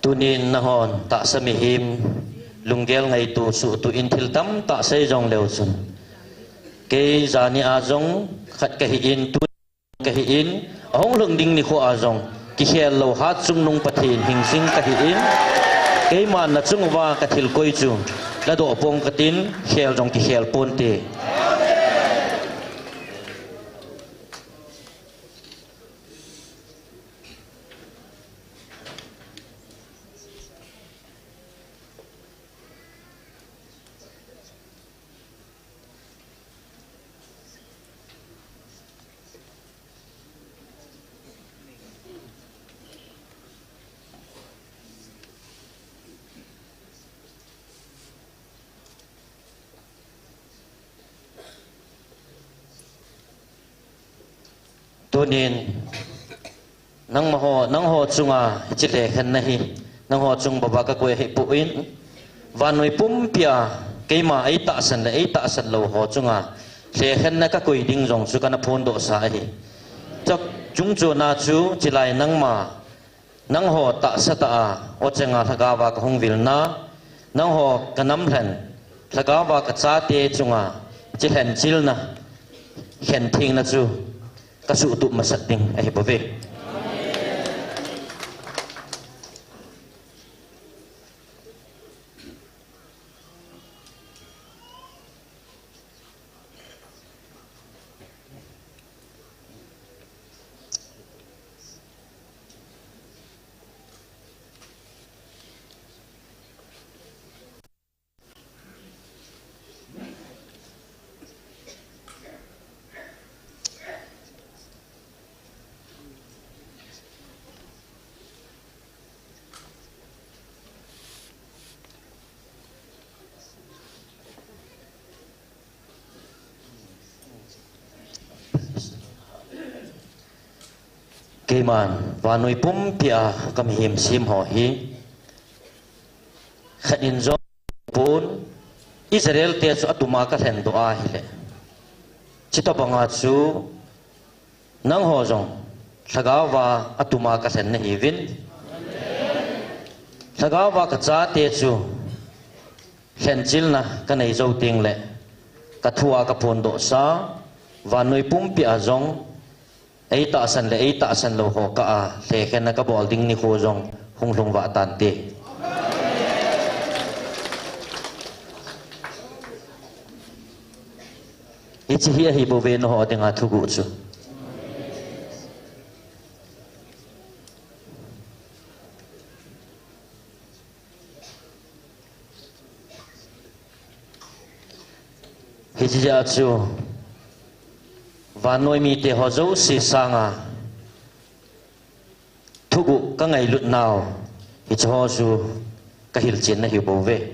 tunin na hon ta sa mihim lunggel ngai tu su tu in thil tam ta sei jong leo sun ke zani a jong khat ka hi in tu ka hi in ong lung ding ni kho a jong ki hel lo hat chung nung pathin hing sing ka hi in ke man na chung wa ka thil koi chu la do pong ka tin hel jong ki hel pon te tunin nang ho chunga chile khan nahi nang ho chung baba ka koi hi puin vanoi pumpia keima ai ta san le ai ta san lo ho chunga le khan na ka koi ding jong su kana phone do sa hi chak chung chu na chu chilai nang ho ta sa ta o chenga thaga wa ka hong vil na nang ho kanam hlan thaga wa ka cha te chunga chi hlen chil na hen thing na chu kasu tu masating ay bove keman vanoi pumpia kam him sim ho hi khanin zo pun Israel te chu atuma ka hlen do a hi le chita banga chu nang ho jong thagawa atuma ka hlen na hi vin thagawa ka cha te chu hlen chil na ka nei zo ting le ka thua ka phon do sa vanoi pumpia jong ai ta san lo ho ka a le khen na ka bol ding ni kho jong hung hlung wa tan te ichi hi bo ve no ho dinga thu gu chu hi ji ja chu và nuôi mi te ho dấu si sanga thu gu các ngày luận nào thì cho dù các hiểu chiến là hiểu bảo vệ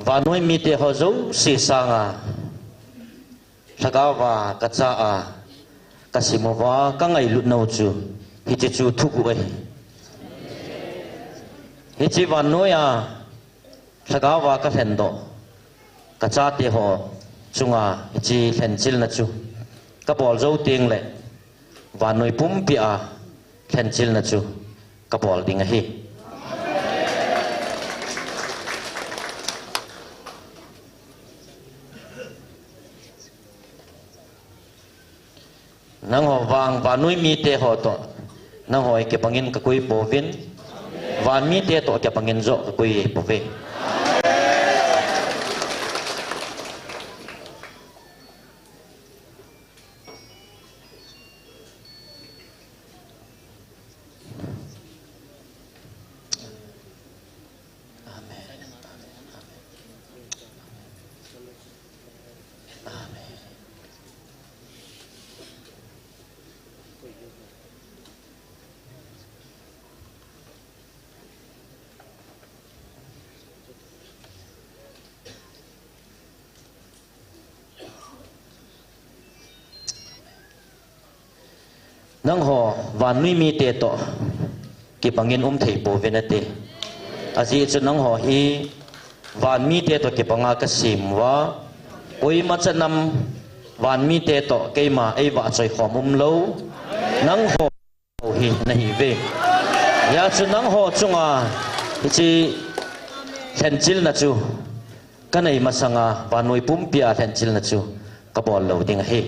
và nuôi mi te ho dấu si sanga thagawa kacha kasimova các ngày luận nâu chu hi te chu thu gu ai hi chi van nuôi thagawa ka hendo kacha te ho chunga hi chi hlen chil na chu ka bol zo ting le và nuôi pum pi hlen chil na chu ka bol ding hi nang ho wang và nuôi mi te ho to nang hoi ke pangin ka kui po vin van mi te to ke pangin zo ka kui po ve nang ho van nuôi mi te to ki pangin thei po venate aji chu nang ho hi van mi te to ki panga ka sim wa oi ma chanam van mi te to keima ei wa choi khom lo nang ho hi nahi ve ya chu nang ho chunga chi hlen chil na chu kanai masanga van nuôi pum pia hlen chil na chu ka bol lo ding hi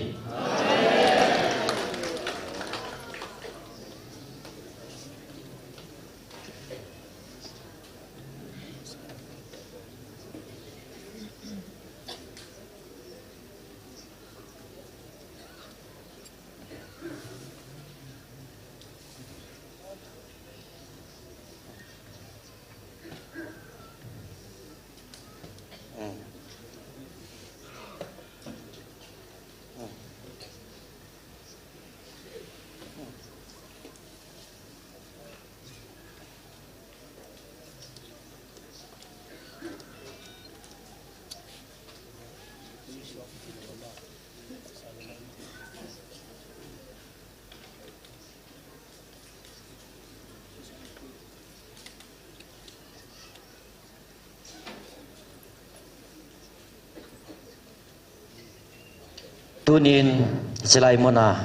tunin silai mona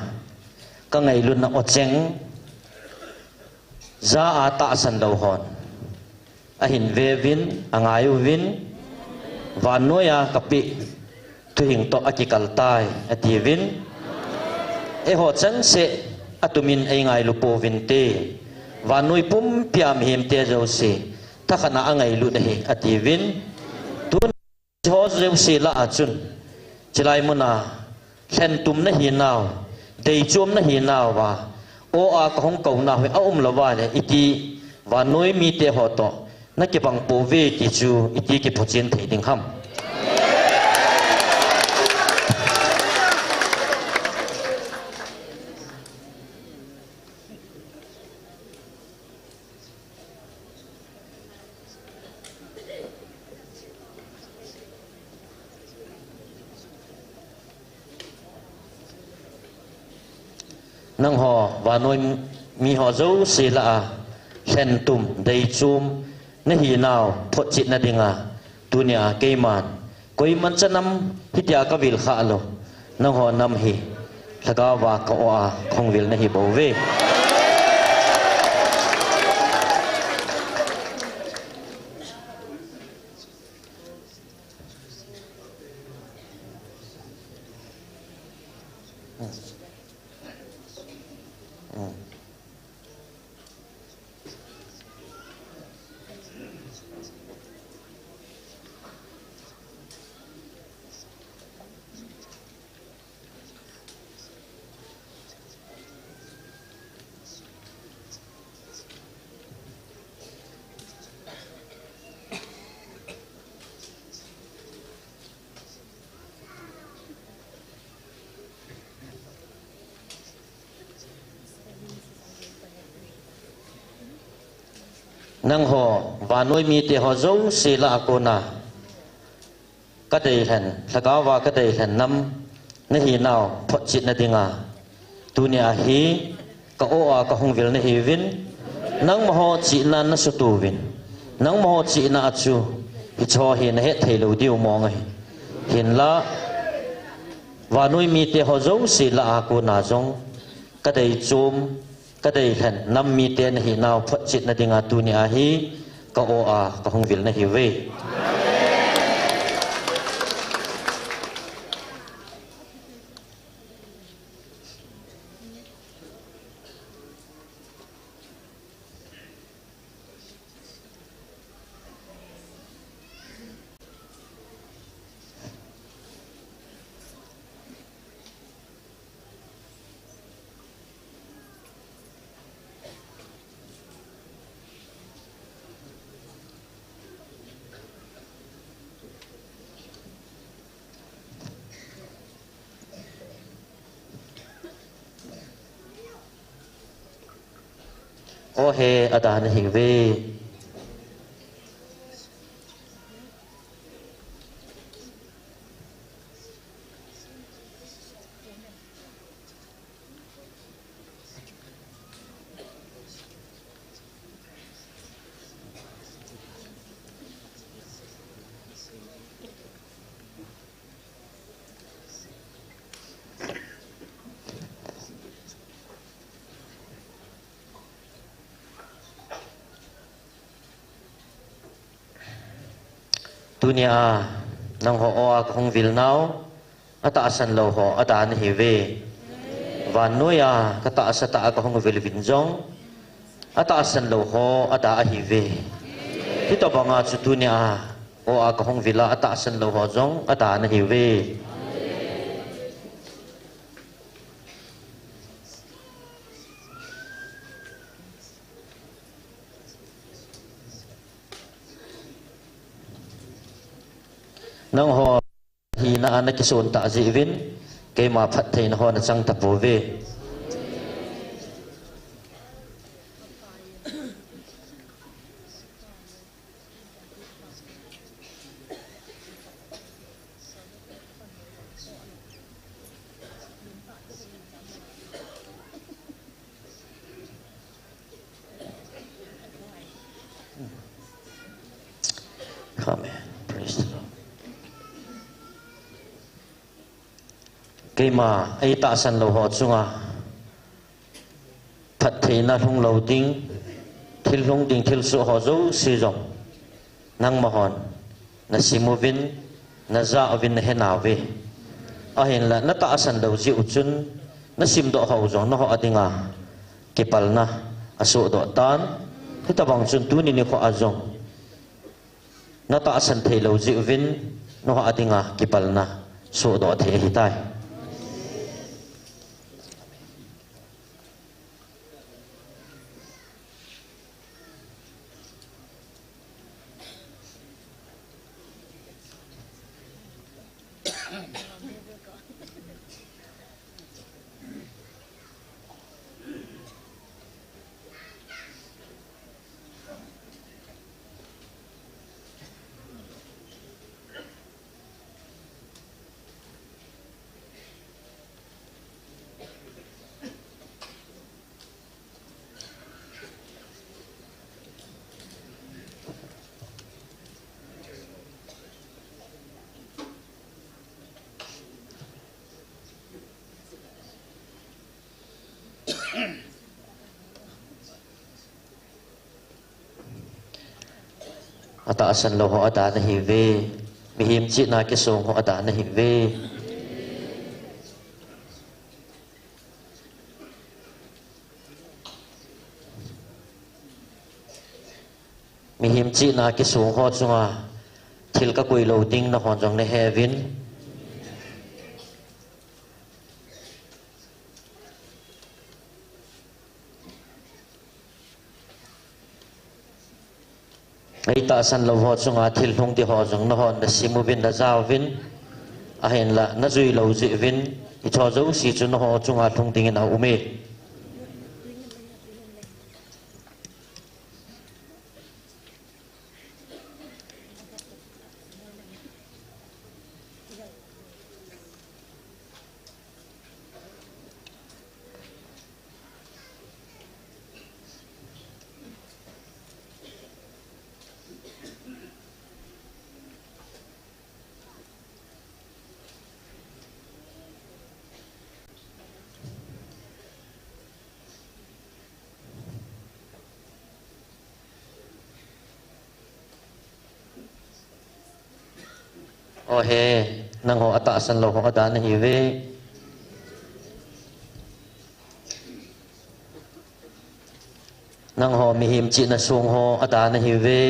ka ngai lun na ocheng za ata san lo hon a hin ve vin angai vin wa noya kapi tu hing to akikal tai ati vin e ho chan se atumin ai ngai lu po vin te wa noi pum piam him te zo se takhana angai lu de ati vin tun ho zo se la achun silai mona hlen tum na hi naw dei chom na hi naw wa o a ka hong kau na a lawa le iti wa noi mi te ho to na ke bang po ve ki chu iti ke phochin thei ding ham nang ho và noi mi ho zo se la hlen tum dei chum na hi naw pho chit na dinga tunia keiman koi man chanam hitia ka vil kha lo nang ho nam hi thaga wa ka wa khong vil na hi bo ve nang ho và nuôi mi te ho zo si la akona ka dei hen thagawa ka dei hen nam na hi naw phot chit na dinga tunia hi ka o a ka hong vil na hi vin nang ma ho chi na na su tu vin nang ma ho chi na achu hi cho hi na he thei lo diu mo ngai hin la và nuôi mi te ho zo si la akona zong ka dei chum ka dei hen nam mi te na hi naw phot chit na dinga tunia hi ka o a ka hong vil na hi ve o he adan hi ve tunia nang ho o ka hong vil naw ata asan lo ho adan hi ve và nuôi ka ta asa ta ka hong vil vin jong ata asan lo ho ada hi ve hi to banga chu tunia o ka hong vila ata asan lo ho jong ada na hi ve nang ho hi na ana kisun ta ji vin ke ma phat thein ho na chang ta po ve amen praise the Lord cái mà ai ta san lâu họ chung à thật thì na hung lâu tiếng thil su họ dấu si rộng năng mà hòn na simovin na za vin he nào về à hiện là na ta san lâu dịu chun na sim độ hậu rộng na họ tiếng à kipal na aso độ tan thì ta bằng chun tu ni họ azong na ta san thầy lâu dịu vin na họ tiếng à kipal na so độ thế hi tai ataasan lo ho ada na hive mihim chi na ke song ho ada na hive mi him chi na ki sung ho chunga thil ka koi lo ding na hon jong ne heaven ai ta san lo ho chunga thil hung ti ho jong na hon na simu vin na zaw vin a hen la na zui lo ji vin i cho zo si chu na ho chunga thung ding na ume o he nang ho ata san lo ho da na hi ve nang ho mi him chi na sung ho ata na hi ve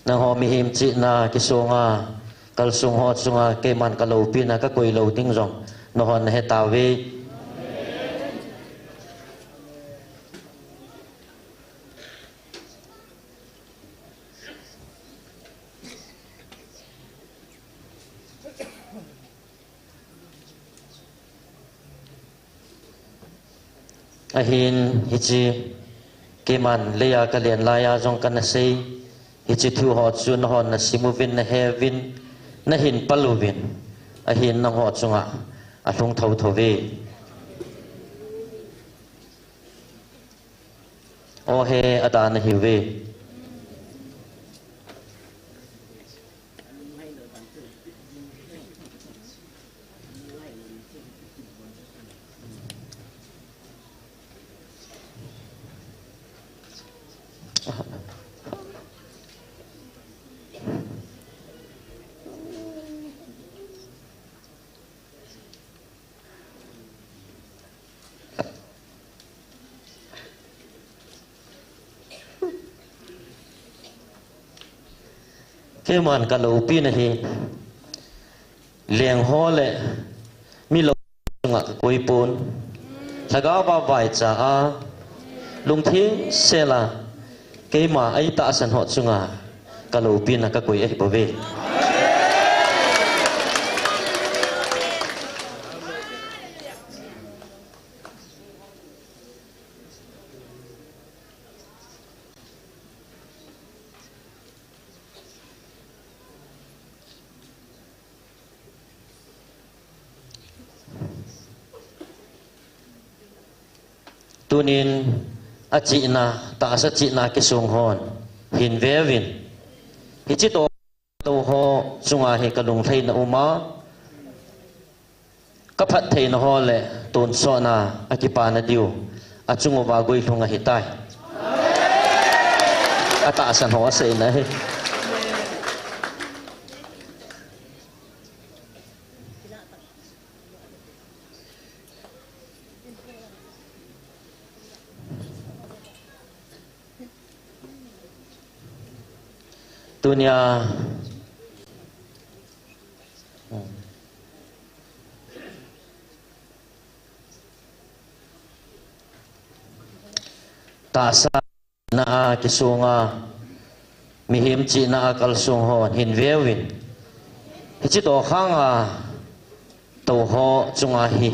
nang ho mi him chi na ki sunga kal sung ho chunga ke man ka lo pi na ka koi lo ding rong no hon he ta ve ahin hichi keman leya kalian laya jong kana sei hichi thu ho chu na hon na simuvin na heaven na hin paluvin ahin na ho chunga athung thau thove o he ada na hiwe cái màn cả lầu pin này thì liền ho lệ mi lầu ngạc quay pôn là gáo ba vài trả lung thiên xe là cái mà ấy ta sản họ chung cả lầu pin là các quay ấy bảo vệ tunin a chi na ta sa chi na ki sung hon hin ve vin hi chi to ho chunga he ka lung thei na uma ka phat thei na ho le tun so na a ki pa na diu a chungo wa goi thunga hi tai a ta san ho se na he dunia ta sa na kisunga mihim chi na kal sung hon hin vewin hi chi to khanga to ho chunga hi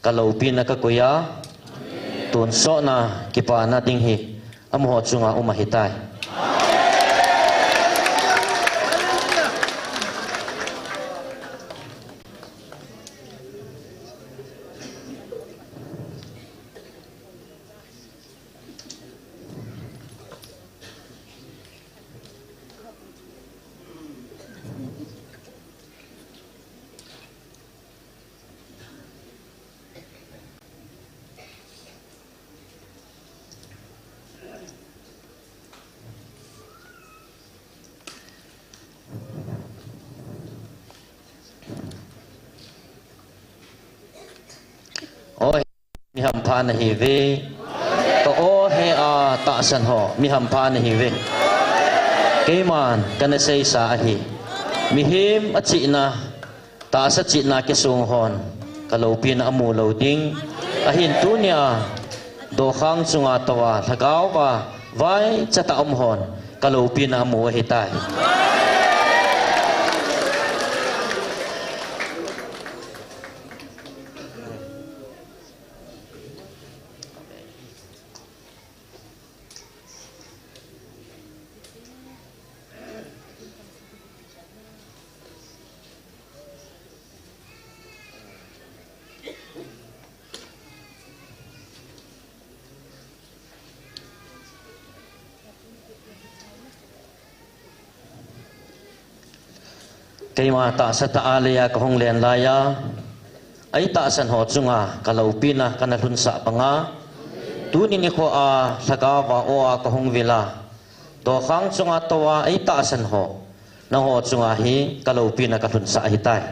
kalau pin na ka kuya tun so na kipa na ding hi am ho chunga umahitai hampa na hi ve ka o he a ta san ho mi hampa na hi ve keiman kana sei sa a hi mi him a chi na ta sa chi na ke sung hon ka lo pin amu lo ding a hin tu nia do khang chunga tawa thagaw ba vai chata hon ka lo pin amu hi tai keima ta sa ta alaya ka hong len laya ai ta san ho chunga kalau pina kana hun sa panga tu ni ko a saka wa o a ka hong vela do khang chunga towa ai ta san ho na ho chunga hi kalau pina ka hun sa hi tai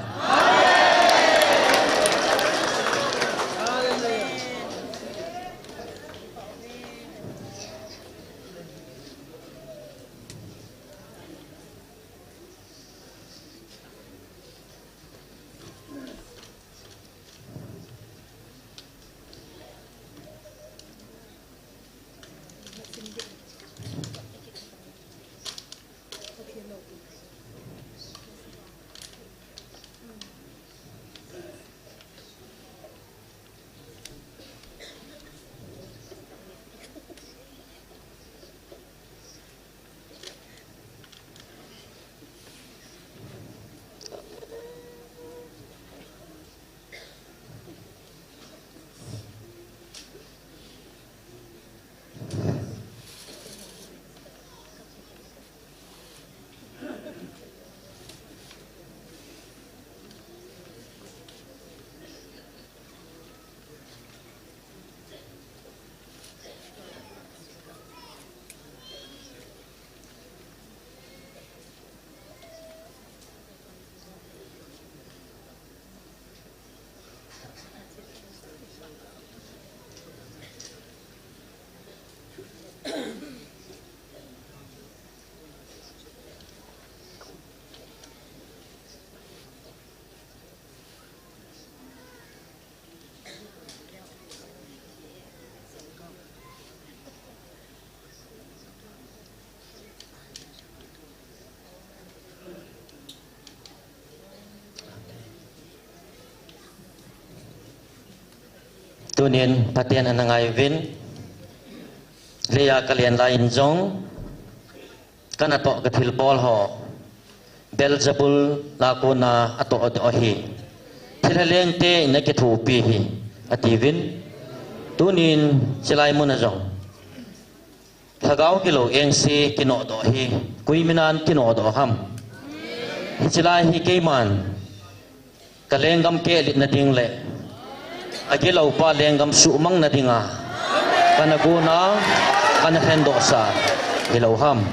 tunin patian anangai vin leya kalian lain jong kana to kathil bol ho Beelzebul lakuna ato ohi thilaleng te na ke thu pi hi ativin tunin silai mun jong thagau kilo engsi kino do hi kuiminan kino do ham hichilai hi keiman kalengam ke lit na ding le agilaw pa lenggam sumang na dinga kanaguna kanahendo sa ilawham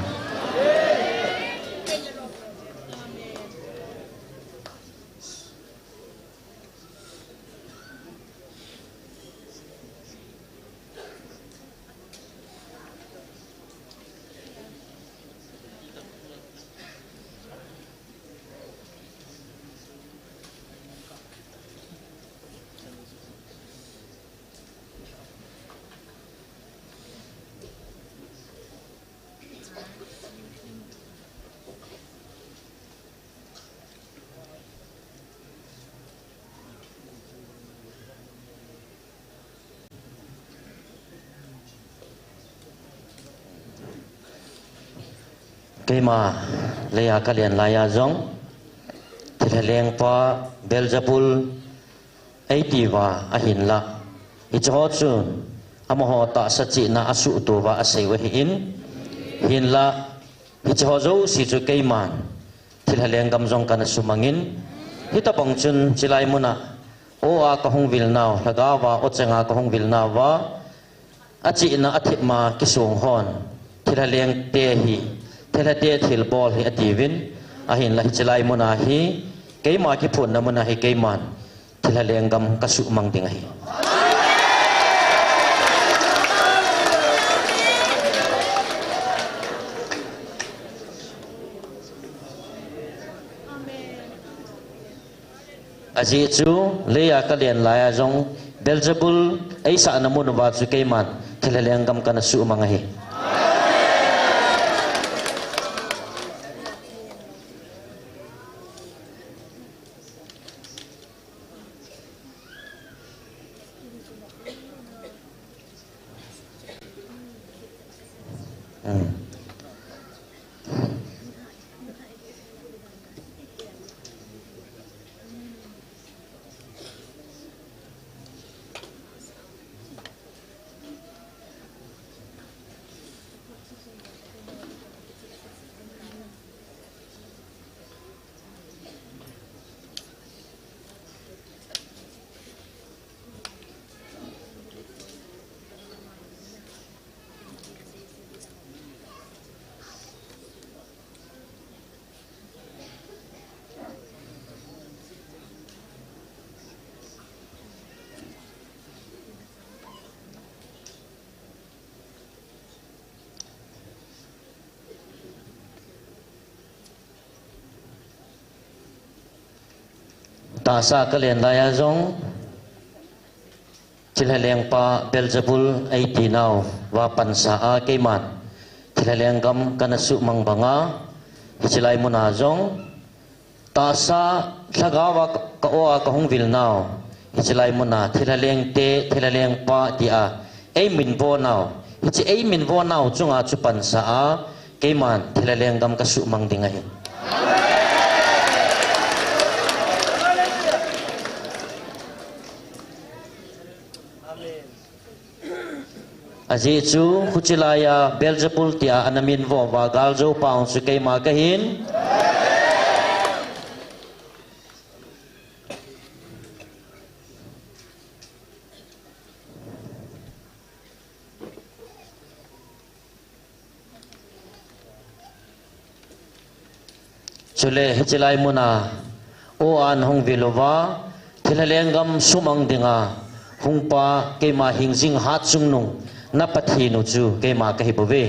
keima leya kalian laya jong thilaleng pa Beelzebul aitiva ahin la icho chun amoho ta sachi na asu tu wa asei we hin la icho zo si chu keiman thilaleng gam jong kana sumangin hita pangchun chilai muna o a ka hong vil naw lagawa o chenga ka hong vil nawa achi na athima kisung hon thilaleng te hi telate thil bol hi ativin ahin la hichlai mona hi keima ki phun na mona hi keiman thilaleng gam kasu mang ding hi aji chu leya kalian laya jong Beelzebul ai sa namun wa chu keiman thilaleng gam kana su mangahi tasa kalian laya jong thilaleng pa Beelzebul ai tinau wa pansa a keiman thilaleng gam kana su mangbanga hicilai muna jong tasa thagawa ka o ka hong vilnau hicilai muna thilaleng te thilaleng pa dia ai min bo nau hici ai min bo nau chunga chu pansa a keiman thilaleng gam ka su mangdingai aji chu huchilaya Beelzebul tia anamin vo wa galjo paung su keima kahin chule hichilai muna o an hong vilova thilalengam sumang dinga hungpa keima hingjing hat sungnung na pathi nu chu ke ma kahi bove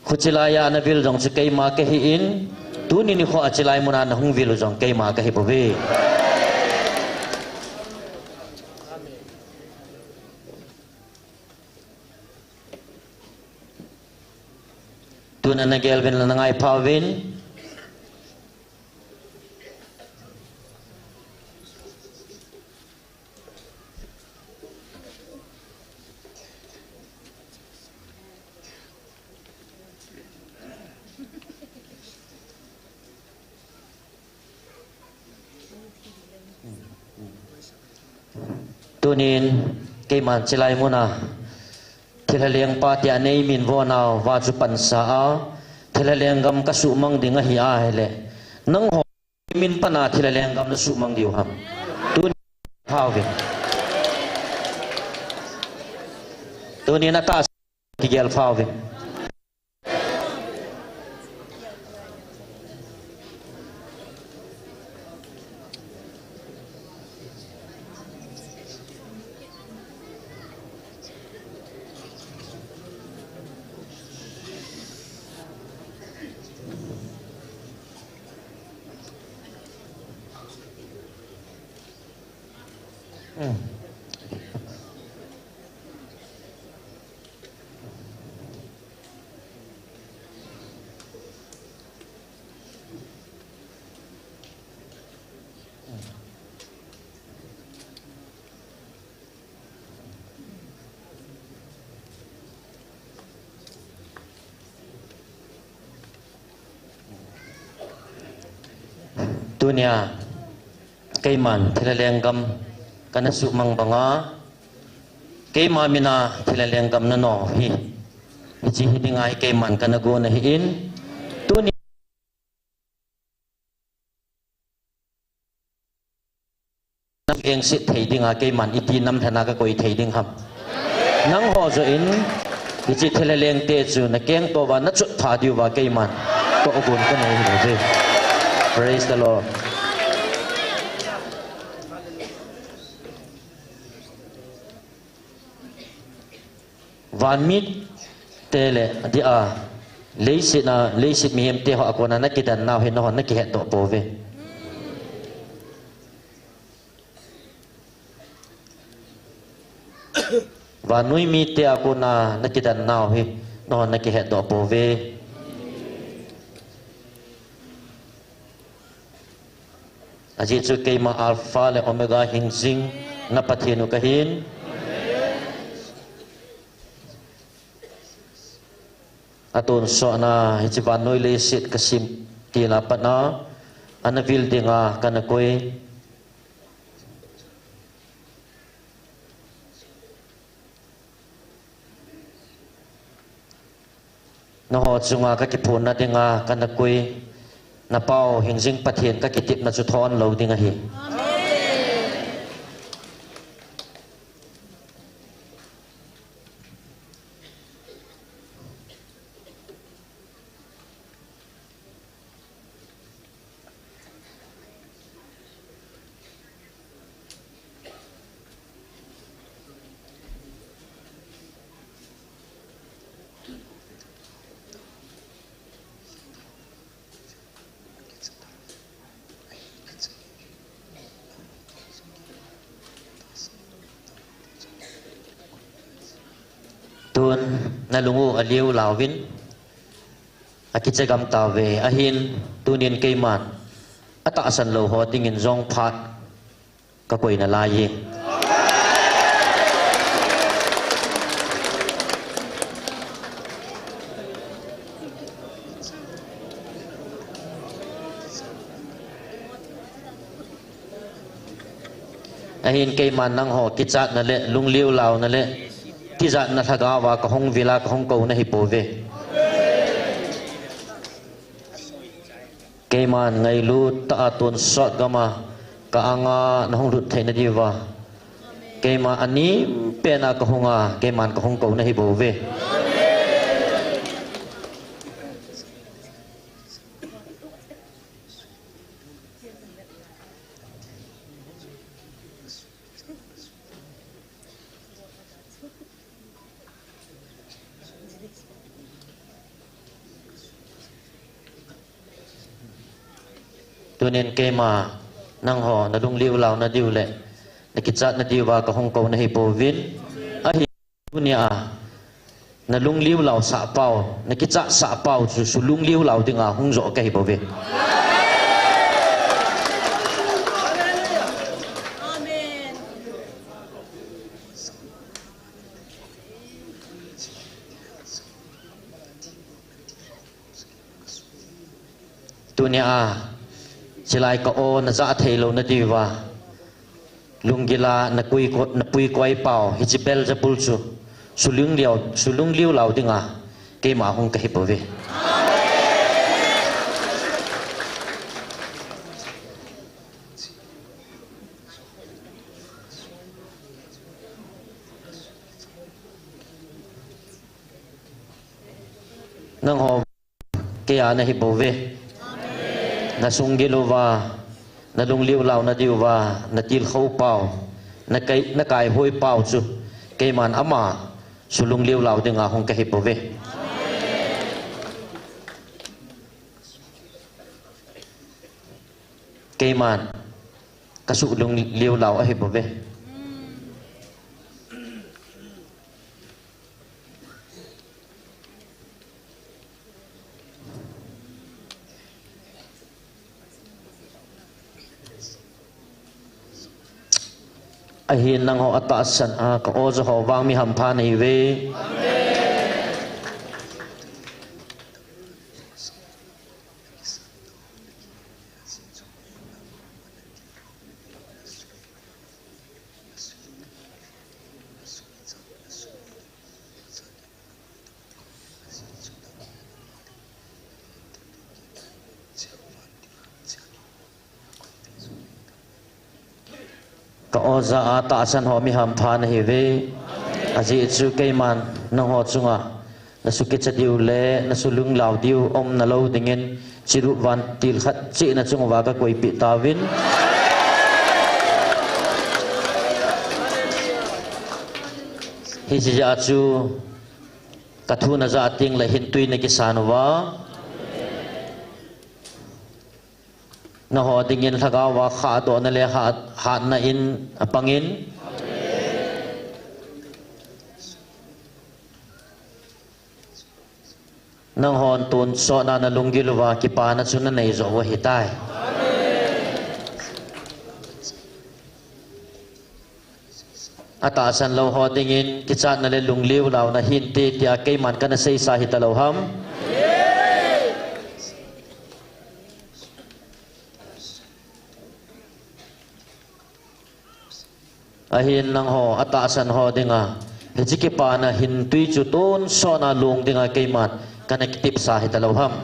khuchilaya na vil jong chu ke ma kahi in tu ni kho achilai muna na hung vil jong ke ma kahi bove tu na nagel ben la ngai pawin tunin keiman chilai muna thilaleng pa tia nei min vo naw wa chu pansa a thilaleng gam ka su mang dinga hi a hele nang ho min pana thilaleng gam na su mang diu ham tun hawe tunin ata ki gel fawe dunia keiman thilaleng gam kana su mang banga keima mina thilaleng gam na no hi chi hidingai keiman kana go na hi in tuni nam eng sit theidinga keiman iti nam thana ka koi theiding ham nang ho zo in chi thilaleng te chu na keng to wa na chu tha diu wa keiman to ogun ka nei hi. Praise the Lord. Van mit tele dia leisit mi hem te ho akona na kidan naw he no na ki het to pove và nuôi mi te akona na kidan naw he no na ki het to pove aji chu keima alpha le omega hin jing na pathinu kahin atun so na hichiban noi le sit kasim tila patna anavil dinga kanakoi na ho chunga ka kipun na dinga kanakoi na pau hingjing pathian ka kitip na chu thon lo dinga hi tuan nalungu aliu lawin akitsagam tawe ahin tunin keiman ataasan lo ho tingin zong phat kakoi na layi ahin keiman nang ho kichat na le lungliu law na le tizat na thagawa ka hong vila ka hong ko na hipove keiman ngai lu ta atun sot gama ka anga na hong lut thaina diwa keima ani pena ka honga keiman ka hong ko na hipove tunin kema nang ho na dung liu lao na diu le na kichat na diwa ka hong ko na hipovin ahi dunia na lung liu lao sa pau na kichat sa pau su lung liu lao dinga hong zo ka hipovin dunia silai ka o na za thelo na diwa lungila na pui koi pau hichipel japul chu sulung liu lau dinga ke ma hong ka hipove nang ho ke ana hipove na sunggiluwa na lungliu law na diwa na til khau pau na kai hoi pau chu keiman ama sulungliu law dinga hong ka hipove keiman kasu lungliu law a hipove ahin nang ho atasan a ka ozo ho wang mi ham pha nei ve ka oza ata asan ho mi ham pha na hi ve aji chu keiman nang ho chunga na sukit cha diu le na sulung law diu om na lo dingen chiru van til khat chi na chung wa ka koi pi tawin hi chi ja chu kathu na za ting la hintui na kisanwa na ho dingin thagawa kha do na le ha na in apangin nang hon tun so na na lungilwa ki pa na chuna nei zo wa hitai ata san lo ho dingin ki chan na le lungliu law na hin te tia ke man kana sei sa hita lo ham ahin nang ho ata san ho dinga hiji ki pa na hin tui chu tun so na lung dinga ke man kana kitip sa hitalawham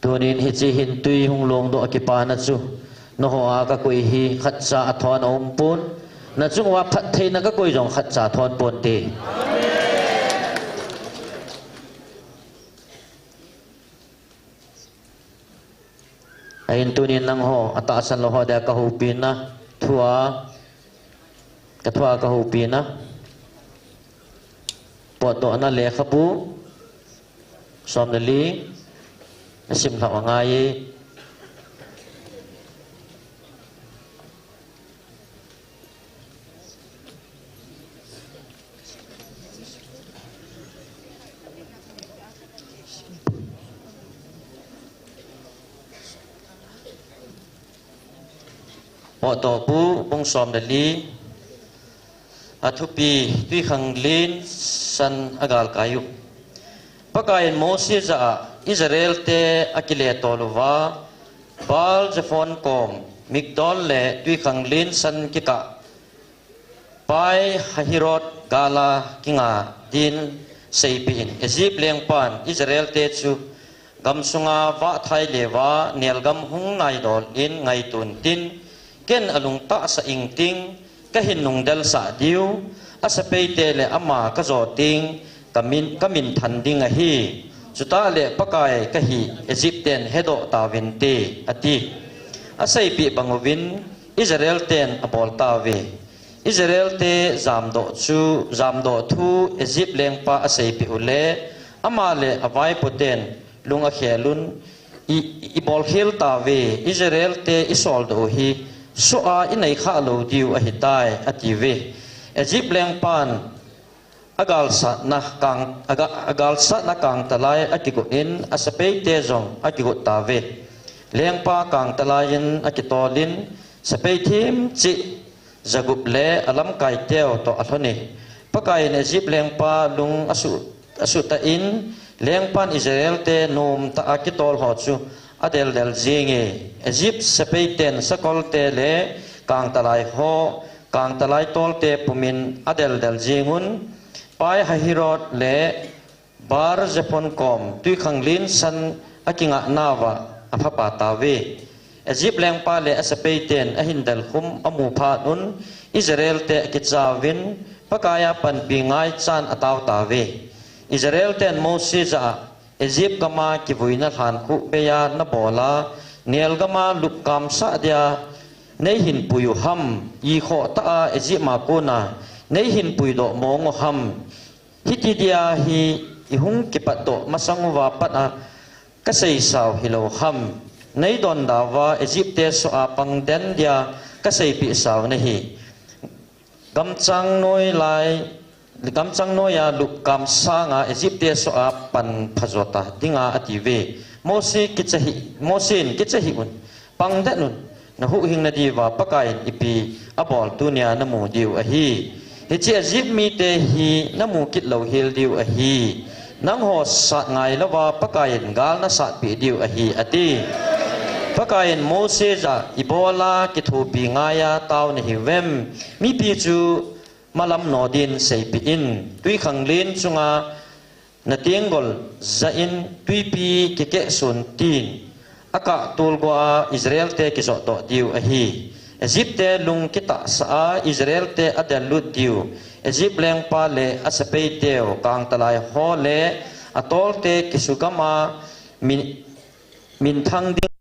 tunin hiji hintui hung long do akipana chu no ho a ka koi hi khatsa athon ompun na chung wa phat thei na ka koi jong khatsa thon pon te ain tunin nang ho atasan lo ho da ka hupin na thua ka hupin na poto na le khapu som na li sim tha ngai poto pu bong som na li athupi tui khang lin san agal kayu pakain Moses a Israel te akile tolwa bal jafon kom migdol le tui khang lin san kika pai hahirot gala kinga din seipin Egypt lengpan Israel te chu gamsunga wa thai lewa nelgam hung nai dol in ngai tun tin ken alung ta sa ingting kahin nung dal sa diu asapei te le ama ka zo ting kamin than ding a hi chuta le pakai kahi Egyptian hedo ta vente ati asai pi bangwin Israel ten apol ta ve Israel te zamdo thu Egypt lengpa asai pi ule ama le avai poten lunga khelun ibol khel ta ve Israel te isol do hi so a inai kha lo diu a hitai ative Egypt lengpan agal sa na kang talai akigo in asapei te jong akigo tave lengpa kang talayin akitolin sapei thim chi zagup le alam kai teo to athoni pakai Egypt lengpa lung asu ta in lengpan Israel te nom ta akitol ho chu adel del zinge Egypt sapei ten sakol te le kang talai ho kang talai tol te pumin adel del zingun pai hahirot le bar japon kom tui khanglin san akinga nawa aphapa tawe Egypt lengpa le asapei ten ahindal khum amu pha nun Israel te kichawin pakaya pan pingai chan ataw tawe Israel ten Moses a Egypt kama kivuina than khu beya na bola niel gama lupkam sa dia nei hin puyu ham i kho ta Egypt ma ko na nei hin pui do mong ham hiti dia hi ihung kipat do masang wa pat a kasai saw hilo ham nei don dawa Egypt te so apang den dia kasai pi saw na hi gamchang noi lai gamchang noya lupkam sanga Egypt te so apan phazota dinga ative Moses kichahi un pangda nun na hu hing na diwa pakain ipi abol tunia namu diu ahi hichi Egypt mi te hi namu kit lo hil diu ahi nang ho sat ngai lawa pakain gal na sat pi diu ahi ati pakain Moses a ibola kithu pi ngaya taw ni hiwem mi pi chu malam nodin seipiin tui khanglin chunga natiengol zain tui pi keke sun tin aka tulgwa Israel te kiso to diu ahi Egypt te lung kita sa Israel te adalut diu Egypt leng pa le asapei teo kang talai ho le atol te kisugama min thang ding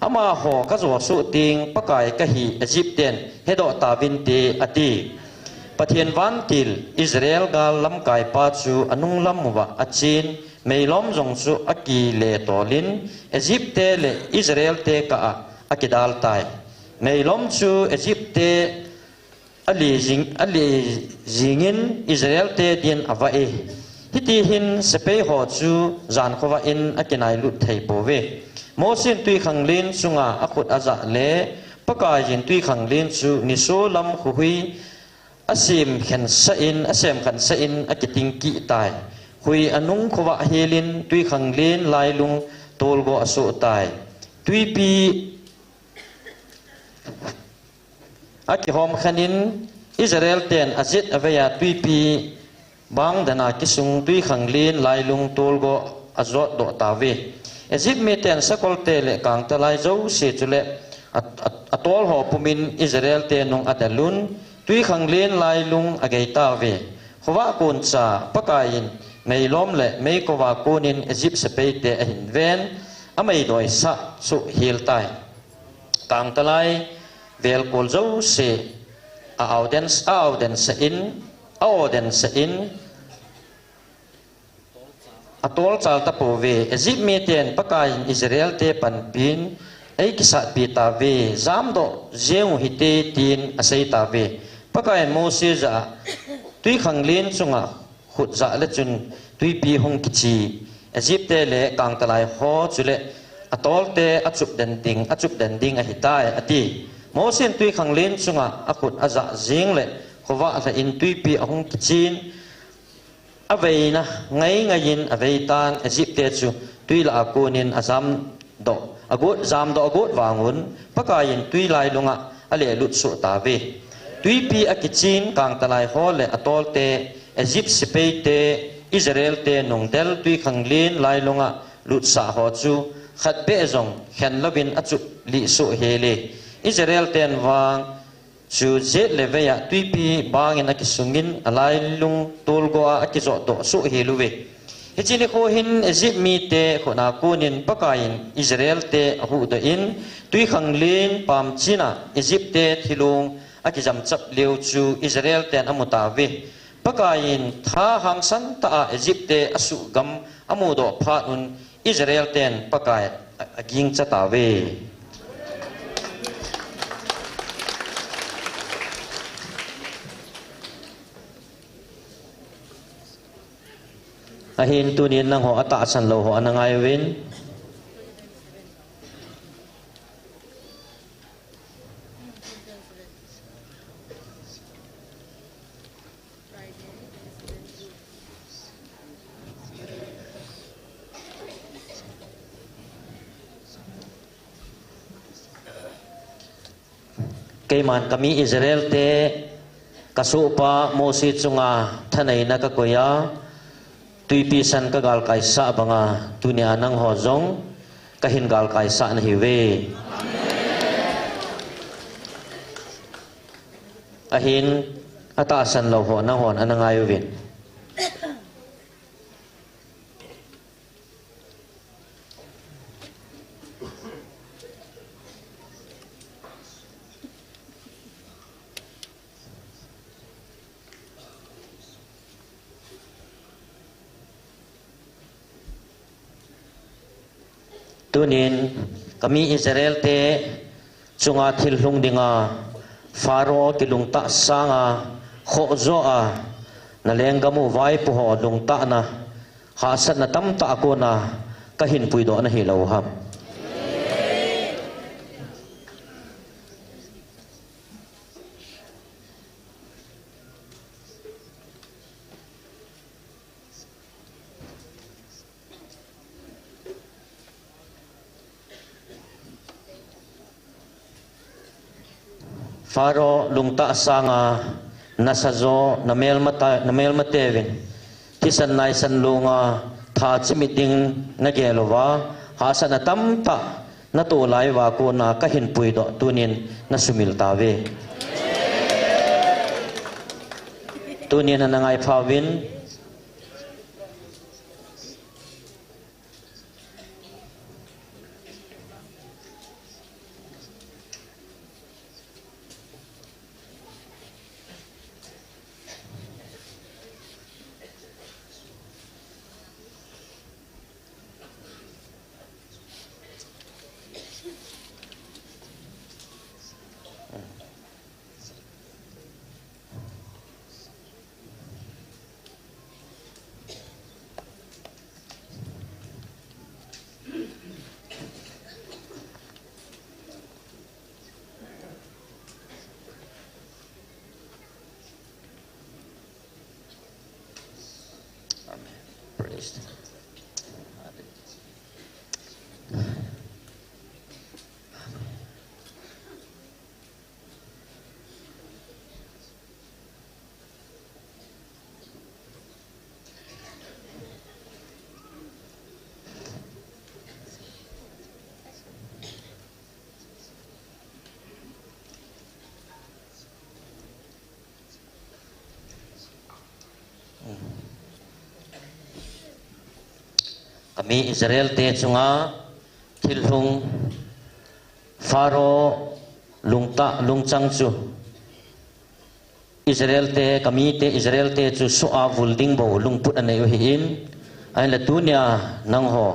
ama ho ka zo su ting pakai ka hi Egyptian hedo ta vin te ati pathian van til Israel gal lam kai pa chu anung lam wa achin meilom jong chu aki le tolin Egypte le Israel te ka akidal tai meilom chu Egypte ali jingin Israel te din avae hiti hin sepe ho chu zan khowa in akinai lut thei bove mosin tui khanglin sunga akut aza le pakai jin tui khanglin chu niso lam khui asim khen sa in asem khan sa in akiting ki tai hui anung khowa helin tui khanglin lailung tolgo asu tai tui pi aki hom khanin Israel ten azit avaya tui pi bang dana kisung tui khanglin lailung tolgo azot do tawe Egypt me ten sakol te le kang talai zo se chule atol ho pumin Israel te nong adalun tui khanglin lailung agei tawe khowa kun cha pakain meilom le mei kowa kunin Egypt sepe te ahin ven amei doi sa su hil tai kang talai vel kol zo se auden sa in atol chal ta pove Egypt me ten pakai Israel te panpin ai kisat pi ta ve zam do jeu hite tin asai ta ve pakai Moses a tui khanglin chunga khut za le chun tui pi hong kichi Egypt te le kang talai ho chule atol te achup den ding a hitai ati Moses tui khanglin chunga akhut aza jing le khowa la in tui pi hong kichin avei na ngai in avei tan Egypt te chu tui la akunin azam do agut zam do agut wangun pakain tui lai lunga ale lut su ta ve tui pi akichin kang talai ho le atol te Egypt sepe te Israel te nong del tui khanglin lai lunga lut sa ho chu khat be zong khen lovin achu li su hele Israel ten wang chu jet leveya tui pi bangin akisungin alai lung tolgo akizo do su heluwe hichini ko hin Egypt mi te khona kunin pakain Israel te hu da in tui khanglin pam china Egypt te thilung akijam chap leu chu Israel ten amutawe pakain tha hangsan ta Egypt te asu gam amudo phanun Israel ten pakai aging chatawe ahin tunin nang ho ata san lo ho anangai win kaiman kami Israel te kasupa Moses chunga thanai na ka koya tui pi san ka gal kai sa banga dunia nang ho zong kahin gal kai sa na hiwe ahin ata san lo ho na hon anangai win tunin kami Israel te chunga thil hlung dinga Pharaoh ki lung ta sanga kho zo a na lengamu vai pu ho lung ta na ha sat na tam ta ko na kahin pui do na hi lo ham Pharaoh lungta sanga nasazo namel matevin tisan nai san lunga tha chimiting nagelowa hasana tamta na to lai wa ko na kahin pui do tunin na sumil tawe tunin na ngai phawin Praise the kami Israel te chunga thilhung Faro lungchang chu Israel te kami te Israel te chu su'a vulding bo lungput anei hi in ai la tunia nang ho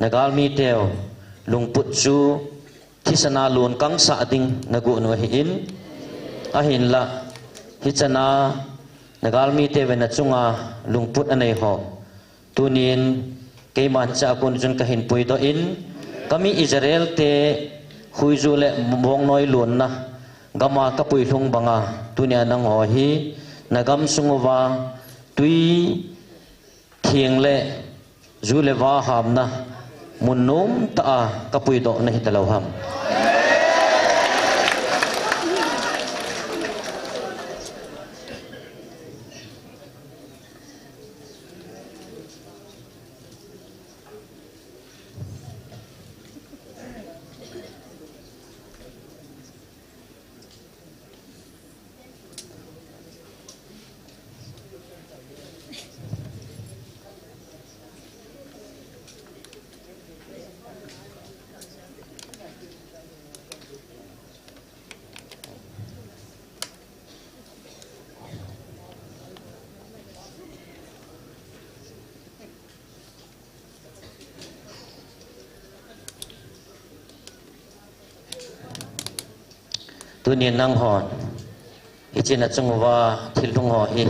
nagal mi teo lungput chu thisana lun kang sa ding nagu no hi in ahin la hichana nagal mi te vena chunga lungput anei ho tunin keiman cha kun jun ka hin pui do in kami Israel te huizu le mong noi lun na gama ka pui hlung banga tunia nang ho hi nagam sunguwa tui thieng le zu le wa ham na munum ta ka pui do na hi talo ham tunin nang hon ichina chungwa thilung ho hi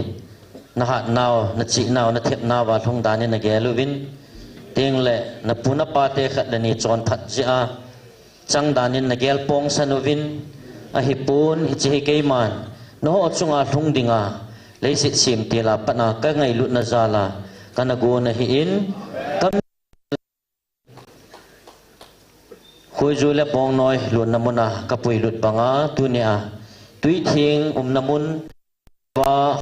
na hat naw na chi naw na thep naw wa thong dani na geluvin ting le na puna pa te khat dani chon phat ja chang dani na gel pong sanovin a hi pun hi chi ke man no ho chunga thung dinga leisit sim tila pana ka ngai lut na zala kana go na hi in khui zu le bong noi lun namuna kapui lut banga tunia tui thing namun wa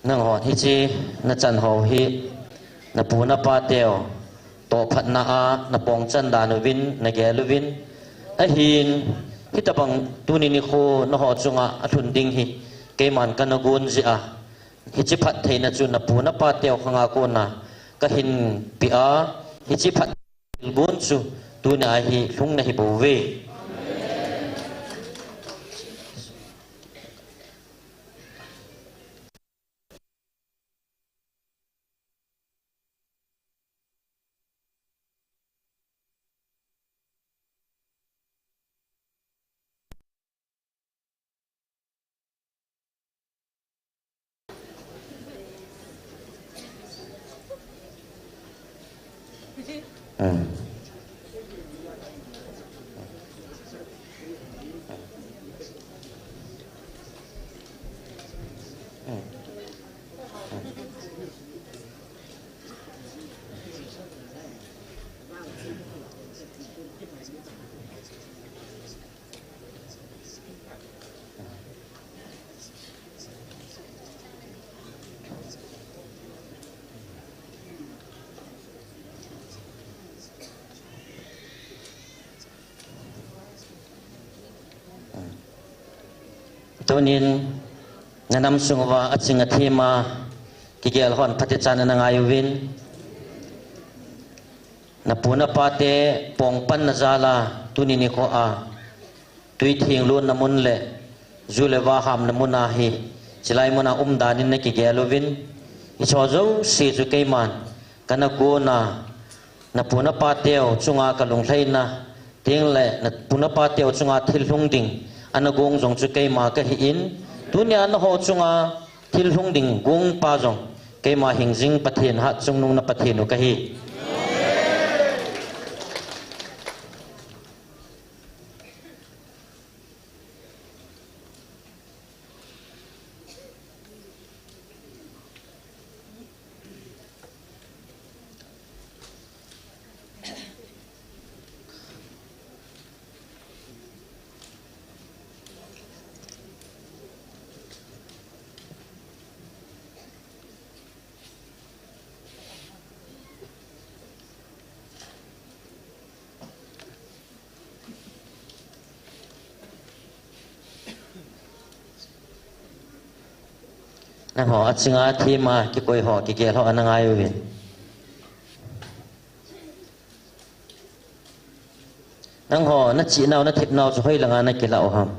nang hon hi chi na chan ho hi na pu na pa teo to phat na a na pong chan da no vin na ge lu vin a hin hi ta bang tu ni kho na ho chunga a thun ding hi ke man kan gun ji a hi chi phat thei na chu na pu na pa teo khanga ko na ka hin pi a hi chi phat bun chu tu na hi lung na hi bo ve tunin nanam sungwa achinga thema kigel hon phatichana na ngayuwin na puna pate pongpan na zala tunini ko a tui thing lun namun le zule wa ham namuna hi chilai mona danin na ki gelovin ichozo si chu keiman kana ko na puna pateo chunga kalung thaina ting le na puna pateo chunga thil hlung ding anagong jong chu keima ka hi in tunia na ho chunga thil hlung ding gung pa jong keima hingjing pathin ha chungnung na pathinu ka hi nang ho at singa thima ki koi ho ki gel ho anangai win nang ho na chi naw na thip naw chu hoi langa na ki lao ham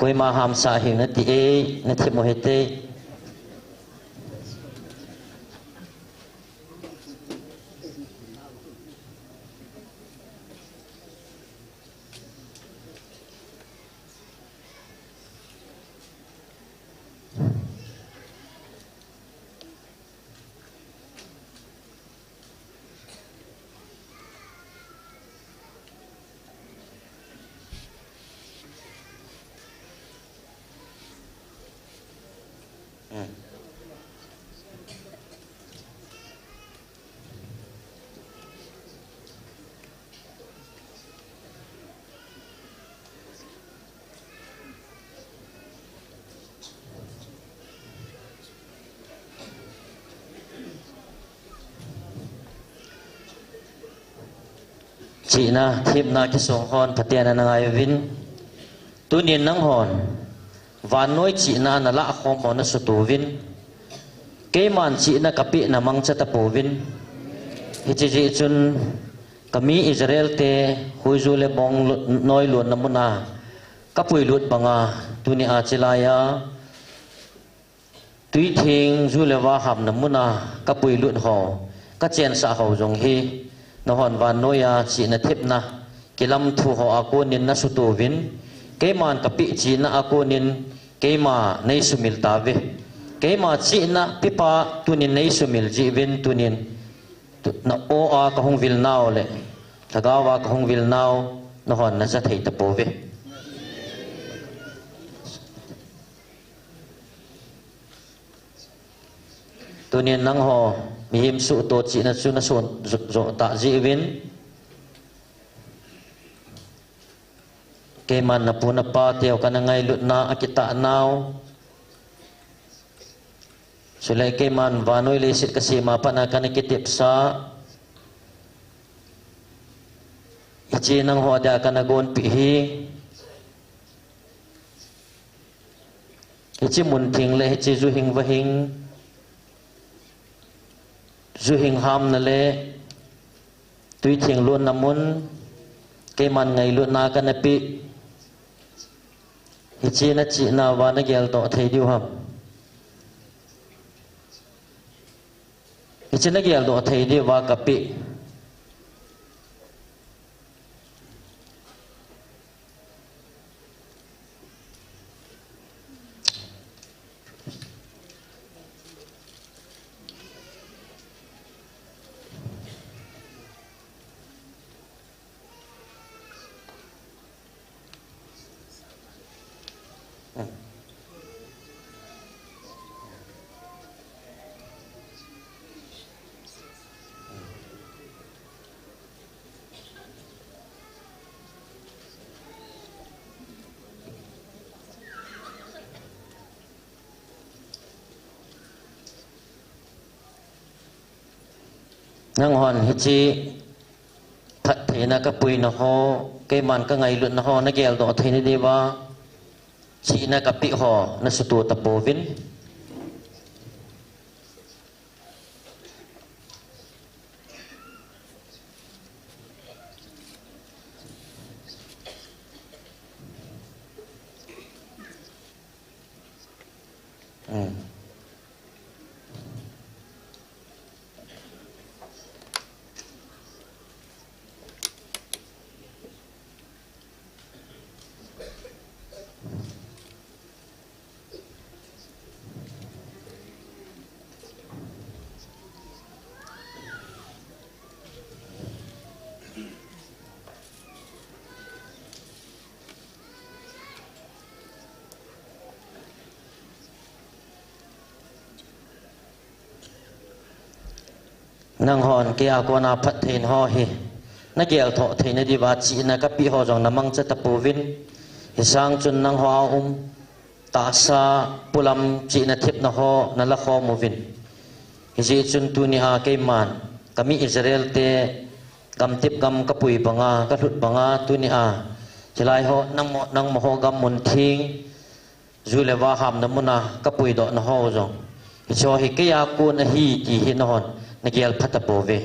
koi ma ham sa hi na ti e na thip mo hete chị na thêm na cái song hòn phát tiền là ngày vin tu niên nắng hòn và nói chị na lạ không mòn nó sụt tu vin cái màn chị na kapi na mang chata po vin hi chị chun kami Israel te huizule bong noi luon namuna kapui lut banga tu ni achilaya tui thing zulewa ham namuna kapui lut ho ka chen sa ho jong hi na hon van noya chi na thip na kilam thu ho akonin na sutu vin keman kapi chi na akonin kema nei sumil tawe kema chi na pipa tunin nei sumil ji vin tunin na o a ka hong vil naw le thagawa ka hong vil naw na hon na sa thei ta po ve tunin nang ho mihim su to chi na su na son zo ta ji vin keman na puna pa teo kana ngai lut na akita naw sulai keman vanoi lesit kasi mapa na kana kitip sa ichi nang ho da kana gon pi hi ichi mun thing le ichi zu hing wa hing zu hing ham na le tui thing luôn namun keman ngai lut na kana pi ichi na chi na wa na gel to thei diu ham ichi na gel do thei di wa kapi nang hon hichi that thena ka pui na ho ke man ka ngai lut na ho na gel do theni dewa chi na ka pi ho na su tu ta povin nang hon kia ko na phat thein ho hi na gel tho thein di wa chi na ka pi ho jong namang cha tapuvin hi sang chun nang ho ta sa pulam chi na thip na ho na la kho movin hi ji chun tu ni a ke man kami Israel te gam tip gam ka pui banga ka thut banga tu ni a chilai ho nang mo ho gam mun thing zu le wa ham na muna ka pui do na ho jong hi cho hi ke ya ku na hi ki hi na hon Nagel patapove.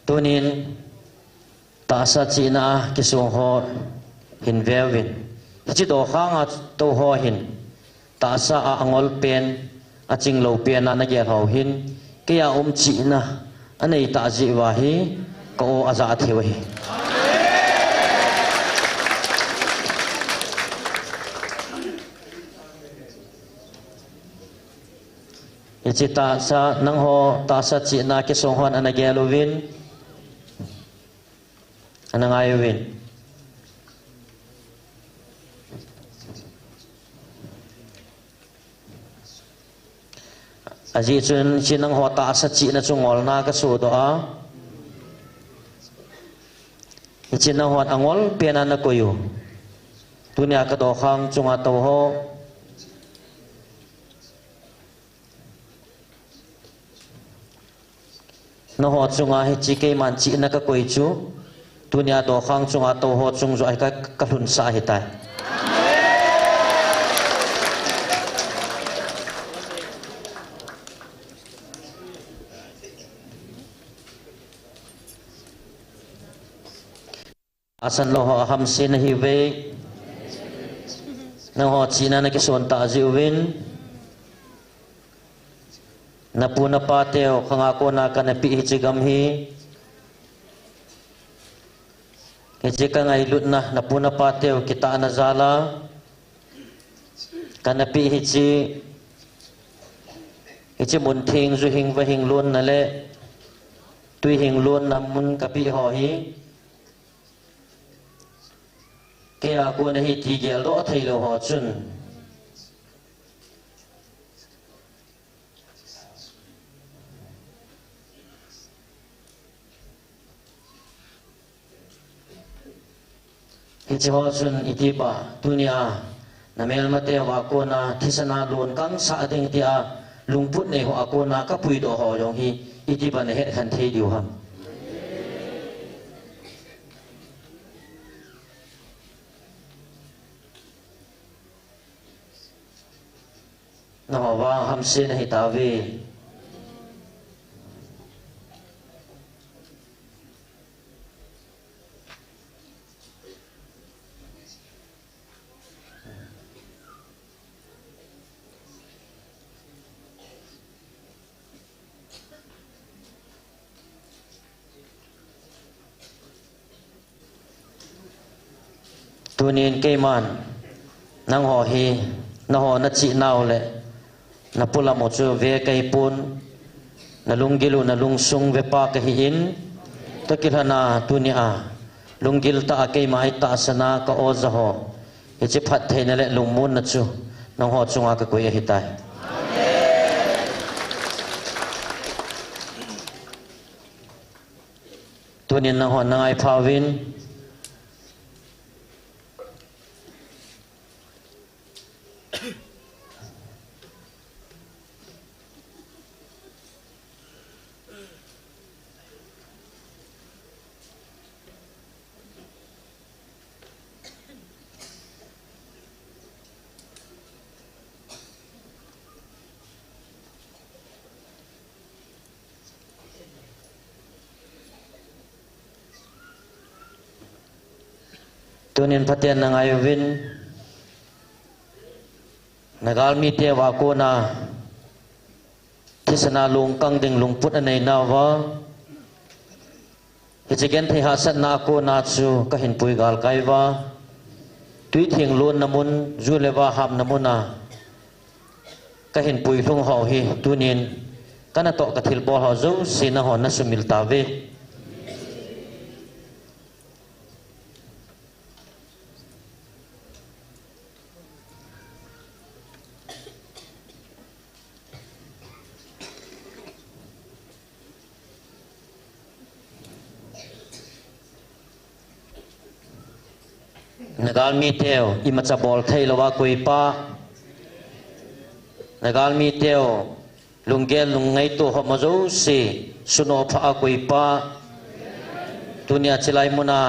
Tunin tasa China kisung ho hin velvin chi do khanga to ho hin ta sa a angol pen a ching lo pen na ge ho hin ke ya chi na anei ta ji wa hi ko a za theu hi chi ta sa nang ho ta sa chi na ke song hon ana ge lo win ana ngai win aji chun chinang ho ta sa chi na chungol na ka su do a chinang ho angol pena na koyu tunia ka do khang chunga to ho no ho chunga he chi ke man chi na ka koi chu tunia do khang chunga to ho chung zo ai ka hun sa hi tai asan lo ho ham sin hi ve na ho china na ki son ta jiwin na puna pa teo khanga ko na ka na pi chi gam hi ke je ka ngai lut na puna pa teo kita na zala ka na pi hi chi mun thing zu hing va hing lun na le tui hing lun na mun ka pi ho hi kaya ko na hi ti gel do thai lo ho chun hi chi ho chun iti ba dunia na mel mate wa ko na thisana lon kang sa ding tia lungput ne ho ako na ka pui do ho yong hi iti ba ne he khan thei diu ham na ho wa ham sin hi ta ve tunin ke man nang ho hi na ho na chi naw le na pula mo chu ve kai pun na lungilu na lungsung ve pa ka hi in takilhana tunia lungil ta ke mai ta sana ka o za ho hi chi phat theina le lungmun na chu nang ho chunga ka koi hi tai tunin nang ho nangai phawin tunin patian na ngayovin nagalmi te wa ko na tisana lungkang ding lungput anay nawa hijigen thai hasan na ko na chu kahin pui gal kaiwa tui thieng lon namun zulewa ham namuna kahin pui lung ho hi tunin kana to kathil bol ho zo sina ho na sumil tawe nagal mi teo imacha bol thai lawa koi pa nagal mi teo lunggel lungai to ho mazo se suno pha koi pa dunia chilai muna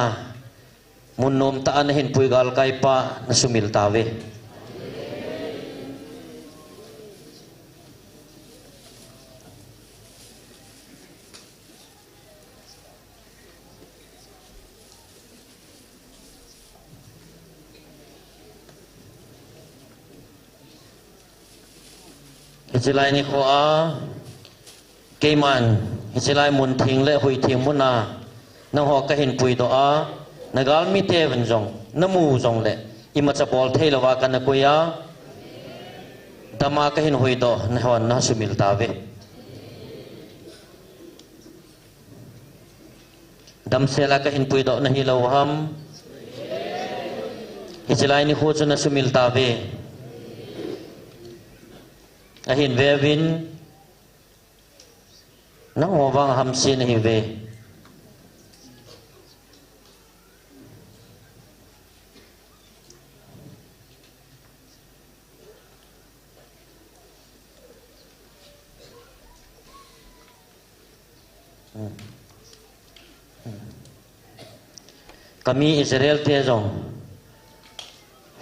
munnom ta an hin pui gal kai pa na sumil tawe hichilai ni ko a keiman hichilai mun thing le hui thing muna nang ho ka hin pui do a nagal mi te ven jong namu jong le imacha bol thei lawa kan ko ya dama ka hin hui do na hon na sumil tawe dam sela ka hin pui do na hi lo ham hichilai ni ho chu na sumil tawe ahin vevin nang howang hamsin hi ve kami Israel te jong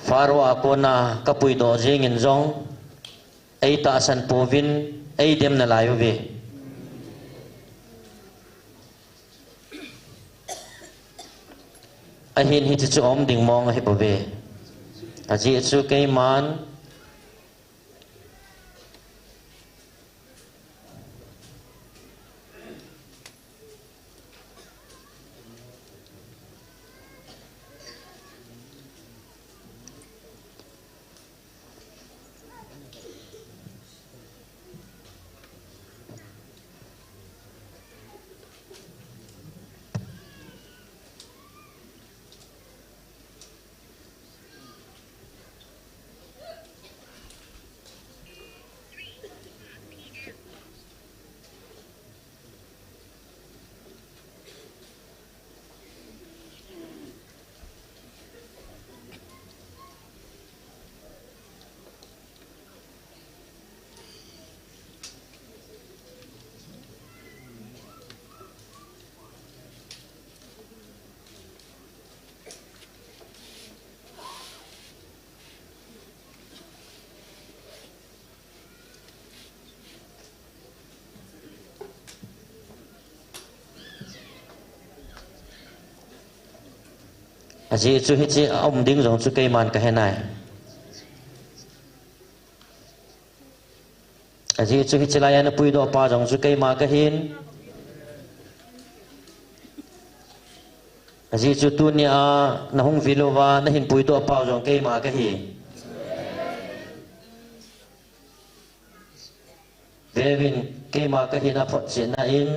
faro akona kapui do jingin jong ai ta san povin ai dem na layo ve ahin hi chu om ding mong hi bove aji chu kai man aji chu hi chi om ding jong chu kai man ka henai aji chu hi chilaya na pui do pa jong chu kai ma ka hin aji chu tu ni a na hung vilowa na hin pui do pa jong kai ma ka hi vevin kai ma ka hi na phot che na in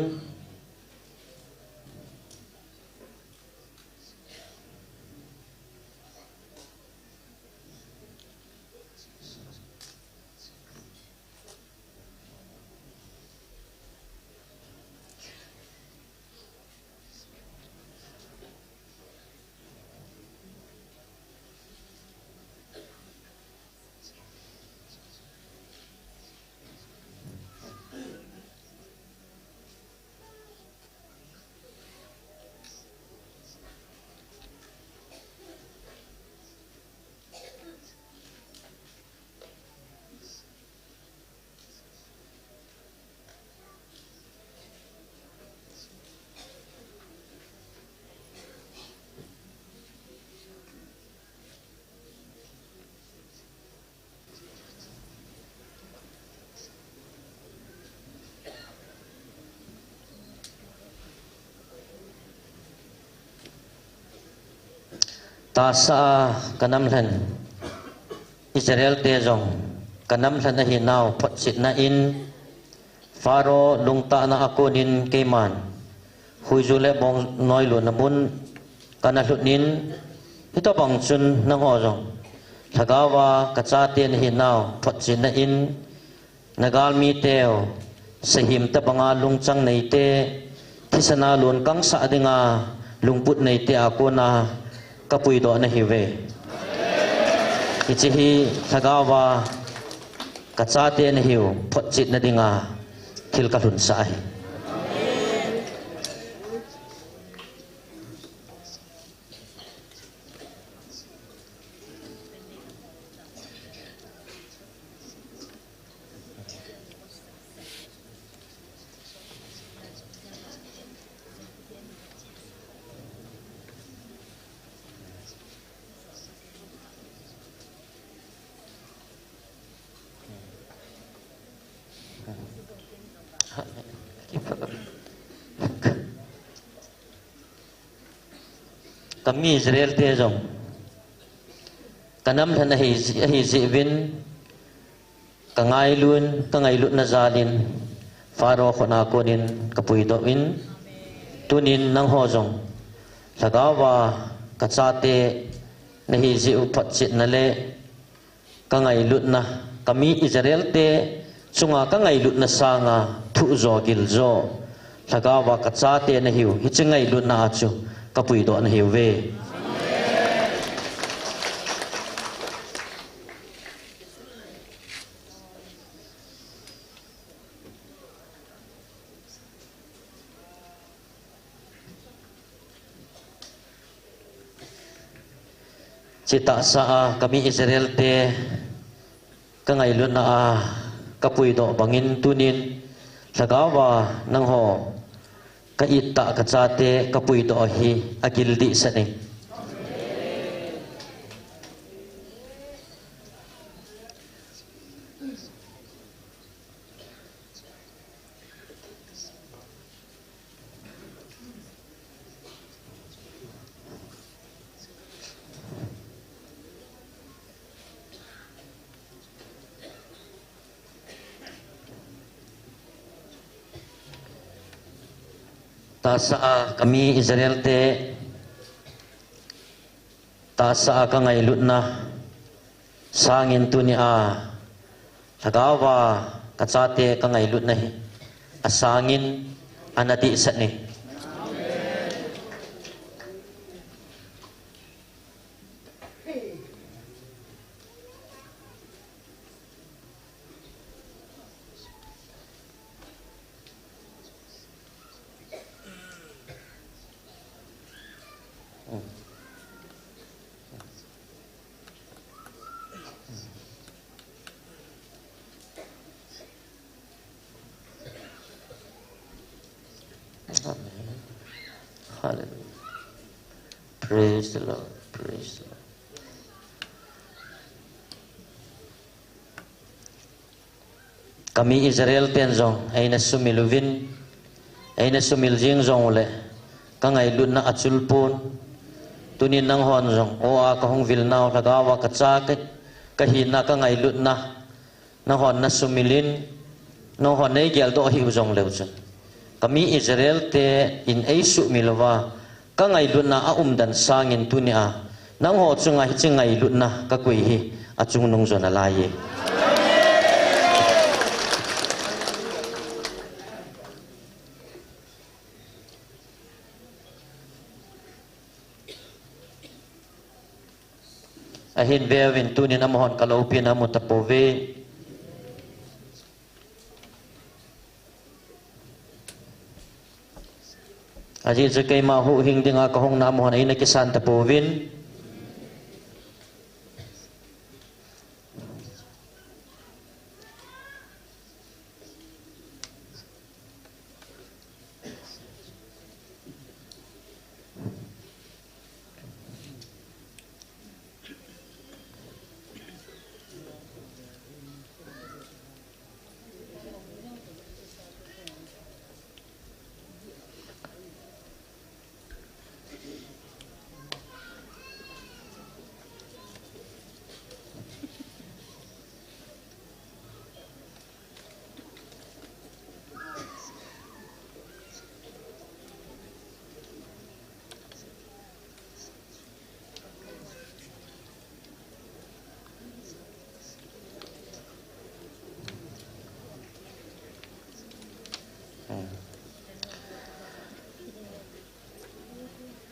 sa kanamlan Israel te jong kanamlan na hinaw patsit na in Faro lungta na ako nin kayman huizule bong noylo namun kanalunin ito bang sun ng hojong Hagawa katsati na hinaw patsit na in nagalmi teo sa himta pangalung tsang na ite tisanalon kang sa nga lungput na ite ako na kapuido na hiwe itihi tagawa katsate na hiw potsit na dinga kilkalun sa ahin kami Israel te jong kanam thana hi zibin kangailun na zalin faro khona konin kapuido in tunin nang hojong lagawa katsate na hi zi upatsit na le kangailut na kami Israel te sunga kangailut na sanga thuzo gilzo lagawa katsate na hiu hicingailut na achu kapuido na hiwe cita sa kami Israel te kangailun na kapuido bangin tunin lagawa nang ho kaita katsate kapuido hi agildi sani sa kami Israel te sa kangailut na sangin tu ni hagawa katsate kangailut na asangin anati sa ni Hallelujah. Praise the Lord. Praise the Lord. Kami Israel tenzong ay nasumiluvin ay nasumiljing zong ule kangay lun na atsulpon tunin nang honzong o akahong vilnaw lagawa katsakit kahina kangay lun na hon nasumilin no hon ay gyal do hiuzong lewson kami Israel te in ay sumilwa kangay lun na aumdan sangin tunia nang ho tsunga hichingay lun na kakwihi at nung zon alaye ahin bewin tunin amohon kalaupian amo tapove aji sekay mahu hingding akahong namohon ay nakisan tapovin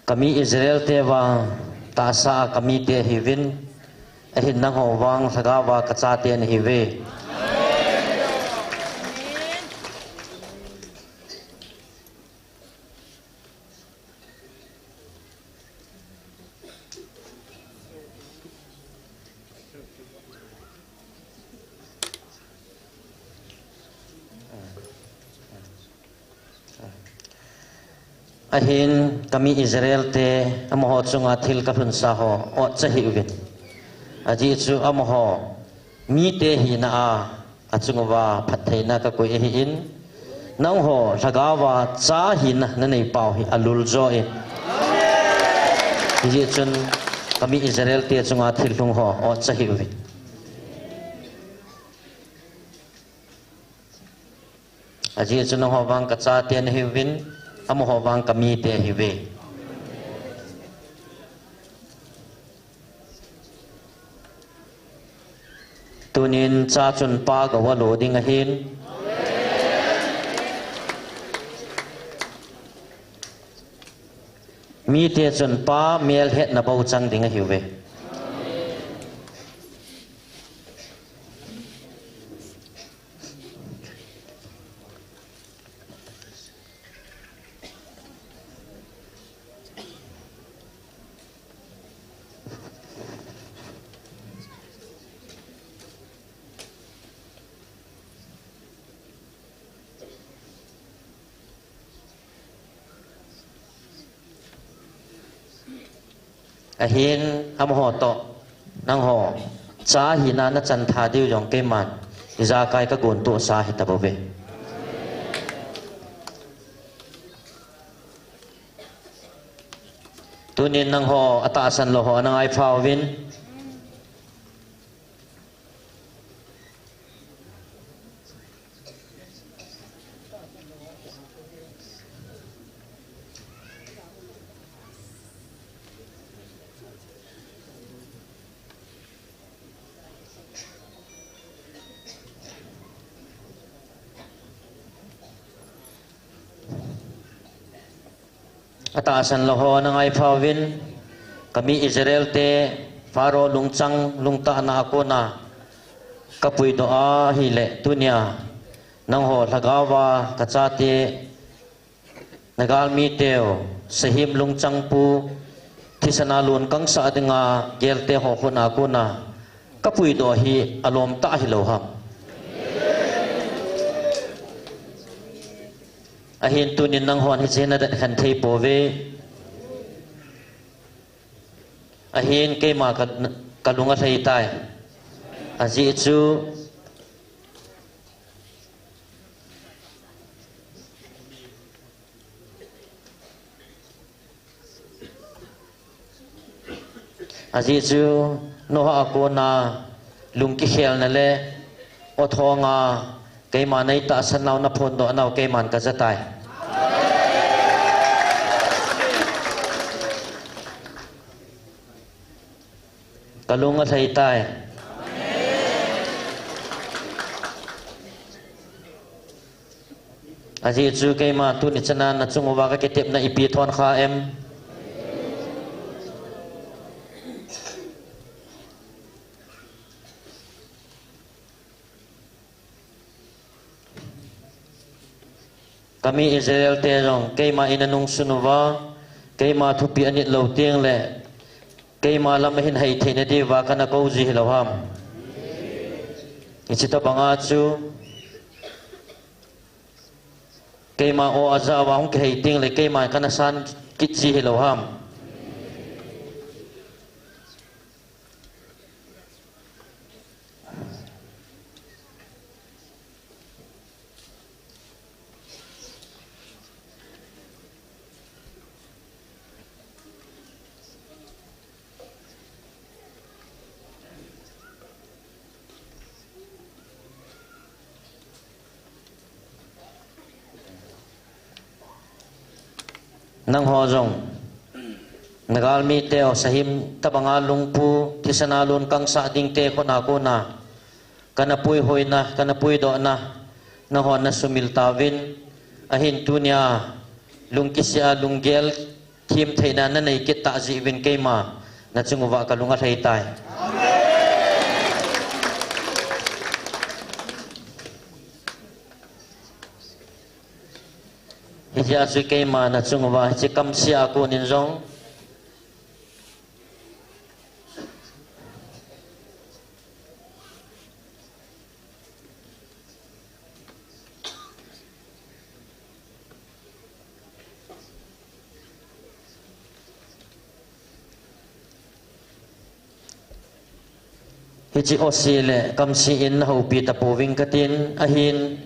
kami Israel te wa ta sa kami te hivin ahin nang ho wang thagawa kacha te ni hive ahin kami Israel te amoho chunga thil ka hun sa ho o chahi uvin aji chu amoho mi te hi na a achungwa phatheina ka koi hi in nang ho lagawa cha hi na nei pau hi alul zo e ji chun kami Israel te chunga thil lung ho o chahi uvin aji chun ho bang ka cha te hi win amoho bang kami te hive tunin cha chun pa ga walo ding hin mi te chun pa mel het na bau chang ding hive ahin amoho to nang ho cha hina na chan tha diu jong ke man iza kai ka gon to sa hi tabobe tunin nang ho atasan lo ho nang ai phawin atasan loho nang ai phawin kami Israel te faro lungchang lungta na ako na kapui doa hile tunia nang ho lagawa kachate nagal mi teo sahim lungchang pu thisanalun kang sa adinga gelte ho khuna ko na kapui do hi alom ta hi loham ahin tunin nang hon hi chena da khan thei pove ahin ke ma kalunga thei tai aji chu aji chu no ha ko na lungki khel na le o thonga ke ma nei ta sanau na phon do nau ke man ka jatai kalunga thei tai aji chu ke ma tu ni chana na chungwa ka ke tep na ipi thon kha em kami Israel te rong ke ma inanung sunuwa ke ma thupi anit lo tiang le ke ma lam hin hai the ne dewa kana ko ji hiloham ichita banga chu ke ma o aza wa hong ke hai ting le ke ma kana san kit ji hiloham nang ho jong nagal mi teo sahim tabanga lungpu tisanalun kang sa ding te ko na kana pui hoina kana pui do na ho na sumil tawin ahin tunia lungkisya lunggel tim thaina na nei ke ta ji win keima na chunguwa kalunga thei tai hija su keima na chunguwa chi kam sia ko nin jong hiji osile kamsi in ho pi tapo wing katin ahin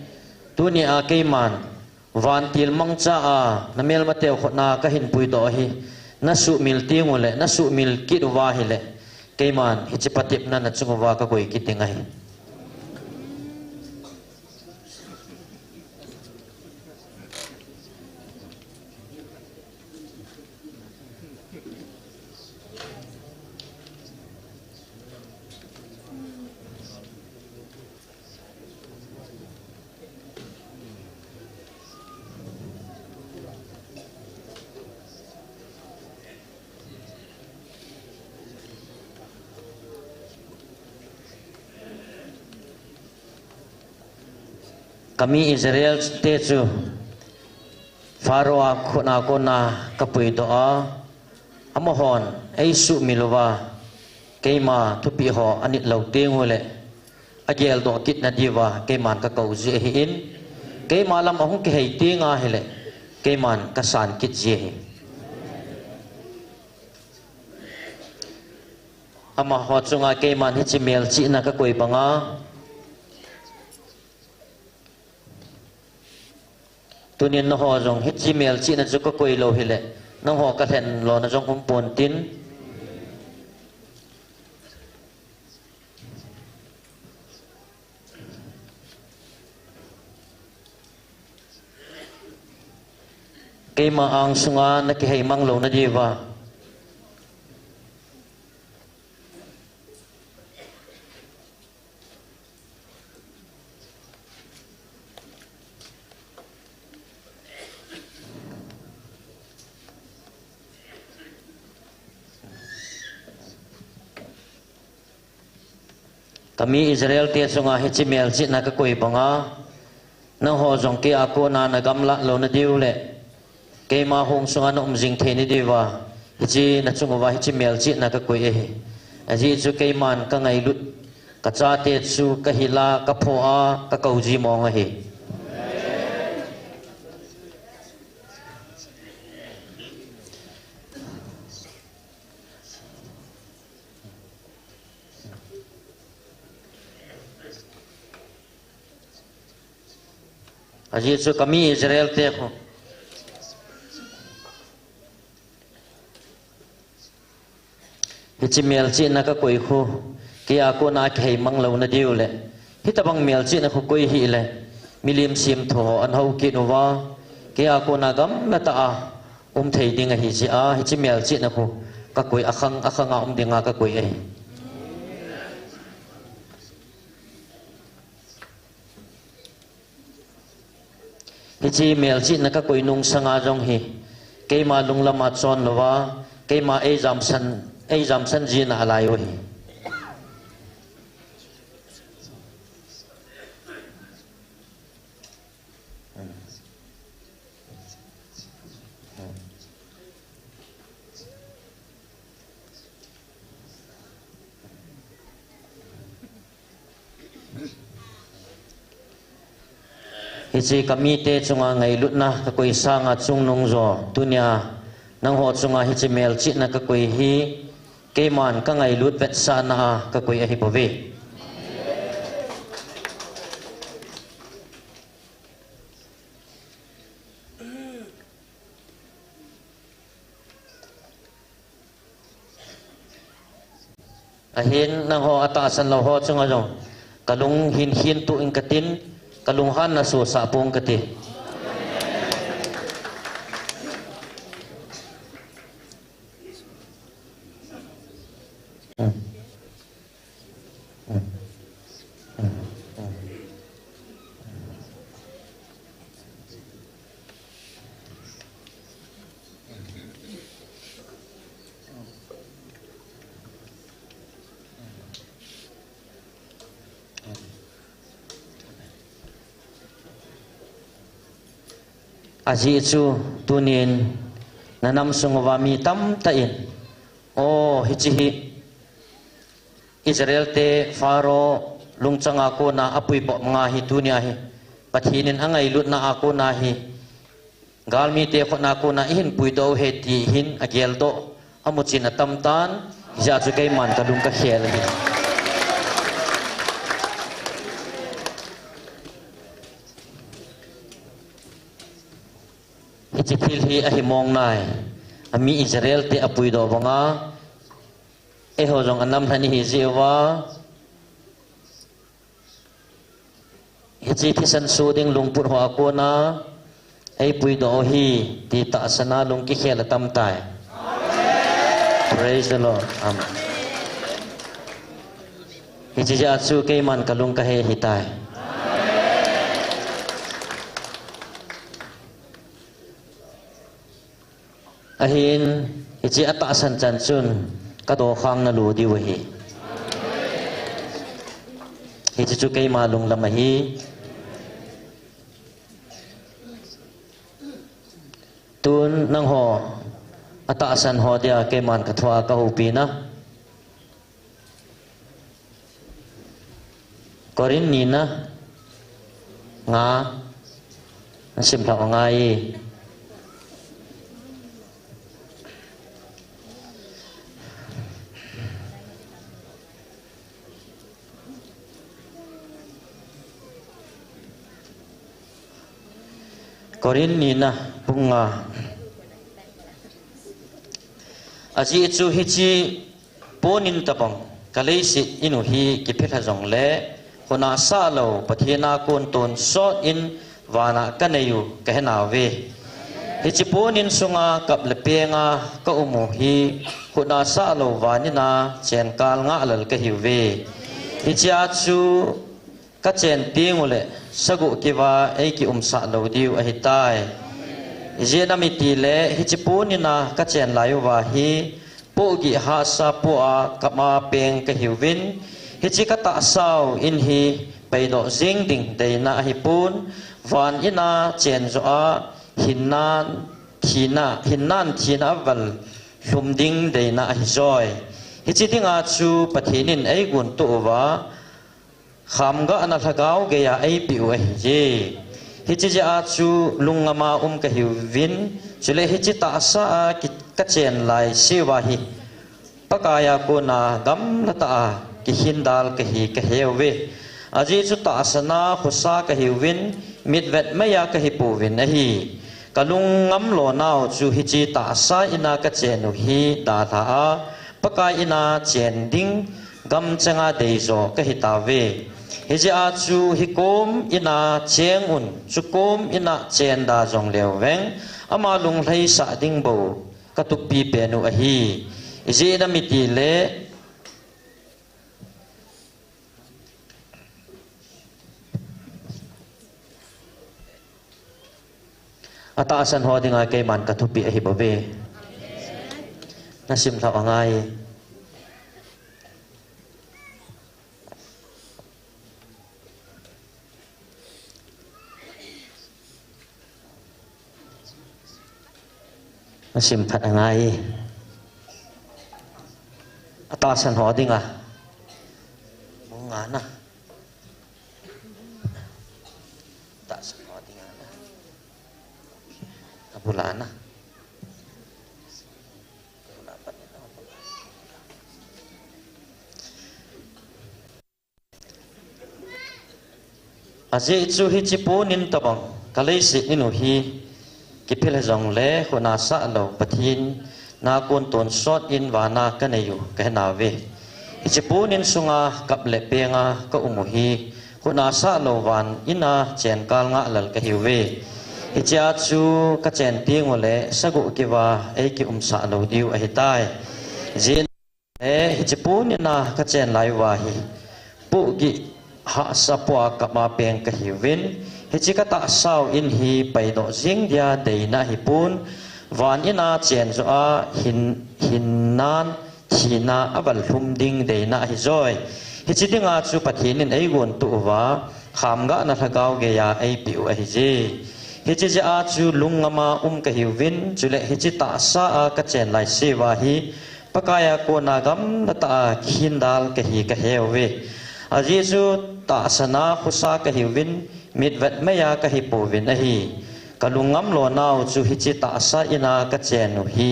tunia keiman van til mangcha a namel mateu khona ka hin pui do hi nasu mil tingule nasu mil kidwa hile keiman hiji patip na na chungwa ka koi kitinga hi kami Israel te chu Faroa khona kona kapui doa amohon eisu milwa keima thupi ho anit lo tengule agel do kit na diwa keiman ka kau je hin keima lam ahung ke hei tinga hele keiman ka san kit je ama ho chunga keiman hi chimel chi na ka koi banga tunin na ho jong hit gmail chi na chu ko koi lo hile nang ho ka then lo na jong kum pon tin keima ang sunga na ki hei mang lo na diwa kami Israel te sunga hechimel chi na ka koi banga nang ho jong ke ako na nagamla lo na diule ke ma hong sunga no umjing the ni diwa hichi na chungwa hechimel chi na ka koi e aji chu ke man ka ngai lut ka cha te chu ka hila ka phoa ka kauji mong a he aji chu kami Israel te ko hichi mel chi na ka koi khu kia ko na khei mang lo na diule hitabang mel chi na khu koi hi le milim sim tho an ho ki no wa kia ko na gam na ta a thei ding a hi chi a hichi mel chi na khu ka koi akhang a dinga ka koi e hichi mel chi na ka koi nung sanga jong hi keima lung lama chon lowa keima e jam san ji na alai o hi hichi kami te chunga ngai lut na ka koi sanga chung nung zo tunia nang ho chunga hichi mel chi na ka koi hi keman ka ngai lut vet sa na ka koi a hi pove ahin nang ho ata san lo ho chunga jong kalung hin tu ing katin kalunghan na so sa pong kati aji chu tunin nanam sungwa mi tam ta in o hichi Israel te faro lungchanga ko na apui po mga hi tunia hi pathinin angai lut na ako na hi galmi te ko na ko na hin pui do he ti hin agel do amuchin atam tan ja chu kai man ka dung ka khel hi hichithil hi ahi mong nai ami Israel te apui do banga e ho jong anam thani hi jewa hichi thisan su ding lungput ho ako na ai pui do hi ti ta sana lung ki khel tam tai praise the Lord amen hichi ja chu ke man kalung ka he hitai ahin hichi ata san chan chun ka do khang na lu di wa hi hichi chu ke ma lung lam hi tun nang ho ata san ho dia ke man ka thwa ka hu pi na korin ni na nga sim thla ngai korin ni na punga aji chu hi chi ponin tapang kaleisi inu hi kiphetha jong le hona sa lo pathina kon ton shot in wana kanayu kahna we hi chi ponin sunga kap le penga ka umu hi hona sa lo wanina chen kal nga lal ka hi we hi cha chu ka chen pingule sagu kiwa ei ki sa lo diu a hitai jena miti le hichipunina ka chen layu wa hi pogi ha sa po a kama peng ka hiwin hichi ka ta sau in hi paido jing ding deina hi pun van ina chen zo a hinnan thina wal hlum ding deina hi joy hichi dinga chu pathinin ei gun tu wa kham ga ana thagau ge ya ai piu ai je hichi ja chu lungama ka hiwin chule hichi ta sa ka chen lai siwa hi pakaya ko na gam na ta ki hindal ka hi ka hewe aji chu ta sana khusa ka hiwin mitvet maya ka hi puwin a hi kalung ngam lo naw chu hichi ta sa ina ka chen hi da tha a pakai ina chen ding gam changa deizo ka hi ta we hiji a chu hikom ina cheng un chukom ina chen da jong leo weng ama lung hlei sa ding bo katuk pi pe nu a hi iji na miti le ata san ho dinga ke man ka thupi a hi bo be nasim thaw angai nasim phat angai ata san ho dinga munga na ta san ho dinga na abulana aje chu hi chipunin tabang kaleisi inu hi kipil jong le khuna sa lo pathin na kon ton shot in wana kanayu kahna we ichipunin sunga kap le penga ka umuhi khuna sa lo wan ina chen kal nga lal ka hiwe icha chu ka chen ting ole sagu kiwa ei ki sa lo diu a hitai jin e ichipunina ka chen lai wa hi pu gi ha sa pwa ka ma peng ka hiwin hichi ka ta sau in hi paido jing dia deina hi pun van ina chen zo a hinnan thina abal hlum ding deina hi joy hichi dinga chu pathinin ei gon tu wa kham ga na thagau ge ya ei piu a hi je hi chi a chu lungama ka hiwin chule hi chi ta sa a ka chen lai sewa hi pakaya ko na gam na ta khindal ka hi ka hewe a jesu ta sana khusa ka hiwin mit vet maya ka hi povin a hi kalungam lo nau chu hi chi ta sa ina ka chen nu hi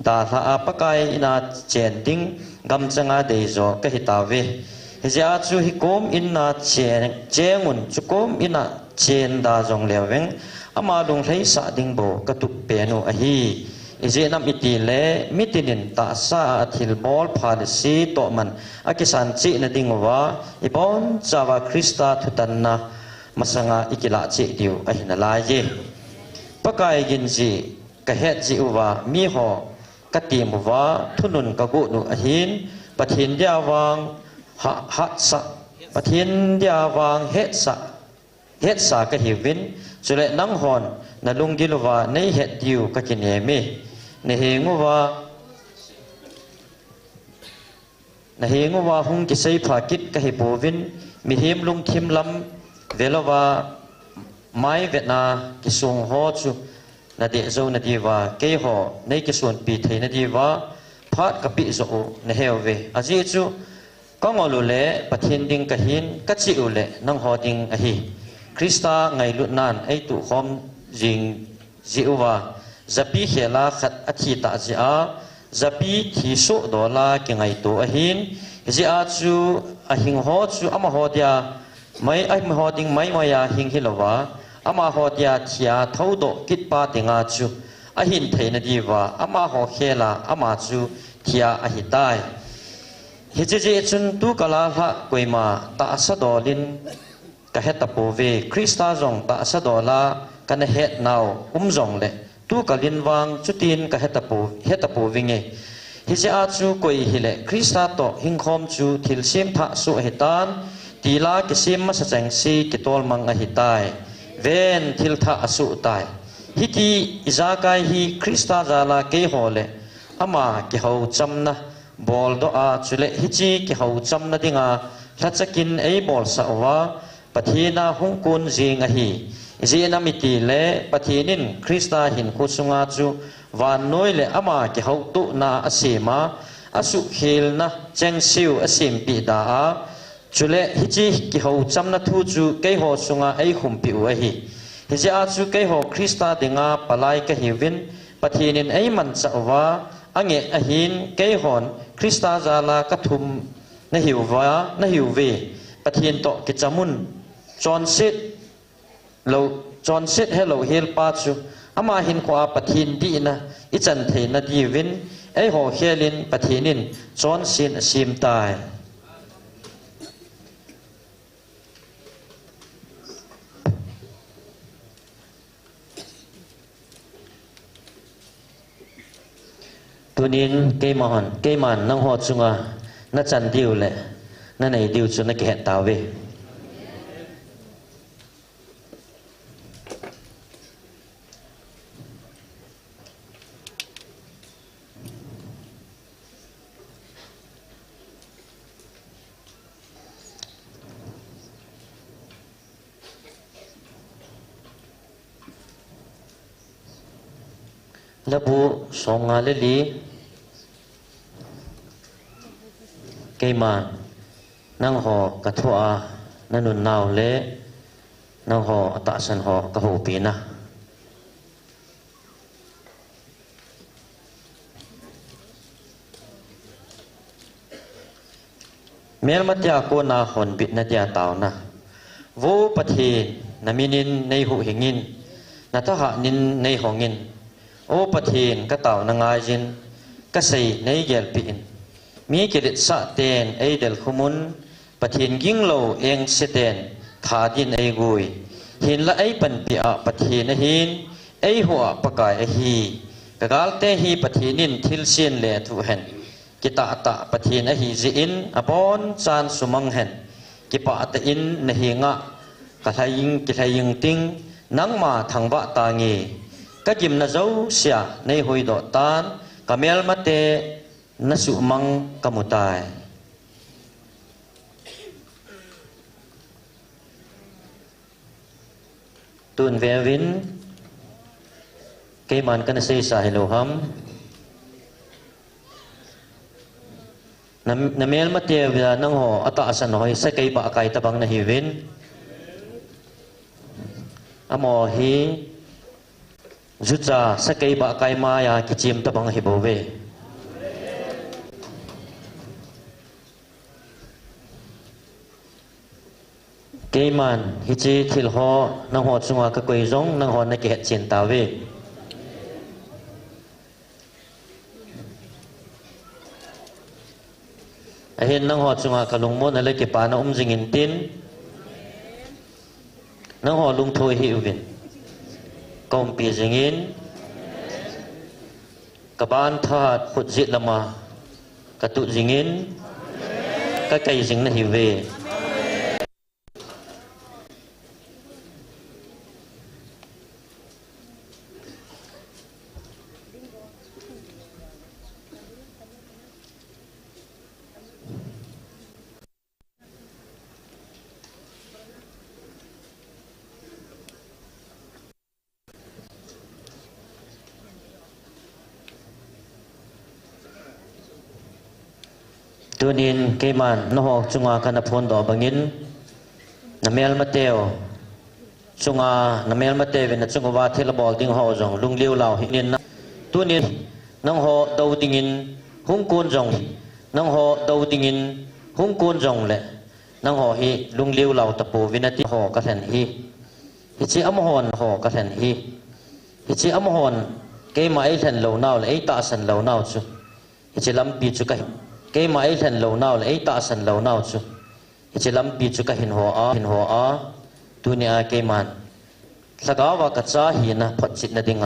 da tha a pakai ina chen ding gam changa de zo ka hi ta ve hi ja chu hi kom in na chengun chu kom ina chen da jong leweng ama dong thei sa ding bo ka tu pe nu a hi ije nam iti le mitinin ta sa athil bol phalisi to man akisan chi na ding wa ibon chawa krista thutanna masanga ikila chi diu a hina lai je pakai gin ji ka het ji uwa mi ho ka ti mu wa thunun ka gu nu a hin pathin dia wang ha sa pathin dia wang het sa ka hi win chule nang hon na lungilwa nei het diu ka kinemi na henguwa hung ki sei phakit ka hi povin mi him lung thim lam velowa mai vetna ki sung ho chu na de zo na diwa ke ho nei ki sun pi thei na diwa phat ka pi zo na hewve aji chu kongolu le pathin ding ka hin ka chi u le nang ho ding a hi krista ngai lut nan ai tu khom jing jiwa zapi khela khat athi ta ji a zapi thi so dola ki ngai to a hin ji a chu a hing ho chu ama ho dia mai ai ho ding mai ya hing hilowa ama ho dia thia thodo kit pa tinga chu a hin theina diwa ama ho khela ama chu thia a hi tai hi je chun tu kala ha koima ta sa dolin ka heta pove krista jong ta sa dola kan het naw jong le tu kalin wang chutin ka heta po vinge hi se a chu koi hile krista to hingkhom chu thil sim tha su hetan tila ki sim ma sa chang si ki tol mang a hitai ven thil tha asu tai hi ki izakai hi krista jala ke hole ama ki ho chamna bol do a chule hi chi ki ho chamna dinga thachakin ei bol sa wa pathina hungkun jing a hi zina miti le pathinin krista hin khusunga chu van noi le ama ki ho tu na asima asu khil na cheng siu asim pi da a chule hi chi ki ho chamna thu chu ke ho sunga ei khum pi u hi hi ja chu ke ho krista dinga palai ka hi win pathinin ei man chawa ange a hin ke hon krista jala ka thum na hiuwa na hiuwe pathin to ki chamun John sit hello hel pa chu ama hin kwa pathin di na ichan the na di win ei ho helin pathinin John sin sim tai tunin ke man nang ho chunga na chan diu le na nei diu chu na ke ta we labu songa leli keima nang ho kathua nanun naw le nang ho ta san ho ka ho pi na mel matya ko na hon bit na dia taw na wo pathi naminin nei hu hingin na ta ha nin nei hongin o pathin ka taw na nga jin ka sei nei gel pin mi kelit sa ten ei del khumun pathin ginglo eng seten thadin ei gui hin la ei pan pi a pathin a hin ei huwa pakai a hi kagal te hi pathinin thil sin le thu hen kita ta pathin a hi ji in apon chan sumang hen ki pa ta in na hi nga ka thaying ting nang ma thangwa ta ngi ka jim na zo sia nei hoi do tan kamel mate na su mang kamutai tun ve win ke man kan sei sa heloham na mel mate via nang ho ata asan hoi sa kai ba kai tabang na hiwin amo hi zucha sa kai ba kai ma ya kichim tabang hibowe ke man hi chi thil ho nang ho chunga ka koi rong nang ho na ke chin ta we ahin nang ho chunga ka lung mo na le ke pa na jingin tin nang ho lung thoi hi win kom pi jingin ka ban that phut jit lama ka tu jingin ka kai jing na hi we tunin ke man no ho chunga kana phone do bangin na mel mateo chunga na mel mateo na chunga wa thela bol ding ho jong lung liu lao hin na tunin nang ho do dingin hung kun jong nang ho do dingin hung kun jong le nang ho hi lung liu lao tapu vinati ho ka than hi chi amhon ho ka than hi chi amhon ke mai than lo naw le ta san lo naw chu chi lam pi chu ka ke mai than lo naw le ta san lo naw chu chi lam pi chu ka hin ho a tu ni a ke man sagawa ka cha hi na phat chit na ding